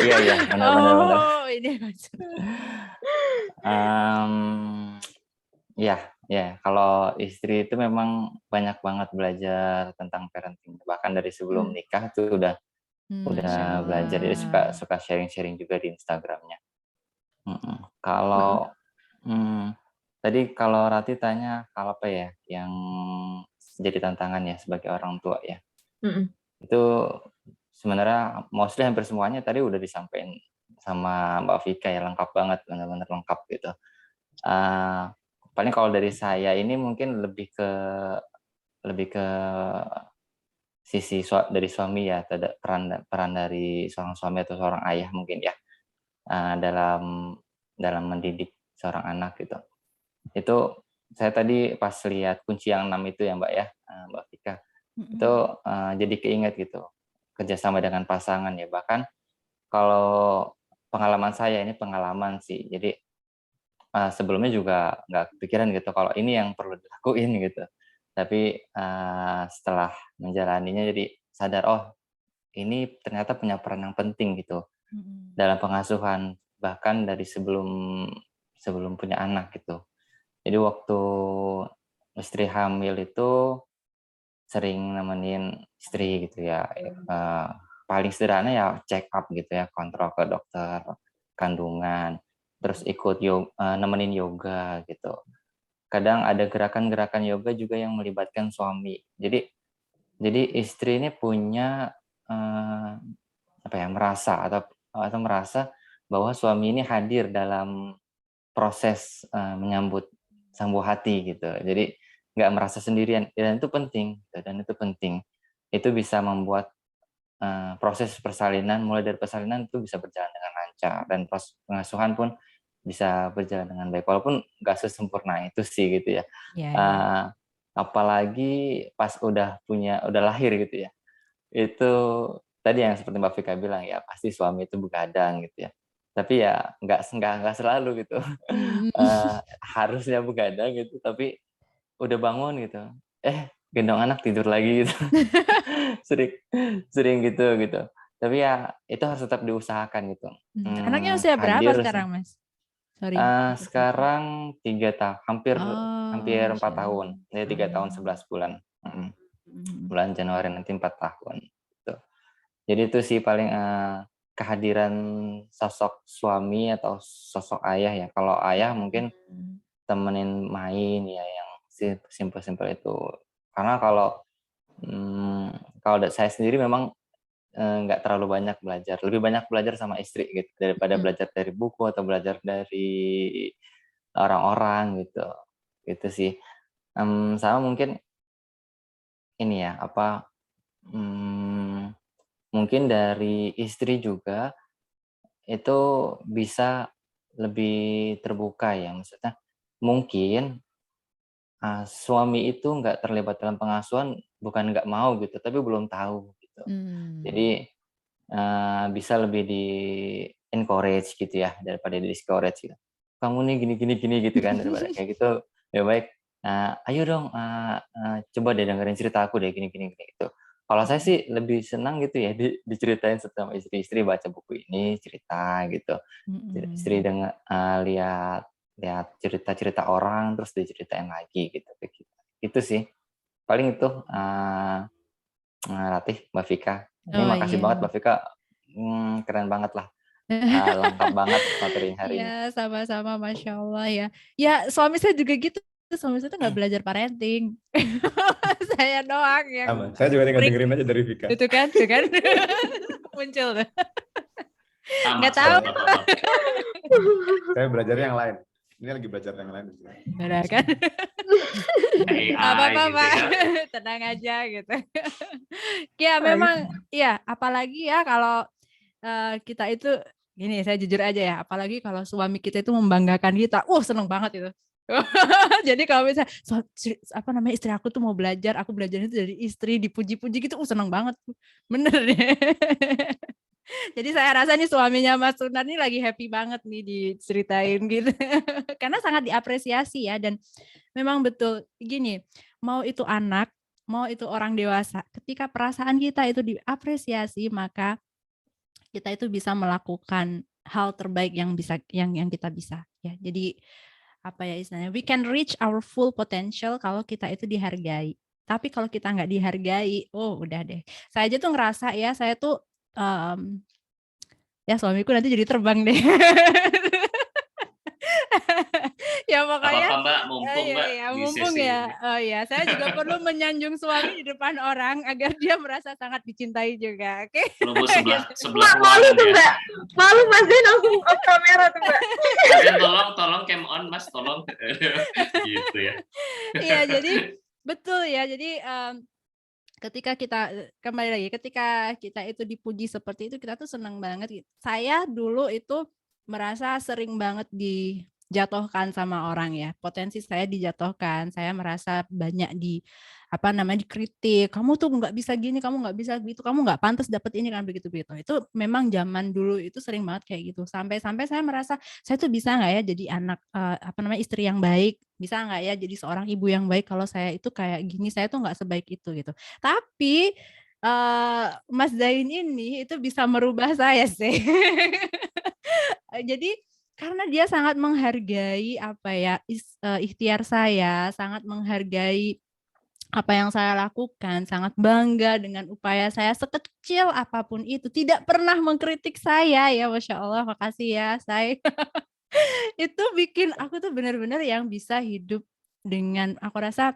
Iya benar. Oh ini Mas. Ya kalau istri itu memang banyak banget belajar tentang parenting, bahkan dari sebelum nikah tuh udah belajar, jadi suka sharing juga di Instagramnya. Kalau tadi kalau Rati tanya kalau apa ya yang jadi tantangan ya sebagai orang tua ya, itu sebenarnya mostly hampir semuanya tadi udah disampaikan sama Mbak Vika ya, lengkap banget, benar-benar lengkap gitu. Paling kalau dari saya ini mungkin lebih ke sisi dari suami ya, peran dari seorang suami atau seorang ayah mungkin ya, dalam mendidik seorang anak gitu. Itu saya tadi pas lihat kunci yang 6 itu ya Mbak ya, Mbak Vika, itu jadi keinget gitu, kerjasama dengan pasangan ya. Bahkan kalau pengalaman saya, ini pengalaman sih, jadi sebelumnya juga nggak kepikiran gitu kalau ini yang perlu dilakuin gitu. Tapi setelah menjalaninya jadi sadar, oh ini ternyata punya peran yang penting gitu dalam pengasuhan, bahkan dari sebelum punya anak gitu. Jadi waktu istri hamil itu sering nemenin istri gitu ya. Paling sederhana ya check up gitu ya, kontrol ke dokter kandungan, terus ikut nemenin yoga gitu. Kadang ada gerakan-gerakan yoga juga yang melibatkan suami. Jadi istri ini punya merasa bahwa suami ini hadir dalam proses menyambut sang buah hati gitu. Jadi nggak merasa sendirian, dan itu penting. Itu bisa membuat proses persalinan, mulai dari persalinan itu bisa berjalan dengan lancar, dan proses pengasuhan pun bisa berjalan dengan baik, walaupun nggak sesempurna itu sih gitu ya. Apalagi pas udah lahir gitu ya, itu tadi yang seperti Mbak Vika bilang ya, pasti suami itu begadang gitu ya, tapi ya nggak selalu gitu. Harusnya begadang gitu, tapi udah bangun gitu, gendong anak tidur lagi gitu. sering gitu. Tapi ya itu harus tetap diusahakan gitu. Anaknya usia berapa sekarang, Mas? Sorry. Sekarang 3 tahun, hampir 4 tahun. Ya 3 tahun 11 bulan. Bulan Januari nanti 4 tahun. Gitu. Jadi itu sih paling kehadiran sosok suami atau sosok ayah ya. Kalau ayah mungkin temenin main ya, yang simpel-simpel itu. Karena kalau saya sendiri memang nggak terlalu banyak belajar, lebih banyak belajar sama istri gitu daripada belajar dari buku atau belajar dari orang-orang gitu sih. Sama mungkin ini ya, mungkin dari istri juga itu bisa lebih terbuka ya, maksudnya mungkin suami itu nggak terlibat dalam pengasuhan bukan nggak mau gitu, tapi belum tahu gitu. Jadi bisa lebih di encourage gitu ya, daripada di discourage gitu. Kamu nih gini gitu kan, daripada kayak gitu ya baik, ayo dong coba deh dengerin cerita aku deh gini gitu. Kalau saya sih lebih senang gitu ya diceritain sama istri baca buku ini, cerita gitu. Istri lihat cerita-cerita orang terus diceritain lagi gitu. Itu sih. Paling itu Ratih, Mbak Vika. Ini makasih banget Mbak Vika, keren banget lah, lengkap banget materi hari ini. Ya, sama-sama, Masya Allah ya. Ya, suami saya juga gitu. Suami saya tuh nggak belajar parenting. Saya doang yang. Sama. Saya juga dengerin aja dari Vika. Itu kan, muncul tuh. Nggak tahu. Saya belajar yang lain. Ini lagi belajar yang lain. Benar kan? Apa-apa, gitu Pak. ya. Tenang aja gitu. Ya memang, ya apalagi ya kalau kita itu, gini saya jujur aja ya, apalagi kalau suami kita itu membanggakan kita, seneng banget itu. Jadi kalau misalnya istri aku tuh mau belajar, aku belajar itu dari istri, dipuji-puji gitu, seneng banget, bener deh. Jadi saya rasa nih suaminya Mas Sunan ini lagi happy banget nih diceritain gitu, karena sangat diapresiasi ya, dan memang betul gini, mau itu anak, mau itu orang dewasa, ketika perasaan kita itu diapresiasi, maka kita itu bisa melakukan hal terbaik yang kita bisa ya. Jadi apa ya istilahnya, we can reach our full potential kalau kita itu dihargai. Tapi kalau kita nggak dihargai, udah deh. Saya aja tuh ngerasa ya, saya tuh ya suamiku nanti jadi terbang deh. Ya pokoknya Apa Mbak, mumpung Mbak di mumpung sesi ya. ini. Ya, saya juga perlu menyanjung suami di depan orang agar dia merasa sangat dicintai juga. Oke. Nunggu sebelah Malu ruangan tuh ya. Mbak. Malu Mas Den langsung off kamera tuh Mbak. Mas Den, tolong cam on Mas, tolong. Gitu ya. Iya, jadi betul ya. Jadi ketika kita kembali lagi, ketika kita itu dipuji seperti itu, kita tuh senang banget. Saya dulu itu merasa sering banget dijatuhkan sama orang ya. Potensi saya dijatuhkan. Saya merasa banyak dikritik. Kamu tuh nggak bisa gini, kamu nggak bisa gitu, kamu nggak pantas dapat ini kan, begitu. Itu memang zaman dulu itu sering banget kayak gitu. Sampai saya merasa saya tuh bisa nggak ya jadi anak istri yang baik, bisa nggak ya jadi seorang ibu yang baik kalau saya itu kayak gini, saya tuh nggak sebaik itu gitu. Tapi Mas Zain ini itu bisa merubah saya sih. Jadi karena dia sangat menghargai ikhtiar saya, sangat menghargai apa yang saya lakukan, sangat bangga dengan upaya saya sekecil apapun itu, tidak pernah mengkritik saya ya, Masya Allah, makasih ya saya. Itu bikin aku tuh benar-benar yang bisa hidup dengan, aku rasa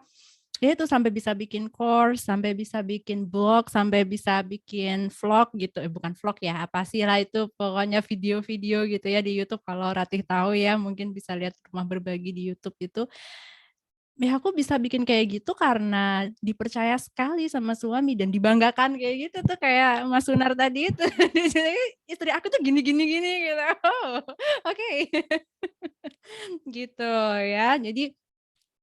dia tuh sampai bisa bikin course, sampai bisa bikin blog, sampai bisa bikin vlog gitu, bukan vlog ya, apa sih lah itu, pokoknya video-video gitu ya di YouTube, kalau Ratih tahu ya, mungkin bisa lihat Rumah Berbagi di YouTube itu. Ya aku bisa bikin kayak gitu karena dipercaya sekali sama suami dan dibanggakan kayak gitu tuh, kayak Mas Sunar tadi itu. Istri aku tuh gini gitu. Oh, oke. Gitu ya. Jadi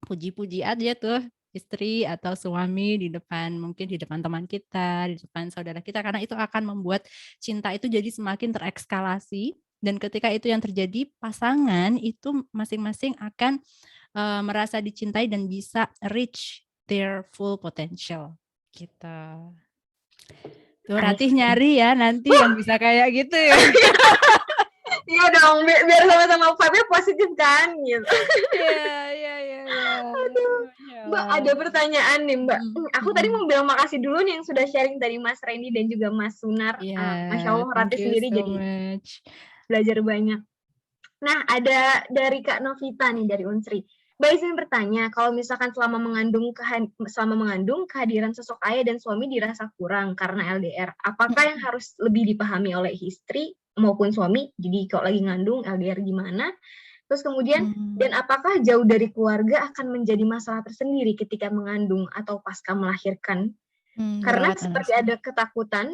puji-puji aja tuh istri atau suami di depan, mungkin di depan teman kita, di depan saudara kita, karena itu akan membuat cinta itu jadi semakin terekskalasi, dan ketika itu yang terjadi, pasangan itu masing-masing akan merasa dicintai dan bisa reach their full potential gitu. Tuh Ratih nyari ya nanti yang bisa kayak gitu ya. Iya dong, biar sama-sama vibe-nya positif kan gitu. Iya. Aduh, Mbak, ada pertanyaan nih Mbak. Aku tadi mau bilang makasih dulu nih yang sudah sharing dari Mas Randy dan juga Mas Sunar. Masya Allah, Ratih sendiri jadi belajar banyak. Nah, ada dari Kak Novita nih dari Unsri. Mbak izin bertanya, kalau misalkan selama mengandung kehadiran sosok ayah dan suami dirasa kurang karena LDR, apakah yang harus lebih dipahami oleh istri maupun suami? Jadi kalau lagi ngandung LDR gimana? Terus kemudian, dan apakah jauh dari keluarga akan menjadi masalah tersendiri ketika mengandung atau pasca melahirkan? Karena seperti ada ketakutan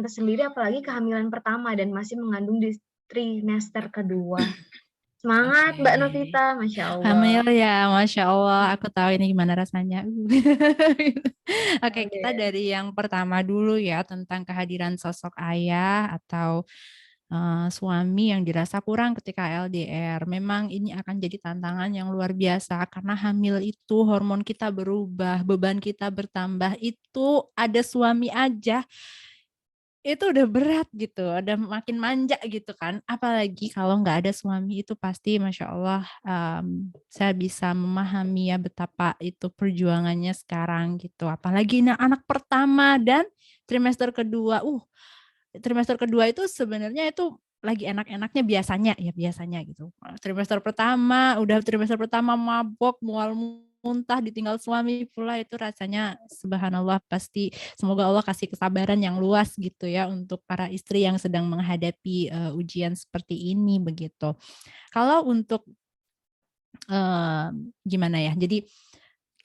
tersendiri, apalagi kehamilan pertama dan masih mengandung di trimester kedua. Semangat Mbak Novita, Masya Allah. Hamil ya, Masya Allah, aku tahu ini gimana rasanya. Oke, kita dari yang pertama dulu ya, tentang kehadiran sosok ayah atau suami yang dirasa kurang ketika LDR. Memang ini akan jadi tantangan yang luar biasa, karena hamil itu hormon kita berubah, beban kita bertambah, itu ada suami aja itu udah berat gitu, udah makin manja gitu kan. Apalagi kalau nggak ada suami, itu pasti Masya Allah, saya bisa memahami ya betapa itu perjuangannya sekarang gitu. Apalagi anak pertama dan trimester kedua. Trimester kedua itu sebenarnya itu lagi enak-enaknya biasanya gitu. Trimester pertama mabok, mual muntah, ditinggal suami pula, itu rasanya subhanallah, pasti semoga Allah kasih kesabaran yang luas gitu ya untuk para istri yang sedang menghadapi ujian seperti ini begitu. Kalau untuk gimana ya? Jadi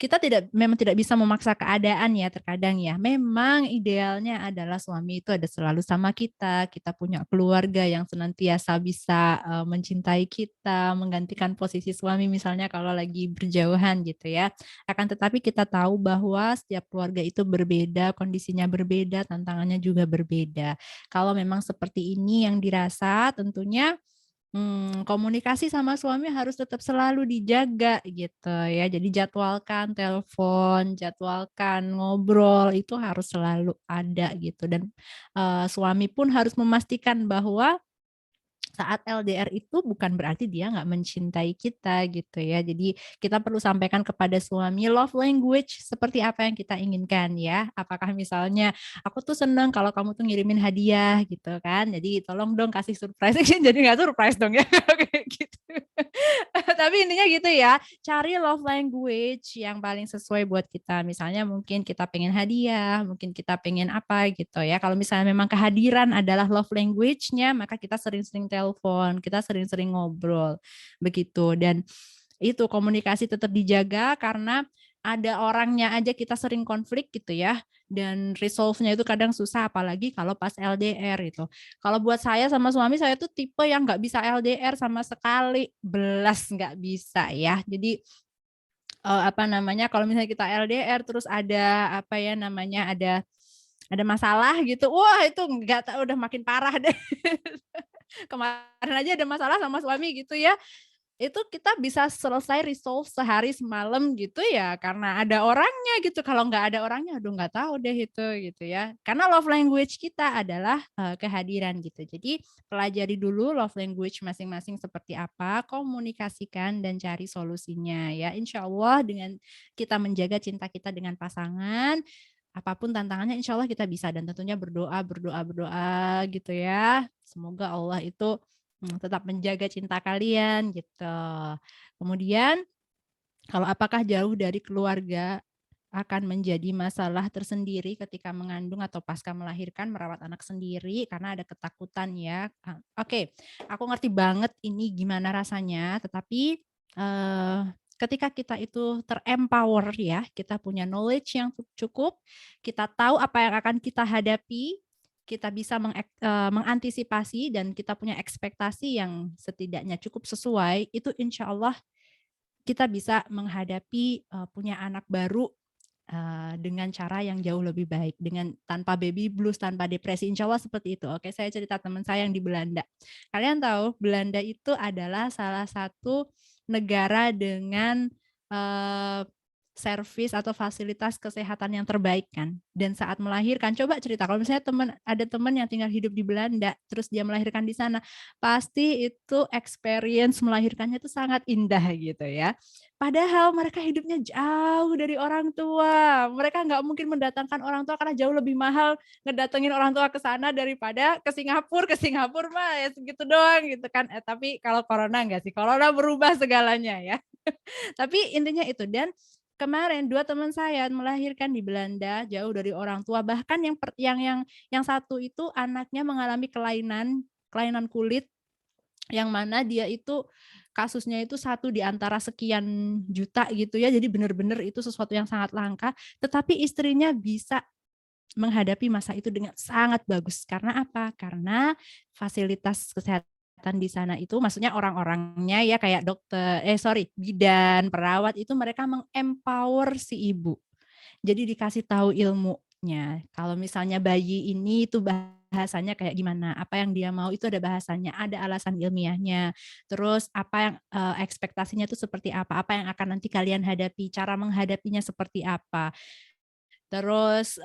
kita memang tidak bisa memaksa keadaan ya terkadang ya. Memang idealnya adalah suami itu ada selalu sama kita punya keluarga yang senantiasa bisa mencintai kita, menggantikan posisi suami misalnya kalau lagi berjauhan gitu ya. Akan tetapi kita tahu bahwa setiap keluarga itu berbeda, kondisinya berbeda, tantangannya juga berbeda. Kalau memang seperti ini yang dirasa, tentunya komunikasi sama suami harus tetap selalu dijaga gitu ya. Jadi jadwalkan telepon, jadwalkan ngobrol, itu harus selalu ada gitu. Dan suami pun harus memastikan bahwa saat LDR itu bukan berarti dia nggak mencintai kita gitu ya. Jadi kita perlu sampaikan kepada suami love language seperti apa yang kita inginkan ya. Apakah misalnya aku tuh seneng kalau kamu tuh ngirimin hadiah gitu kan. Jadi tolong dong kasih surprise. Jadi nggak surprise dong ya. Kayak gitu. Tapi intinya gitu ya. Cari love language yang paling sesuai buat kita. Misalnya mungkin kita pengen hadiah, mungkin kita pengen apa gitu ya. Kalau misalnya memang kehadiran adalah love language-nya, maka kita sering-sering telepon, kita sering-sering ngobrol begitu. Dan itu komunikasi tetap dijaga, karena ada orangnya aja kita sering konflik gitu ya, dan resolve-nya itu kadang susah, apalagi kalau pas LDR itu. Kalau buat saya sama suami, saya tuh tipe yang nggak bisa LDR sama sekali, belas nggak bisa ya. Jadi kalau misalnya kita LDR terus ada ada masalah gitu, wah itu nggak tahu udah makin parah deh. Kemarin aja ada masalah sama suami gitu ya. itu kita bisa selesai resolve sehari semalam gitu ya karena ada orangnya gitu. Kalau nggak ada orangnya, aduh nggak tahu deh itu gitu ya. Karena love language kita adalah kehadiran gitu. Jadi pelajari dulu love language masing-masing seperti apa, komunikasikan dan cari solusinya ya. Insya Allah dengan kita menjaga cinta kita dengan pasangan, apapun tantangannya insya Allah kita bisa, dan tentunya berdoa gitu ya. Semoga Allah itu tetap menjaga cinta kalian gitu. Kemudian kalau apakah jauh dari keluarga akan menjadi masalah tersendiri ketika mengandung atau pasca melahirkan, merawat anak sendiri karena ada ketakutan ya. Oke, aku ngerti banget ini gimana rasanya, tetapi ketika kita itu terempower ya, kita punya knowledge yang cukup, kita tahu apa yang akan kita hadapi, kita bisa mengantisipasi dan kita punya ekspektasi yang setidaknya cukup sesuai, itu insya Allah kita bisa menghadapi punya anak baru dengan cara yang jauh lebih baik, dengan tanpa baby blues, tanpa depresi, insya Allah seperti itu. Oke, saya cerita teman saya yang di Belanda. Kalian tahu Belanda itu adalah salah satu negara dengan servis atau fasilitas kesehatan yang terbaik kan. Dan saat melahirkan, coba cerita kalau misalnya ada teman yang tinggal hidup di Belanda, terus dia melahirkan di sana, pasti itu experience melahirkannya itu sangat indah gitu ya. Padahal mereka hidupnya jauh dari orang tua. Mereka nggak mungkin mendatangkan orang tua karena jauh lebih mahal ngedatengin orang tua ke sana daripada ke Singapura. Ke Singapura mah ya segitu doang gitu kan. Tapi kalau corona enggak sih. Corona berubah segalanya ya. Tapi intinya itu. Dan kemarin 2 teman saya melahirkan di Belanda jauh dari orang tua, bahkan yang satu itu anaknya mengalami kelainan kulit yang mana dia itu kasusnya itu 1 di antara sekian juta gitu ya. Jadi benar-benar itu sesuatu yang sangat langka, tetapi istrinya bisa menghadapi masa itu dengan sangat bagus. Karena apa? Karena fasilitas kesehatan di sana itu maksudnya orang-orangnya ya kayak bidan, perawat itu mereka mengempower si ibu. Jadi dikasih tahu ilmunya. Kalau misalnya bayi ini itu bahasanya kayak gimana, apa yang dia mau itu ada bahasanya, ada alasan ilmiahnya. Terus apa yang ekspektasinya itu seperti apa yang akan nanti kalian hadapi, cara menghadapinya seperti apa. Terus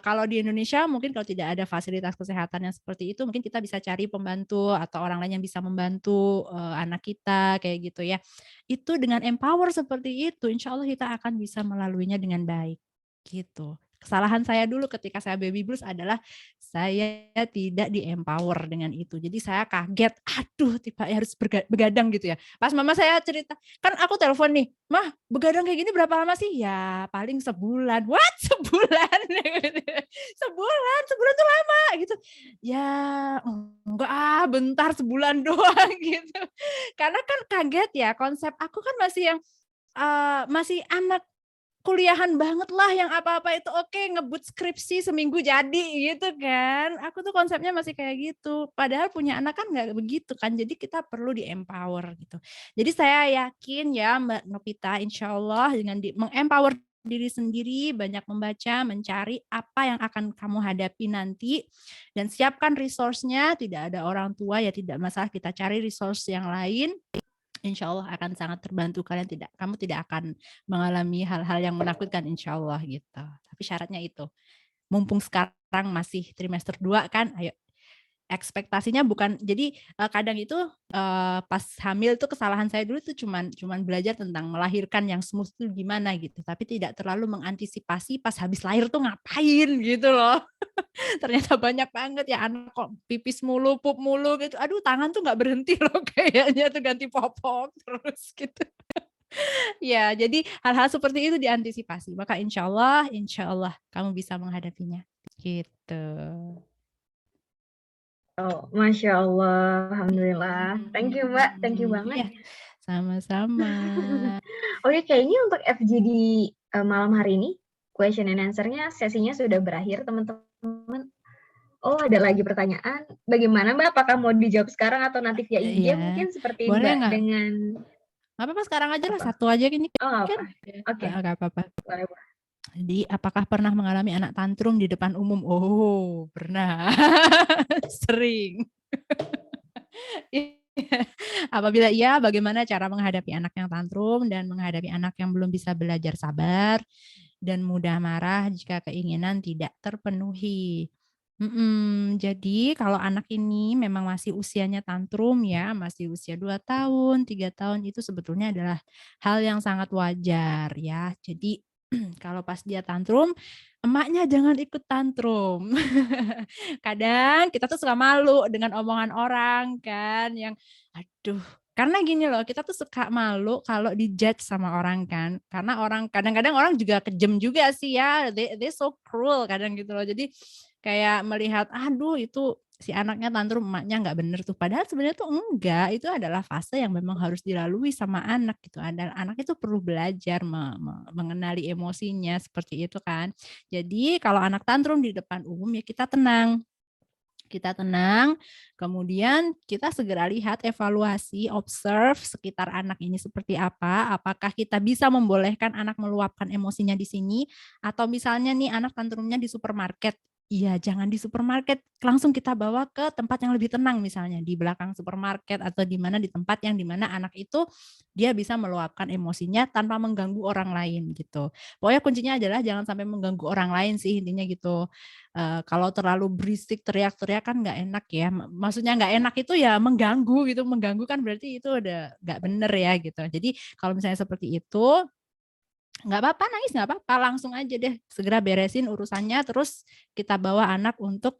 kalau di Indonesia mungkin kalau tidak ada fasilitas kesehatan yang seperti itu, mungkin kita bisa cari pembantu atau orang lain yang bisa membantu anak kita kayak gitu ya. Itu dengan empower seperti itu, insya Allah kita akan bisa melaluinya dengan baik gitu. Kesalahan saya dulu ketika saya baby blues adalah saya tidak di-empower dengan itu. Jadi saya kaget, aduh tiba harus begadang gitu ya. Pas mama saya cerita, kan aku telepon nih, "Mah, begadang kayak gini berapa lama sih?" "Ya, paling sebulan." "What? Sebulan?" Sebulan tuh lama gitu. "Ya, enggak bentar sebulan doang." gitu. Karena kan kaget ya, konsep aku kan masih yang masih anak kuliahan banget lah yang apa-apa itu oke, ngebut skripsi seminggu jadi gitu kan. Aku tuh konsepnya masih kayak gitu. Padahal punya anak kan nggak begitu kan. Jadi kita perlu di-empower gitu. Jadi saya yakin ya Mbak Novita, insya Allah dengan mengempower diri sendiri, banyak membaca, mencari apa yang akan kamu hadapi nanti, dan siapkan resource-nya. Tidak ada orang tua ya tidak masalah, kita cari resource yang lain. Insya Allah akan sangat terbantu, kamu tidak akan mengalami hal-hal yang menakutkan insya Allah gitu. Tapi syaratnya itu, mumpung sekarang masih trimester 2 kan, ayo ekspektasinya bukan, jadi kadang itu pas hamil tuh kesalahan saya dulu tuh cuman belajar tentang melahirkan yang smooth tuh gimana gitu, tapi tidak terlalu mengantisipasi pas habis lahir tuh ngapain gitu loh. Ternyata banyak banget ya anak kok pipis mulu, pup mulu gitu. Aduh tangan tuh nggak berhenti loh kayaknya tuh ganti popok terus gitu. Ya, jadi hal-hal seperti itu diantisipasi. Maka insya Allah kamu bisa menghadapinya. Gitu. Oh, Masya Allah, Alhamdulillah. Thank you Mbak, thank you banget. Ya, sama-sama. Oke, kayaknya untuk FGD malam hari ini, question and answer-nya sesinya sudah berakhir teman-teman. Oh, ada lagi pertanyaan. Bagaimana Mbak? Apakah mau dijawab sekarang atau nanti via IG? Iya. Mungkin seperti Boleh Mbak nggak? dengan... Nggak apa-apa sekarang aja lah, satu aja gini. Oh, nggak Kan? apa. Oke. Nggak apa-apa. Boleh. Jadi, apakah pernah mengalami anak tantrum di depan umum? Oh, pernah. Sering. Apabila iya, bagaimana cara menghadapi anak yang tantrum dan menghadapi anak yang belum bisa belajar sabar dan mudah marah jika keinginan tidak terpenuhi. Jadi kalau anak ini memang masih usianya tantrum ya, masih usia 2 tahun, 3 tahun itu sebetulnya adalah hal yang sangat wajar ya. Jadi kalau pas dia tantrum, emaknya jangan ikut tantrum. Kadang kita tuh suka malu dengan omongan orang kan yang aduh, karena gini loh, kita tuh suka malu kalau di-judge sama orang kan. Karena orang kadang-kadang orang juga kejam juga sih ya. They so cruel kadang gitu loh. Jadi kayak melihat aduh itu si anaknya tantrum, emaknya nggak bener tuh. Padahal sebenarnya tuh enggak, itu adalah fase yang memang harus dilalui sama anak gitu. Anak itu perlu belajar mengenali emosinya seperti itu kan. Jadi kalau anak tantrum di depan umum ya kita tenang. Kita tenang, kemudian kita segera lihat, evaluasi, observe sekitar anak ini seperti apa, apakah kita bisa membolehkan anak meluapkan emosinya di sini, atau misalnya nih anak tantrumnya di supermarket, iya jangan di supermarket, langsung kita bawa ke tempat yang lebih tenang misalnya, di belakang supermarket atau di mana di tempat yang di mana anak itu dia bisa meluapkan emosinya tanpa mengganggu orang lain gitu. Pokoknya kuncinya adalah jangan sampai mengganggu orang lain sih intinya gitu. Kalau terlalu berisik teriak-teriak kan nggak enak ya. Maksudnya nggak enak itu ya mengganggu gitu. Mengganggu kan berarti itu udah nggak bener ya gitu. Jadi kalau misalnya seperti itu nggak apa-apa, nangis nggak apa-apa, langsung aja deh segera beresin urusannya, terus kita bawa anak untuk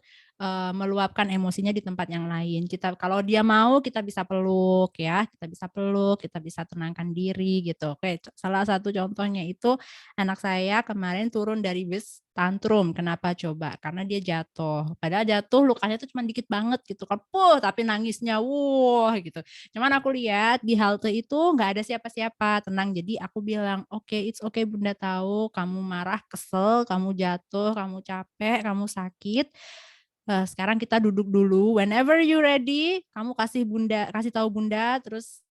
meluapkan emosinya di tempat yang lain. Kita kalau dia mau kita bisa peluk ya, kita bisa tenangkan diri gitu. Oke, salah satu contohnya itu anak saya kemarin turun dari bus tantrum. Kenapa coba? Karena dia jatuh. Padahal jatuh lukanya tuh cuma dikit banget gitu kan. Tapi nangisnya wah gitu. Cuman aku lihat di halte itu nggak ada siapa-siapa, tenang. Jadi aku bilang, "Oke, it's okay Bunda tahu kamu marah, kesel, kamu jatuh, kamu capek, kamu sakit. Sekarang kita duduk dulu. Whenever you ready, kamu kasih tahu Bunda, terus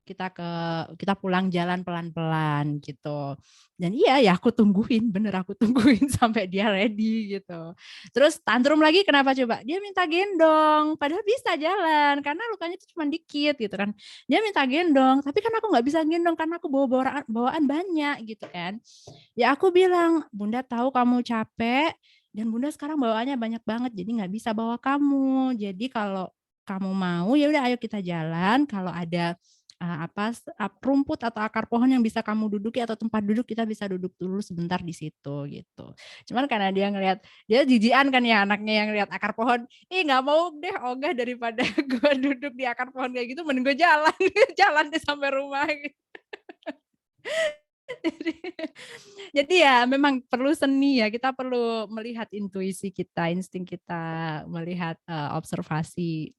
kita pulang jalan pelan-pelan gitu." Dan iya ya aku tungguin, bener aku tungguin sampai dia ready gitu. Terus tantrum lagi kenapa coba? Dia minta gendong, padahal bisa jalan karena lukanya itu cuma dikit gitu kan. Dia minta gendong, tapi kan aku nggak bisa gendong karena aku bawa bawaan banyak gitu kan. Ya aku bilang, "Bunda tahu kamu capek dan Bunda sekarang bawaannya banyak banget jadi nggak bisa bawa kamu. Jadi kalau kamu mau ya udah ayo kita jalan, kalau ada rumput atau akar pohon yang bisa kamu duduki atau tempat duduk kita bisa duduk dulu sebentar di situ," gitu. Cuman karena dia jijian kan ya anaknya yang lihat akar pohon, "Ih nggak mau deh ogah daripada gua duduk di akar pohon kayak gitu mending gue jalan." Jalan deh sampai rumah gitu. Jadi jadi ya memang perlu seni ya, kita perlu melihat intuisi kita, insting kita, melihat, observasi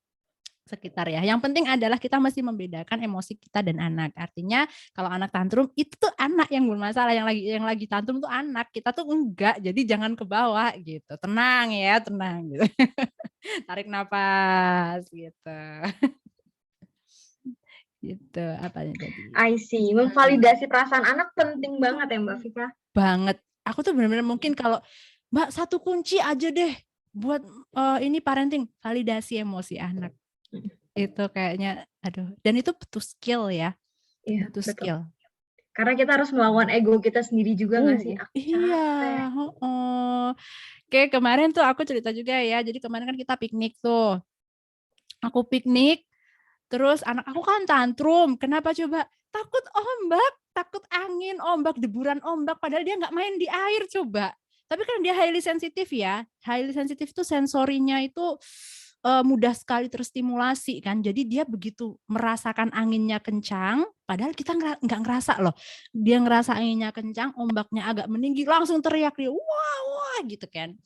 sekitar ya. Yang penting adalah kita mesti membedakan emosi kita dan anak. Artinya kalau anak tantrum itu tuh anak yang bermasalah, yang lagi tantrum tuh anak, kita tuh enggak. Jadi jangan kebawa gitu. Tenang ya, tenang gitu. Tarik napas gitu. Gitu, apanya tadi? I see. Memvalidasi perasaan anak penting banget ya Mbak Vika. Banget. Aku tuh benar-benar mungkin kalau Mbak satu kunci aja deh buat ini parenting, validasi emosi anak. Itu kayaknya aduh, dan itu butuh skill ya. Iya, Butuh betul. skill. Karena kita harus melawan ego kita sendiri juga nggak sih? Aku Iya, capek. heeh. Kayak kemarin tuh aku cerita juga ya. Jadi kemarin kan kita piknik tuh. Aku piknik, terus anak aku kan tantrum. Kenapa coba? Takut ombak, takut angin, ombak, deburan ombak. Padahal dia nggak main di air coba. Tapi kan dia highly sensitif ya. Highly sensitif itu sensorinya itu mudah sekali terstimulasi kan. Jadi dia begitu merasakan anginnya kencang, padahal kita nggak ngerasa loh. Dia ngerasa anginnya kencang, ombaknya agak meninggi, langsung teriak dia, wah wah gitu kan.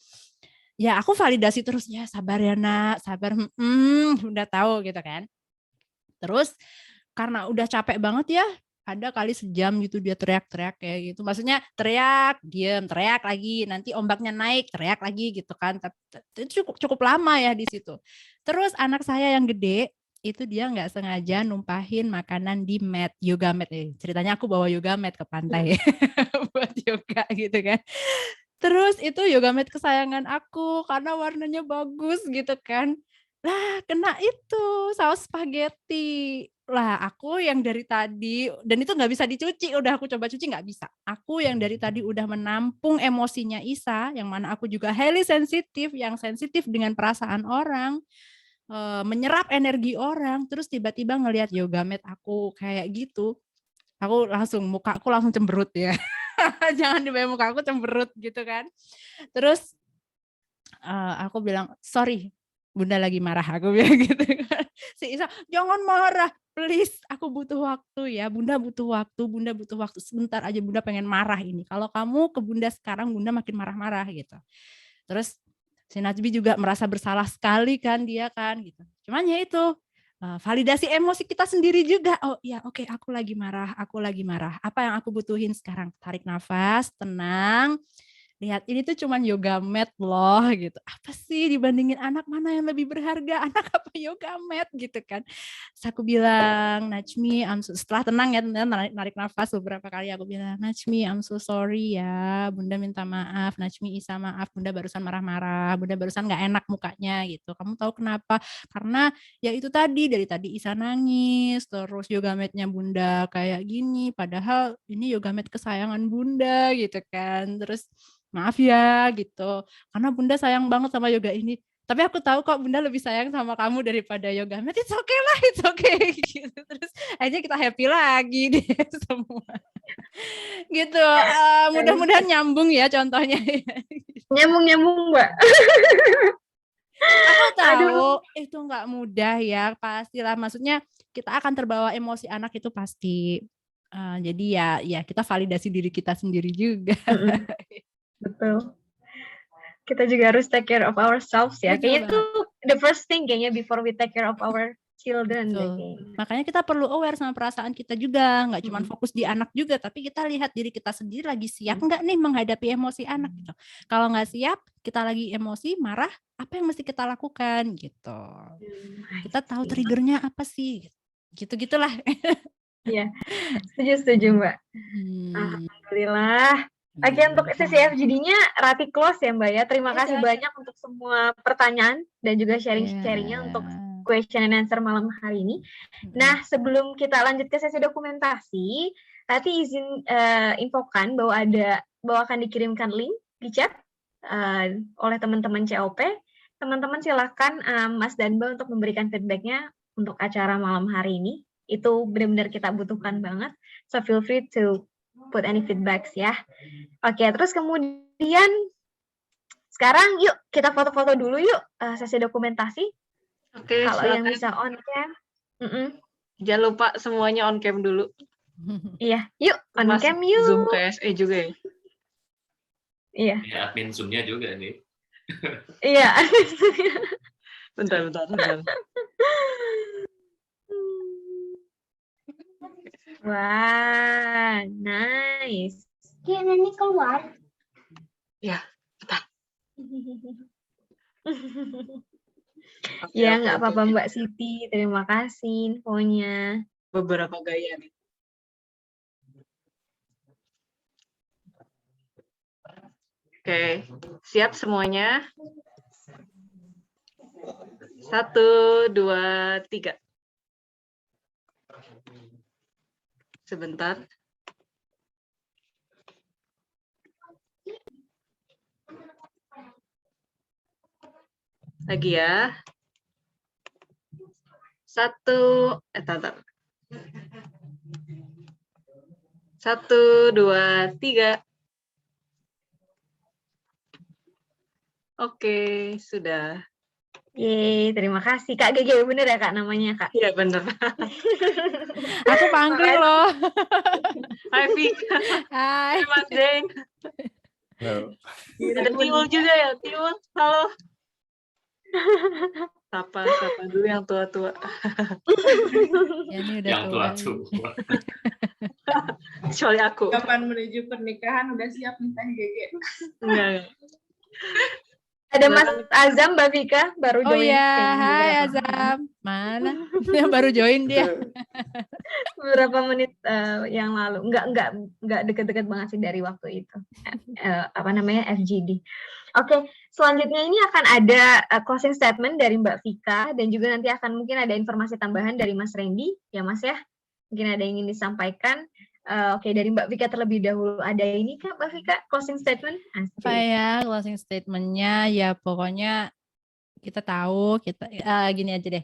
Ya aku validasi terus, ya sabar ya nak, sabar, udah tahu gitu kan. Terus karena udah capek banget ya, ada kali sejam gitu dia teriak-teriak kayak gitu. Maksudnya teriak, diem, teriak lagi, nanti ombaknya naik, teriak lagi gitu kan. Itu cukup lama ya di situ. Terus anak saya yang gede, itu dia nggak sengaja numpahin makanan di mat, yoga mat. Ceritanya aku bawa yoga mat ke pantai buat yoga gitu kan. Terus itu yoga mat kesayangan aku karena warnanya bagus gitu kan. Lah, kena itu saus spaghetti. Lah, aku yang dari tadi dan itu nggak bisa dicuci, udah aku coba cuci nggak bisa. Aku yang dari tadi udah menampung emosinya Isa, yang mana aku juga highly sensitif, yang sensitif dengan perasaan orang, menyerap energi orang, terus tiba-tiba ngelihat yoga mat aku kayak gitu, muka aku langsung cemberut ya. Jangan dibayang muka aku cemberut gitu kan. Terus aku bilang, sorry, Bunda lagi marah, aku bilang gitu kan. Si Isa, jangan marah, please, aku butuh waktu ya, Bunda butuh waktu, sebentar aja Bunda pengen marah ini. Kalau kamu ke Bunda sekarang, Bunda makin marah-marah gitu. Terus si Najmi juga merasa bersalah sekali kan dia kan gitu. Cuman ya itu, validasi emosi kita sendiri juga. Oh iya, oke, aku lagi marah. Apa yang aku butuhin sekarang? Tarik nafas, tenang. Lihat, ini tuh cuman yoga mat loh gitu. Apa sih dibandingin anak, mana yang lebih berharga? Anak apa yoga mat gitu kan. Terus aku bilang, Najmi, setelah tenang ya, narik nafas beberapa kali, aku bilang, Najmi, I'm so sorry ya. Bunda minta maaf, Najmi, Isa maaf. Bunda barusan marah-marah, Bunda barusan gak enak mukanya gitu. Kamu tahu kenapa? Karena ya itu tadi, dari tadi Isa nangis, terus yoga matnya Bunda kayak gini. Padahal ini yoga mat kesayangan Bunda gitu kan. Terus maaf ya gitu, karena Bunda sayang banget sama yoga ini. Tapi aku tahu kok Bunda lebih sayang sama kamu daripada yoga mat. It's okay lah, it's okay. Gitu. Terus akhirnya kita happy lagi deh semua. Gitu. Mudah-mudahan nyambung ya contohnya. Nyambung Mbak. Aku tahu itu nggak mudah ya, pastilah. Maksudnya kita akan terbawa emosi anak itu pasti. Jadi ya kita validasi diri kita sendiri juga. Betul. Kita juga harus take care of ourselves ya. Kayaknya itu the first thing kayaknya before we take care of our children. Makanya kita perlu aware sama perasaan kita juga, nggak cuma fokus di anak juga, tapi kita lihat diri kita sendiri lagi siap nggak nih menghadapi emosi anak gitu. Kalau nggak siap, kita lagi emosi, marah, apa yang mesti kita lakukan gitu. Kita tahu triggernya apa sih, gitu-gitulah. Iya, setuju Mbak. Alhamdulillah. Oke, untuk sesi FGD-nya Rati close ya Mbak ya. Terima kasih banyak untuk semua pertanyaan dan juga sharing-sharingnya untuk question and answer malam hari ini. Nah, sebelum kita lanjut ke sesi dokumentasi, Rati izin infokan bahwa akan dikirimkan link di chat oleh teman-teman COP. Teman-teman silakan Mas dan Mbak untuk memberikan feedback-nya untuk acara malam hari ini. Itu benar-benar kita butuhkan banget. So feel free to put any feedbacks ya. Oke, terus kemudian sekarang yuk kita foto-foto dulu yuk sesi dokumentasi. Oke, kalau silakan. yang bisa on cam. Jangan lupa semuanya on cam dulu. Iya, yuk on Mas cam yuk. Zoom KSE juga ya. Iya. Ya, admin Zoom-nya juga nih. Iya. Bentar. Wah, nice. Gimana nih keluar? Ya, bentar. Ya, nggak apa-apa Mbak Siti. Terima kasih infonya. Beberapa gaya nih. Oke, siap semuanya? 1, 2, 3. Sebentar. Lagi ya. 1, 1, 2, 3. Oke, sudah. Yeay, terima kasih Kak Gege, bener ya Kak namanya Kak? Iya bener. Aku panggil loh. Hai Vika. Hai. Mas Deng. Halo. Ada Tiwul juga ya, Tiwul. Halo. Sapa dulu yang tua-tua. Ya, ini udah yang tua-tua. Kecuali aku. Kapan menuju pernikahan udah siap nih Teh Gege? Enggak. Ada Mas Azam, Mbak Vika, baru Oh join. ya, kayaknya hai beberapa- Azam. Mana? Yang baru join dia. beberapa menit yang lalu. Enggak deket-deket banget sih dari waktu itu. Apa namanya, FGD. Oke, selanjutnya ini akan ada closing statement dari Mbak Vika dan juga nanti akan mungkin ada informasi tambahan dari Mas Randy, ya Mas ya. Mungkin ada yang ingin disampaikan. Oke, dari Mbak Vika terlebih dahulu. Ada ini Kak, Mbak Vika, closing statement? Apa ya closing statement-nya? Ya pokoknya kita tahu, gini aja deh.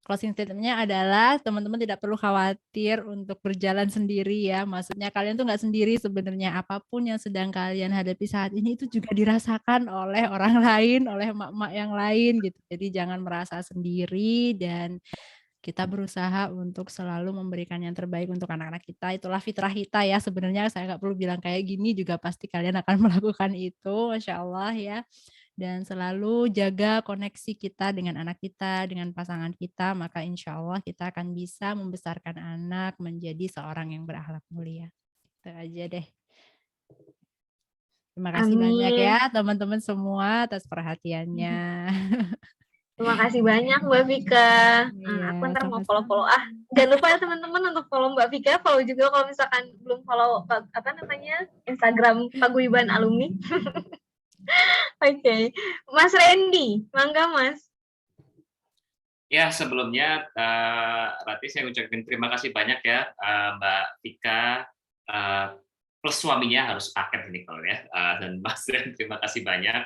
Closing statement-nya adalah teman-teman tidak perlu khawatir untuk berjalan sendiri ya. Maksudnya kalian tuh nggak sendiri sebenarnya. Apapun yang sedang kalian hadapi saat ini itu juga dirasakan oleh orang lain, oleh emak-emak yang lain gitu. Jadi jangan merasa sendiri dan kita berusaha untuk selalu memberikan yang terbaik untuk anak-anak kita. Itulah fitrah kita ya. Sebenarnya saya nggak perlu bilang kayak gini juga pasti kalian akan melakukan itu. Masya Allah ya. Dan selalu jaga koneksi kita dengan anak kita, dengan pasangan kita, maka insya Allah kita akan bisa membesarkan anak menjadi seorang yang berakhlak mulia. Itu aja deh. Terima kasih banyak ya teman-teman semua atas perhatiannya. Terima kasih banyak Mbak Vika. Aku ntar mau follow-follow. Jangan lupa ya teman-teman untuk follow Mbak Vika, follow juga kalau misalkan belum follow Instagram Paguyuban Alumni. Oke. Mas Randy, mangga Mas. Ya, sebelumnya Rati saya ucapkan terima kasih banyak ya Mbak Vika plus suaminya harus paket ini kalau ya, dan Mas Ren terima kasih banyak.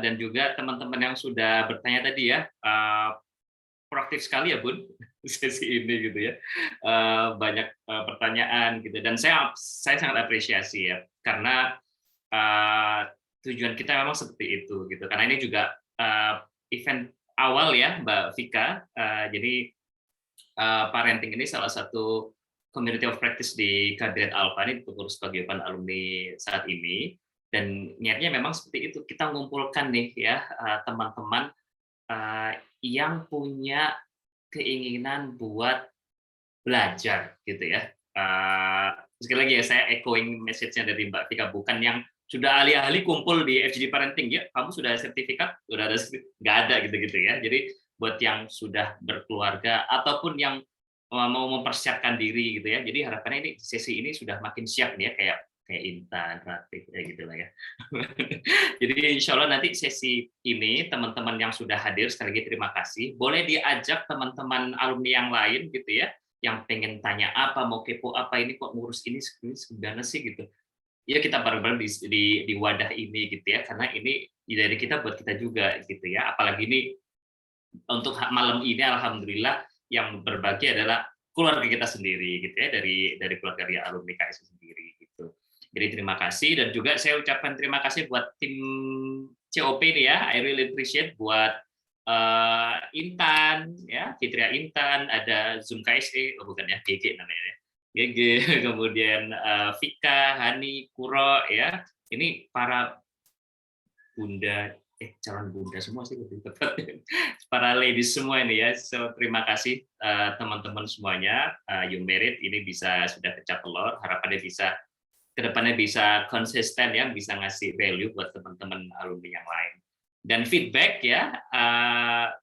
Dan juga teman-teman yang sudah bertanya tadi ya, proaktif sekali ya Bun sesi ini gitu ya, banyak pertanyaan gitu, dan saya sangat apresiasi ya karena tujuan kita memang seperti itu gitu, karena ini juga event awal ya Mbak Vika, jadi parenting ini salah satu community of practice di Kabinet Alpha ini pengurus paguyuban alumni saat ini. Dan niatnya memang seperti itu, kita mengumpulkan nih ya teman-teman yang punya keinginan buat belajar gitu ya. Sekali lagi ya saya echoing message-nya dari Mbak Vika, bukan yang sudah ahli-ahli kumpul di FGD Parenting ya, kamu sudah ada sertifikat, sudah ada, nggak ada gitu-gitu ya. Jadi buat yang sudah berkeluarga ataupun yang mau mempersiapkan diri gitu ya. Jadi harapannya ini sesi ini sudah makin siap nih ya, kayak Intan, Ratif, ya gitu lah ya. Jadi insya Allah nanti sesi ini teman-teman yang sudah hadir sekali lagi terima kasih. Boleh diajak teman-teman alumni yang lain gitu ya, yang pengen tanya apa, mau kepo apa ini kok ngurus ini sebenarnya sih gitu. Ya kita bareng-bareng di wadah ini gitu ya, karena ini dari kita buat kita juga gitu ya. Apalagi ini untuk malam ini alhamdulillah yang berbagi adalah keluarga kita sendiri gitu ya, dari keluarga alumni KSI sendiri gitu. Jadi terima kasih, dan juga saya ucapkan terima kasih buat tim COP ini ya, I really appreciate buat Intan ya, Fitria Intan, ada Zoom KSE, bukan ya, GG namanya, GG, kemudian Vika, Hani, Kuro ya, ini para bunda, calon bunda semua sih lebih tepat, para ladies semua ini ya, so terima kasih teman-teman semuanya, you merit ini bisa sudah pecah telur, harapannya bisa kedepannya bisa konsisten ya, bisa ngasih value buat teman-teman alumni yang lain. Dan feedback ya,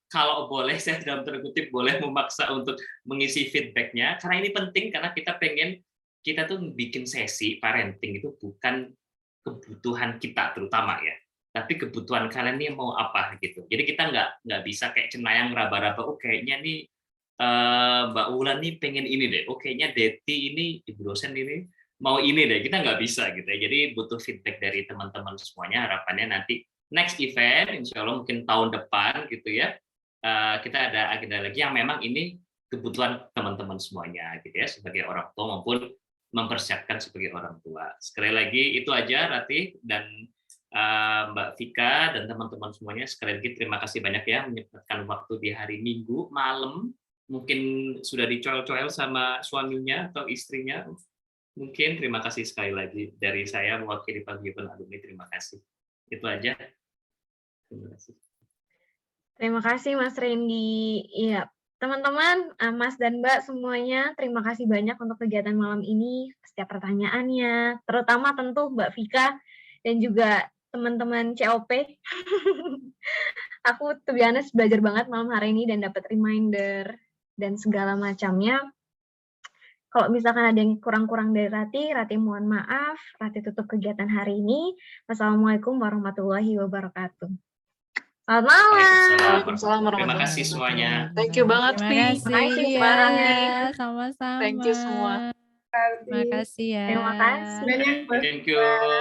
kalau boleh saya dalam tanda kutip boleh memaksa untuk mengisi feedbacknya, karena ini penting, karena kita pengen kita tuh bikin sesi parenting itu bukan kebutuhan kita terutama ya, tapi kebutuhan kalian nih mau apa gitu. Jadi kita nggak bisa kayak cenayang raba-raba, oh kayaknya nih Mbak Wulan nih pengen ini deh, oh kayaknya Deti ini, ibu dosen ini mau ini deh, kita nggak bisa gitu ya. Jadi butuh feedback dari teman-teman semuanya, harapannya nanti next event insya Allah mungkin tahun depan gitu ya, kita ada agenda lagi yang memang ini kebutuhan teman-teman semuanya gitu ya, sebagai orang tua maupun mempersiapkan sebagai orang tua. Sekali lagi itu aja Rati dan Mbak Vika dan teman-teman semuanya, sekali lagi terima kasih banyak ya menyempatkan waktu di hari Minggu malam, mungkin sudah dicoel-coel sama suaminya atau istrinya. Mungkin terima kasih sekali lagi dari saya mewakili paguyuban alumni, terima kasih. Itu aja. Terima kasih. Terima kasih Mas Randy. Iya, teman-teman, Mas dan Mbak semuanya, terima kasih banyak untuk kegiatan malam ini, setiap pertanyaannya, terutama tentu Mbak Vika dan juga teman-teman COP. Aku to be honest belajar banget malam hari ini dan dapat reminder dan segala macamnya. Kalau misalkan ada yang kurang-kurang dari Rati mohon maaf. Rati tutup kegiatan hari ini. Wassalamualaikum warahmatullahi wabarakatuh. Selamat malam. Waalaikumsalam Terima warahmatullahi kasih semuanya. Thank you banget, Terima Vi. kasih Makasih, ya, Mbak Rati. sama-sama. Thank you semua. Terima kasih ya. Terima kasih. Thank you.